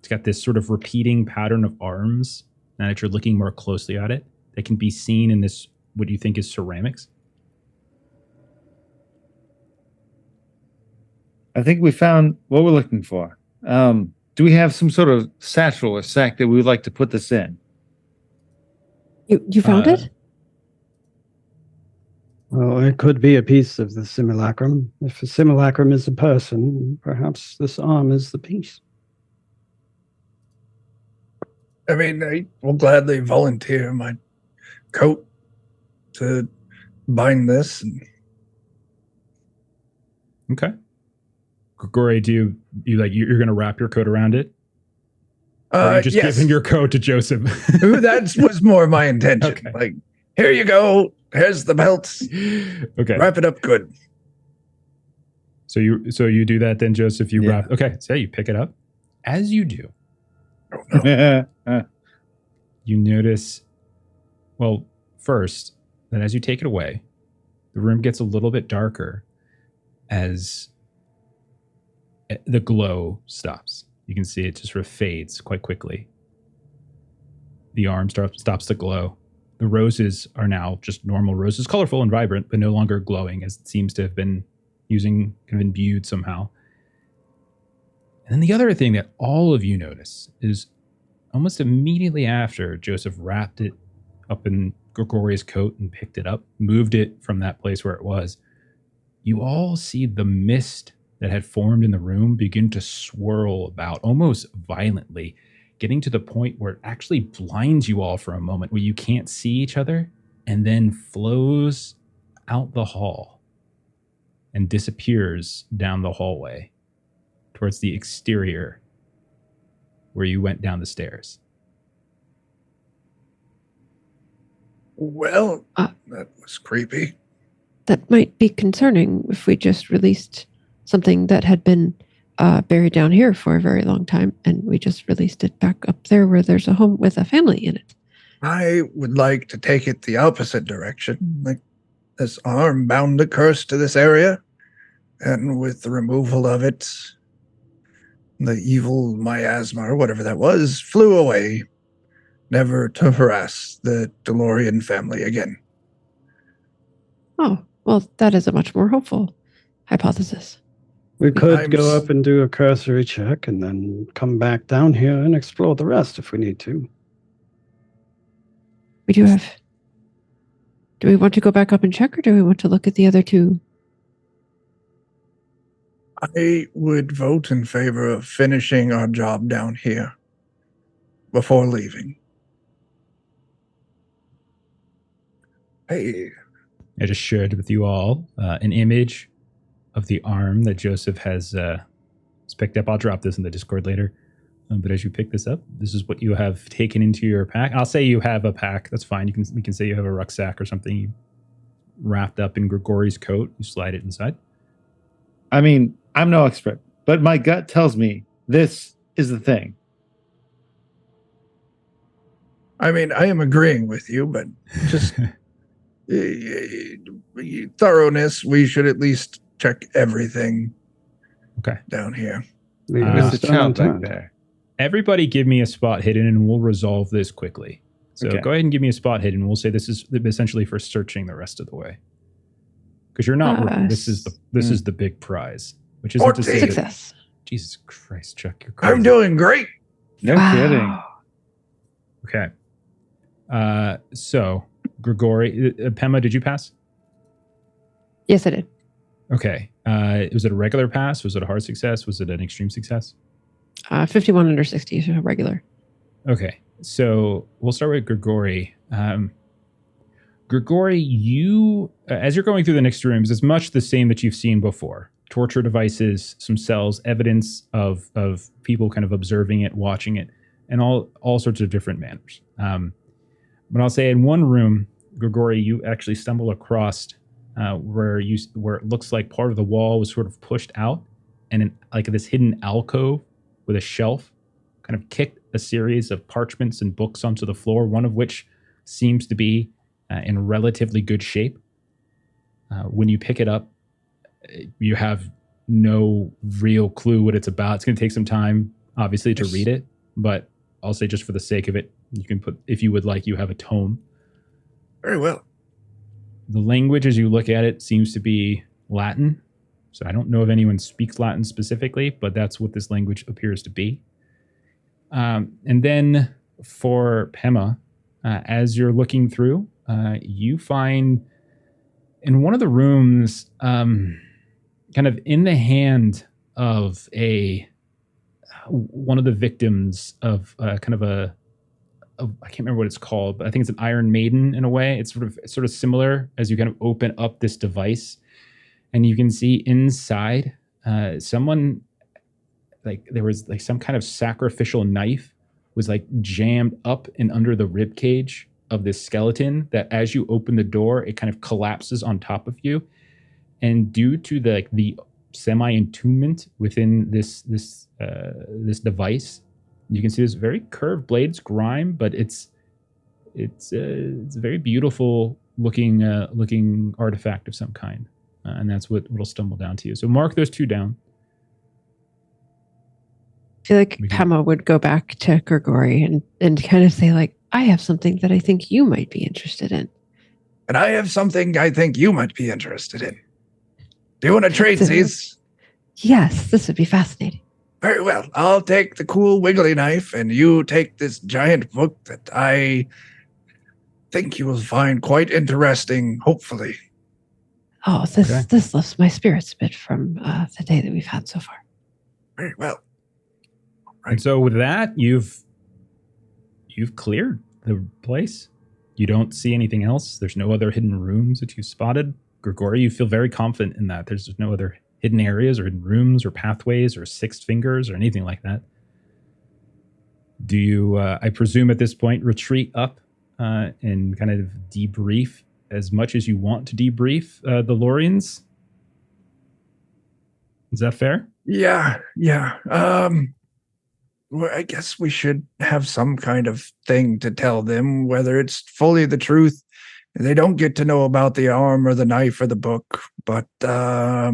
got this sort of repeating pattern of arms. Now that you're looking more closely at it, that can be seen in this, what you think is ceramics. I think we found what we're looking for. Do we have some sort of satchel or sack that we would like to put this in? You found it? Well, it could be a piece of the simulacrum. If a simulacrum is a person, perhaps this arm is the piece. I mean, I will gladly volunteer my coat to bind this. Okay. Grigori, do you like you're going to wrap your coat around it? Or are you just yes. giving your coat to Joseph? That was more my intention. Okay. Like, here you go. Here's the belt. Okay. Wrap it up good. So you do that then, Joseph. You Yeah. wrap. Okay. So you pick it up. As you do, Oh, no. you notice. Well, first, that as you take it away, the room gets a little bit darker as the glow stops. You can see it just sort of fades quite quickly. The arm stops to glow. The roses are now just normal roses, colorful and vibrant, but no longer glowing, as it seems to have been kind of imbued somehow. And then the other thing that all of you notice is almost immediately after Joseph wrapped it up in Grigori's coat and picked it up, moved it from that place where it was, you all see the mist that had formed in the room begin to swirl about almost violently, getting to the point where it actually blinds you all for a moment where you can't see each other, and then flows out the hall and disappears down the hallway towards the exterior where you went down the stairs. Well, that was creepy. That might be concerning if we just released something that had been buried down here for a very long time, and we just released it back up there where there's a home with a family in it. I would like to take it the opposite direction. Like, this arm bound a curse to this area, and with the removal of it, the evil miasma, or whatever that was, flew away, never to harass the Lorien family again. Oh, well, that is a much more hopeful hypothesis. We could I'm go up and do a cursory check and then come back down here and explore the rest if we need to. We do have... Do we want to go back up and check, or do we want to look at the other two? I would vote in favor of finishing our job down here before leaving. Hey, I just shared with you all an image of the arm that Joseph has picked up. I'll drop this in the Discord later. But as you pick this up, this is what you have taken into your pack. I'll say you have a pack. That's fine. We can say you have a rucksack or something. You wrapped up in Grigori's coat. You slide it inside. I mean, I'm no expert, but my gut tells me this is the thing. I mean, I am agreeing with you, but just thoroughness, we should at least check everything down here. There's a Stone child back unturned. there. Everybody give me a spot hidden and we'll resolve this quickly. So Okay. go ahead and give me a spot hidden. We'll say this is essentially for searching the rest of the way. Because you're not wrong. This is the big prize. Which isn't to say that, Success. Jesus Christ, Chuck, you're crazy. I'm doing great. No kidding. Okay. So Grigori, Pema, did you pass? Yes, I did. Okay. Was it a regular pass? Was it a hard success? Was it an extreme success? 51 under 60, so regular. Okay. So we'll start with Grigori. Grigori, you, as you're going through the next rooms, it's much the same that you've seen before. Torture devices, some cells, evidence of people kind of observing it, watching it, and all sorts of different manners. But I'll say in one room, Grigori, you actually stumble across where it looks like part of the wall was sort of pushed out, and like this hidden alcove with a shelf kind of kick a series of parchments and books onto the floor, one of which seems to be in relatively good shape. When you pick it up, you have no real clue what it's about. It's going to take some time, obviously, to read it, but I'll say just for the sake of it, you can put, if you would like, you have a tome. Very well. The language, as you look at it, seems to be Latin. So I don't know if anyone speaks Latin specifically, but that's what this language appears to be. And then for Pema, as you're looking through, you find in one of the rooms, kind of in the hand of one of the victims of kind of I can't remember what it's called, but I think it's an Iron Maiden in a way. It's sort of similar as you kind of open up this device, and you can see inside someone, like there was like some kind of sacrificial knife was like jammed up and under the rib cage of this skeleton, that as you open the door, it kind of collapses on top of you. And due to the semi-entombment within this device, you can see this very curved blades grime, but it's a very beautiful looking artifact of some kind, and that's what will stumble down to you. So mark those two down. I feel like Pema would go back to Grigori and kind of say, like, I have something that I think you might be interested in. And I have something I think you might be interested in. Do you want to trade these? Yes, this would be fascinating. Very well. I'll take the cool wiggly knife, and you take this giant book that I think you will find quite interesting, hopefully. Oh, this lifts my spirits a bit from the day that we've had so far. Very well. Right. And so with that, you've cleared the place. You don't see anything else. There's no other hidden rooms that you spotted. Grigori, you feel very confident in that. There's no other hidden areas or hidden rooms or pathways or sixth fingers or anything like that. Do you, I presume at this point, retreat up and kind of debrief as much as you want to debrief the Loriens? Is that fair? Yeah. Well, I guess we should have some kind of thing to tell them, whether it's fully the truth. They don't get to know about the arm or the knife or the book, but I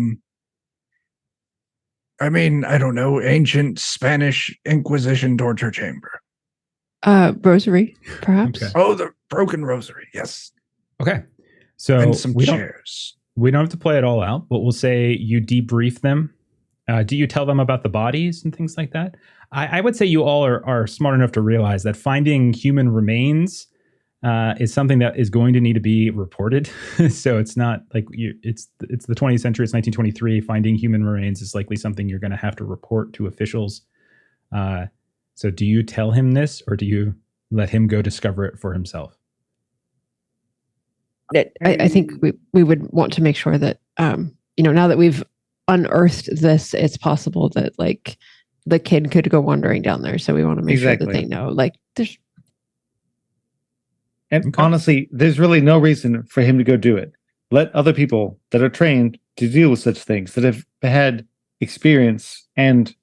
mean, I don't know, ancient Spanish Inquisition torture chamber. Rosary, perhaps. Okay. Oh, the broken rosary. Yes. Okay. So and some chairs. We don't have to play it all out, but we'll say you debrief them. Do you tell them about the bodies and things like that? I would say you all are smart enough to realize that finding human remains is something that is going to need to be reported. So it's not like it's the 20th century. It's 1923. Finding human remains is likely something you're going to have to report to officials. So do you tell him this, or do you let him go discover it for himself? I think we would want to make sure that now that we've unearthed this, it's possible that like the kid could go wandering down there. So we want to make sure that they know, like, there's. And honestly, there's really no reason for him to go do it. Let other people that are trained to deal with such things, that have had experience and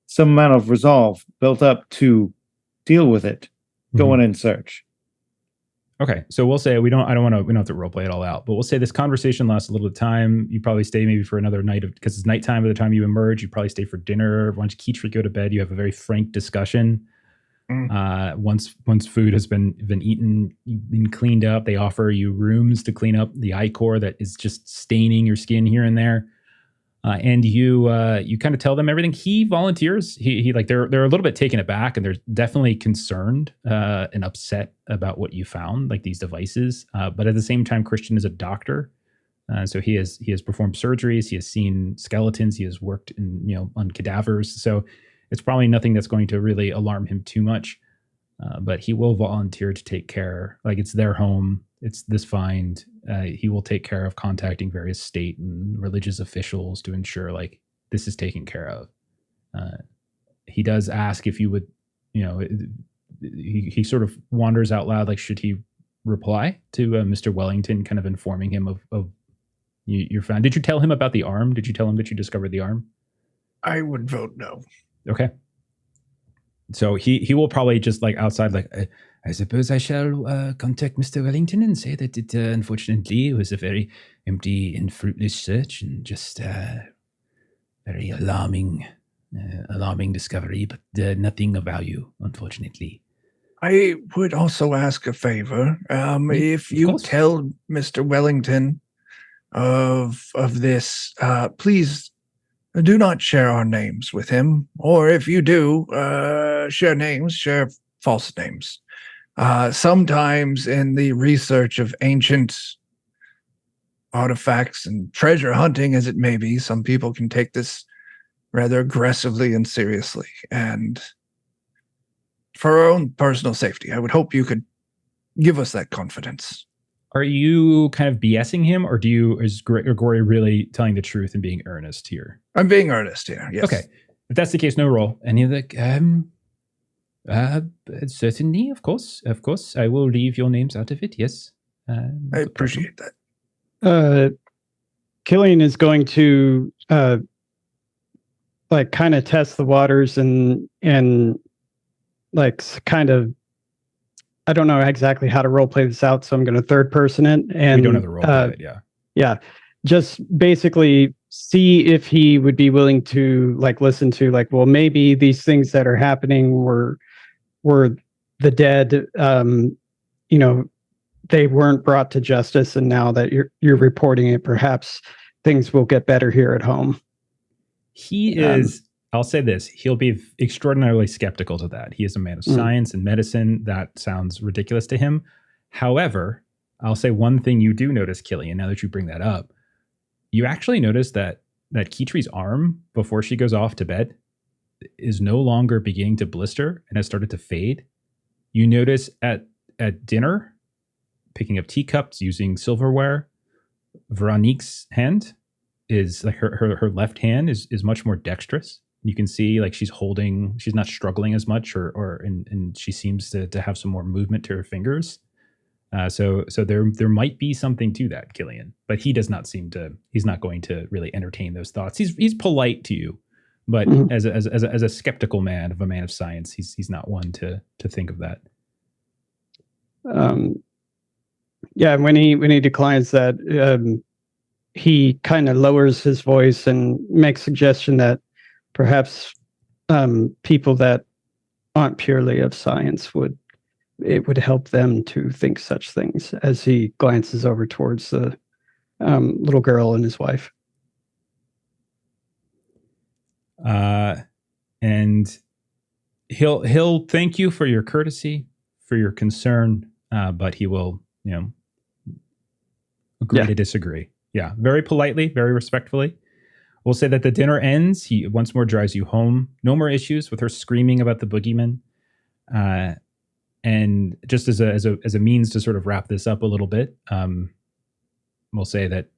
some amount of resolve built up to deal with it, go in and search. Okay, so we'll say we don't have to roleplay it all out, but we'll say this conversation lasts a little bit of time. You probably stay maybe for another night because it's nighttime by the time you emerge. You probably stay for dinner. Once Keach go to bed, you have a very frank discussion. Once food has been eaten, you've been cleaned up, they offer you rooms to clean up the ichor that is just staining your skin here and there. And you kind of tell them everything. He volunteers. He like they're a little bit taken aback, and they're definitely concerned and upset about what you found, like these devices. But at the same time, Christian is a doctor, so he has performed surgeries. He has seen skeletons. He has worked on cadavers. So it's probably nothing that's going to really alarm him too much. But he will volunteer to take care. Like, it's their home. It's this find. He will take care of contacting various state and religious officials to ensure like this is taken care of. He does ask if you would, he sort of wanders out loud, like, should he reply to Mr. Wellington, kind of informing him of your found. Did you tell him about the arm? Did you tell him that you discovered the arm? I would vote no. Okay. So he will probably just like outside, like, I suppose I shall contact Mr. Wellington and say that it unfortunately was a very empty and fruitless search and just very alarming discovery, but nothing of value, unfortunately. I would also ask a favor. If of you course. tell Mr. Wellington of this, please do not share our names with him. Or if you do, share false names. Sometimes in the research of ancient artifacts and treasure hunting, as it may be, some people can take this rather aggressively and seriously. And for our own personal safety, I would hope you could give us that confidence. Are you kind of BSing him, or is Gregory really telling the truth and being earnest here? I'm being earnest here, yes. Okay. If that's the case, no roll. And he's like, certainly, of course. I will leave your names out of it, yes. I appreciate that. Killian is going to like kind of test the waters and like kind of, I don't know exactly how to role play this out, so I'm going to third person it. And we don't have the role play it, yeah. Yeah, just basically see if he would be willing to like listen to like, well, maybe these things that are happening were the dead. You know, they weren't brought to justice, and now that you're reporting it, perhaps things will get better here at home. He is. I'll say this: he'll be extraordinarily skeptical to that. He is a man of science and medicine. That sounds ridiculous to him. However, I'll say one thing you do notice, Killian, now that you bring that up. You actually notice that Kitri's arm, before she goes off to bed, is no longer beginning to blister and has started to fade. You notice at dinner, picking up teacups, using silverware, Veronique's hand is like her left hand is much more dexterous. You can see like she's not struggling as much, and she seems to have some more movement to her fingers. So there might be something to that, Killian, but he does not he's not going to really entertain those thoughts. He's polite to you, but as a skeptical man of science, he's not one to think of that. Yeah, when he declines that, he kind of lowers his voice and makes suggestion that perhaps people that aren't purely of science would help them to think such things, as he glances over towards the little girl and his wife. And he'll thank you for your courtesy, for your concern, but he will, agree to disagree. Yeah, very politely, very respectfully. We'll say that the dinner ends. He once more drives you home. No more issues with her screaming about the boogeyman. And just as a means to sort of wrap this up a little bit, we'll say that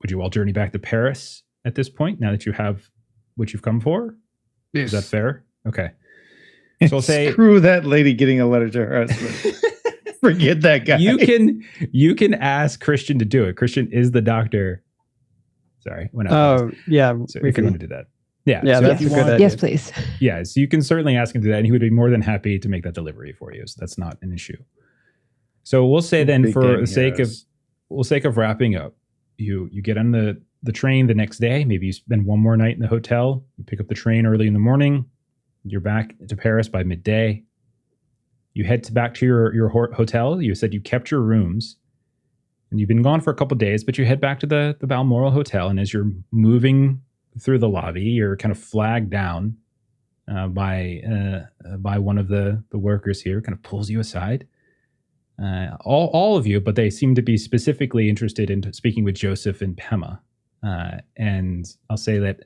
would you all journey back to Paris at this point, now that you have what you've come for? Yes. Is that fair? Okay. So we'll say, screw that lady getting a letter to her husband. Forget that guy. You can ask Christian to do it. Christian is the doctor. Sorry. Yeah. So if you want to do that. Yeah. Yeah, so that's a good idea. Yes, please. Yeah. So you can certainly ask him to do that, and he would be more than happy to make that delivery for you. So that's not an issue. So we'll say then, for the sake of wrapping up, you get on the train the next day. Maybe you spend one more night in the hotel. You pick up the train early in the morning. You're back to Paris by midday. You head back to your hotel. You said you kept your rooms, and you've been gone for a couple of days, but you head back to the Balmoral Hotel. And as you're moving through the lobby, you're kind of flagged down by one of the workers here. Kind of pulls you aside. All of you, but they seem to be specifically interested in speaking with Joseph and Pema. And I'll say that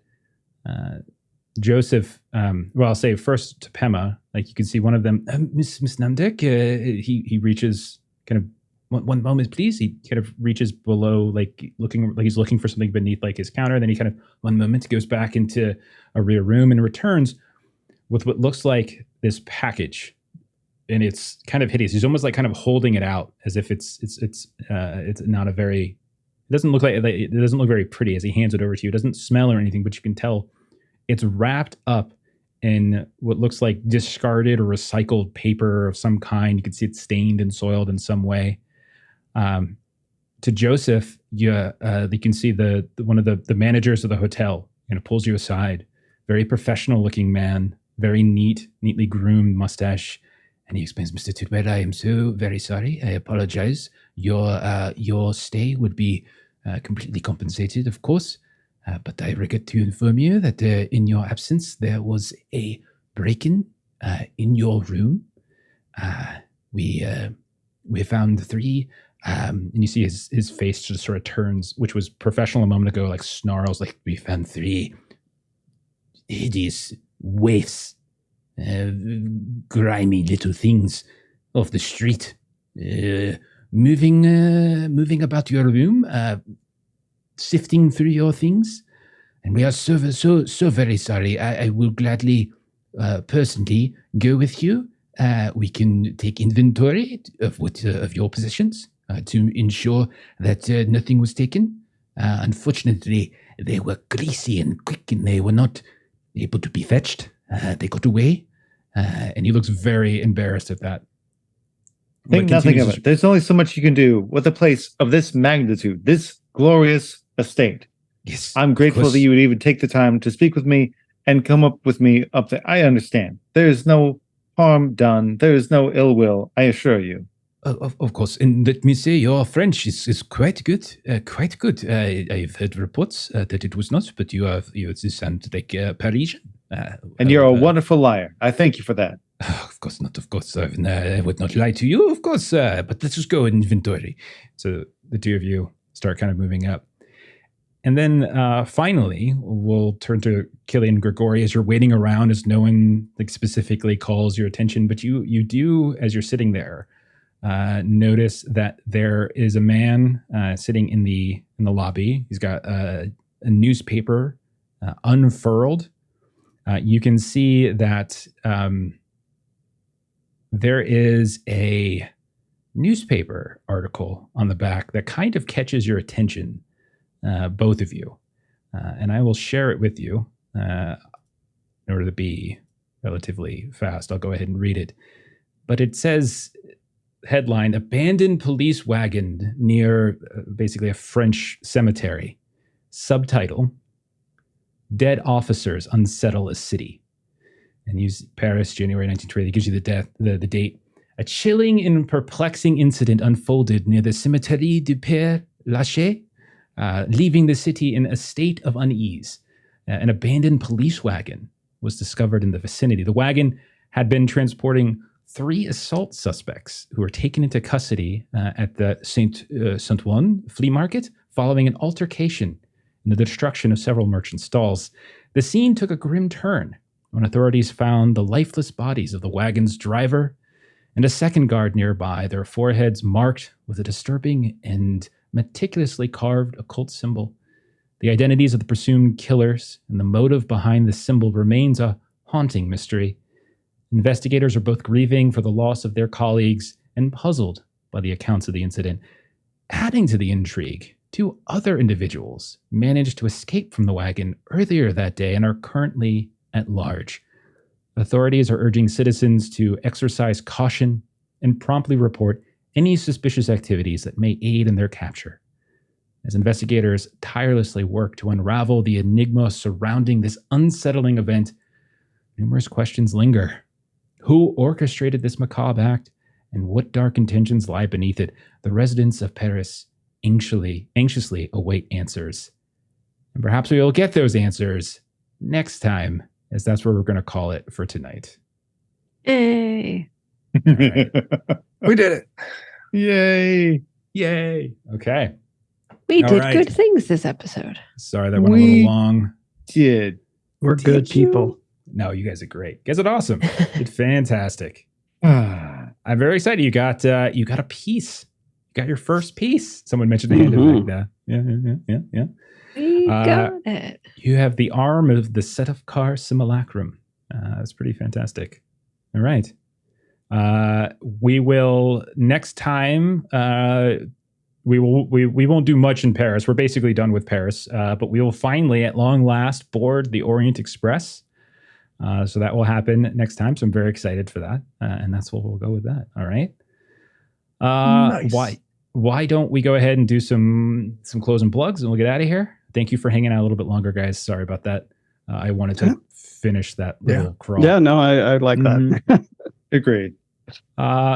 Joseph, I'll say first to Pema, like you can see one of them, Miss Namdek, he reaches kind of, one moment, please. He kind of reaches below, like he's looking for something beneath like his counter. Then he kind of, one moment, goes back into a rear room and returns with what looks like this package. And it's kind of hideous. He's almost like kind of holding it out as if it's not a very, it doesn't look very pretty as he hands it over to you. It doesn't smell or anything, but you can tell it's wrapped up in what looks like discarded or recycled paper of some kind. You can see it's stained and soiled in some way. To Joseph, you can see one of the managers of the hotel pulls you aside. Very professional looking man, very neatly groomed mustache. And he explains, Mr. Tidwell, I am so very sorry. I apologize. Your stay would be completely compensated, of course. But I regret to inform you that in your absence, there was a break-in in your room. We found 3, and you see his face just sort of turns, which was professional a moment ago, like snarls, like, we found 3 hideous waifs, grimy little things off the street, moving about your room, sifting through your things, and we are so very sorry. I will gladly, personally, go with you. We can take inventory of your possessions to ensure that nothing was taken. Unfortunately, they were greasy and quick, and they were not able to be fetched. They got away, and he looks very embarrassed at that. Think nothing of it. There's only so much you can do with a place of this magnitude, this glorious estate. Yes, I'm grateful that you would even take the time to speak with me and come up with me up there. I understand. There is no harm done. There is no ill will, I assure you. Of course. And let me say, your French is quite good. Quite good. I've heard reports that it was not, but you sound like Parisian. And you're a wonderful liar. I thank you for that. Of course not. Of course. I would not lie to you, of course. But let's just go in inventory. So the two of you start kind of moving up. And then finally, we'll turn to Killian Grigori as you're waiting around, as no one specifically calls your attention. But you do, as you're sitting there, notice that there is a man sitting in the lobby. He's got a newspaper unfurled. You can see that there is a newspaper article on the back that kind of catches your attention, both of you. And I will share it with you in order to be relatively fast. I'll go ahead and read it. But it says, headline, abandoned police wagon near basically a French cemetery. Subtitle, dead officers unsettle a city. And use Paris, January 1920. It gives you the date. A chilling and perplexing incident unfolded near the Cimetière du Père Lachaise, leaving the city in a state of unease. An abandoned police wagon was discovered in the vicinity. The wagon had been transporting 3 assault suspects who were taken into custody at the Saint-Ouen flea market following an altercation and the destruction of several merchant stalls. The scene took a grim turn when authorities found the lifeless bodies of the wagon's driver and a second guard nearby, their foreheads marked with a disturbing and meticulously carved occult symbol. The identities of the presumed killers and the motive behind the symbol remains a haunting mystery. Investigators are both grieving for the loss of their colleagues and puzzled by the accounts of the incident. Adding to the intrigue, 2 other individuals managed to escape from the wagon earlier that day and are currently at large. Authorities are urging citizens to exercise caution and promptly report any suspicious activities that may aid in their capture. As investigators tirelessly work to unravel the enigma surrounding this unsettling event, numerous questions linger. Who orchestrated this macabre act, and what dark intentions lie beneath it? The residents of Paris anxiously await answers. And perhaps we will get those answers next time, as that's where we're going to call it for tonight. Yay. Right. We did it. Yay. Okay. We All did right. good things this episode. Sorry that went a little long. Did. We're good Did you? people. No, you guys are great. You guys are awesome. It's fantastic. Ah, I'm very excited. You got a piece. You got your first piece. Someone mentioned the hand Mhm. effect. Yeah. We got it. You have the arm of the set of car simulacrum. That's pretty fantastic. All right. We will next time. We won't do much in Paris. We're basically done with Paris. But we will finally, at long last, board the Orient Express. So that will happen next time. So I'm very excited for that. And that's what we'll go with that. All right. Nice. Why don't we go ahead and do some closing plugs and we'll get out of here. Thank you for hanging out a little bit longer, guys. Sorry about that. I wanted to finish that little crawl. Yeah, no, I like that. Agreed.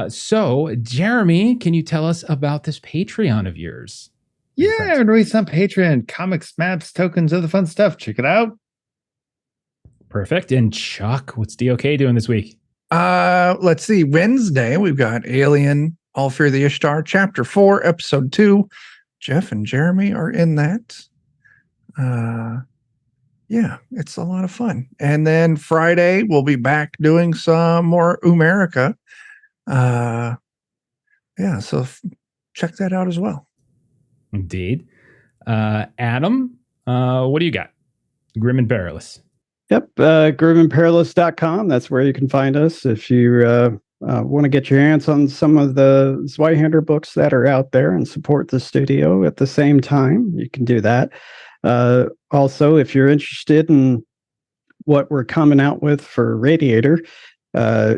So Jeremy, can you tell us about this Patreon of yours? Yeah, I'm release on Patreon. Comics, maps, tokens, other fun stuff. Check it out. Perfect. And Chuck, what's DOK doing this week? Let's see. Wednesday, we've got Alien, All Fear the Ishtar, Chapter 4, Episode 2. Jeff and Jeremy are in that. Yeah, it's a lot of fun. And then Friday, we'll be back doing some more Umerica. Yeah, so check that out as well. Indeed. Adam, what do you got? Grim and Perilous. Yep, grimandperilous.com. That's where you can find us. If you want to get your hands on some of the Zweihander books that are out there and support the studio at the same time, you can do that. Also, if you're interested in what we're coming out with for Radiator, I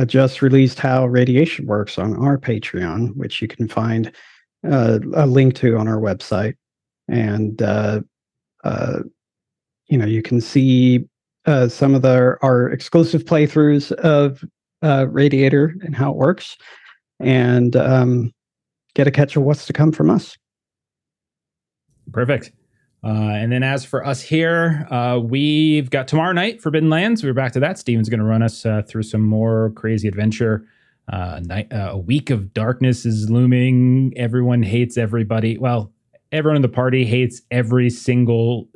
just released How Radiation Works on our Patreon, which you can find a link to on our website. And, you can see some of our exclusive playthroughs of Radiator and how it works, and get a catch of what's to come from us. Perfect. And then as for us here, we've got tomorrow night, Forbidden Lands. We're back to that. Steven's going to run us through some more crazy adventure. A week of darkness is looming. Everyone hates everybody. Well, everyone in the party hates every single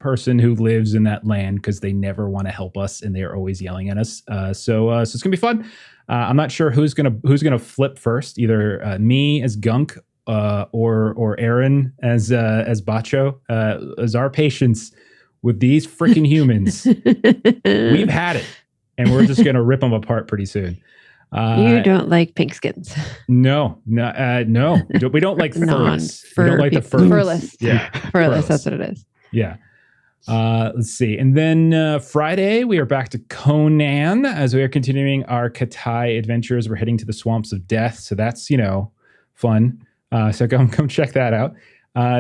person who lives in that land because they never want to help us and they're always yelling at us. So it's gonna be fun. I'm not sure who's gonna flip first. Either me as Gunk or Aaron as Bacho. As our patience with these freaking humans, we've had it, and we're just gonna rip them apart pretty soon. You don't like pink skins. No. We don't like furless. We don't like the furless. Yeah, furless. That's what it is. Yeah. Let's see. And then Friday, we are back to Conan as we are continuing our Katai adventures. We're heading to the Swamps of Death. So that's, fun. So come check that out.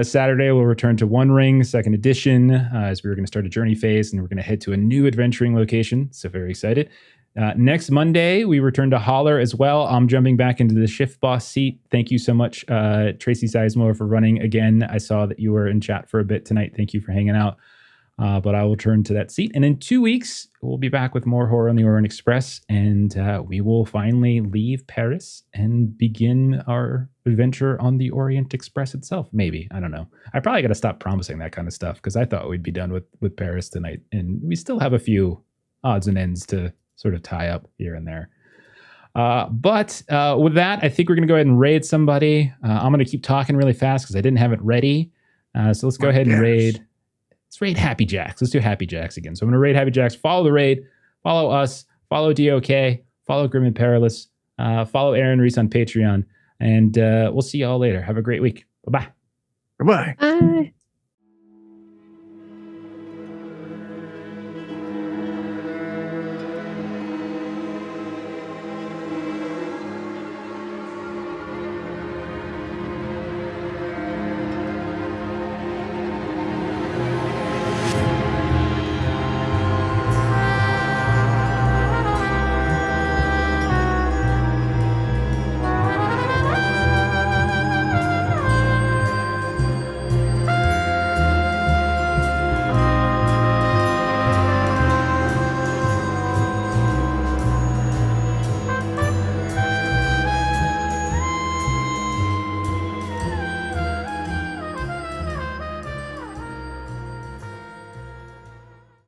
Saturday, we'll return to One Ring, 2nd edition, as we were going to start a journey phase, and we're going to head to a new adventuring location. So very excited. Next Monday, we return to Holler as well. I'm jumping back into the shift boss seat. Thank you so much, Tracy Sizemore, for running again. I saw that you were in chat for a bit tonight. Thank you for hanging out. But I will turn to that seat. And in 2 weeks, we'll be back with more horror on the Orient Express. And we will finally leave Paris and begin our adventure on the Orient Express itself. Maybe. I don't know. I probably got to stop promising that kind of stuff because I thought we'd be done with Paris tonight. And we still have a few odds and ends to sort of tie up here and there. But with that, I think we're going to go ahead and raid somebody. I'm going to keep talking really fast because I didn't have it ready. So let's go ahead and raid. Let's raid Happy Jacks. Let's do Happy Jacks again. So I'm going to raid Happy Jacks. Follow the raid. Follow us. Follow DOK. Follow Grim and Perilous. Follow Aaron Reese on Patreon. And we'll see you all later. Have a great week. Bye-bye. Goodbye. Bye.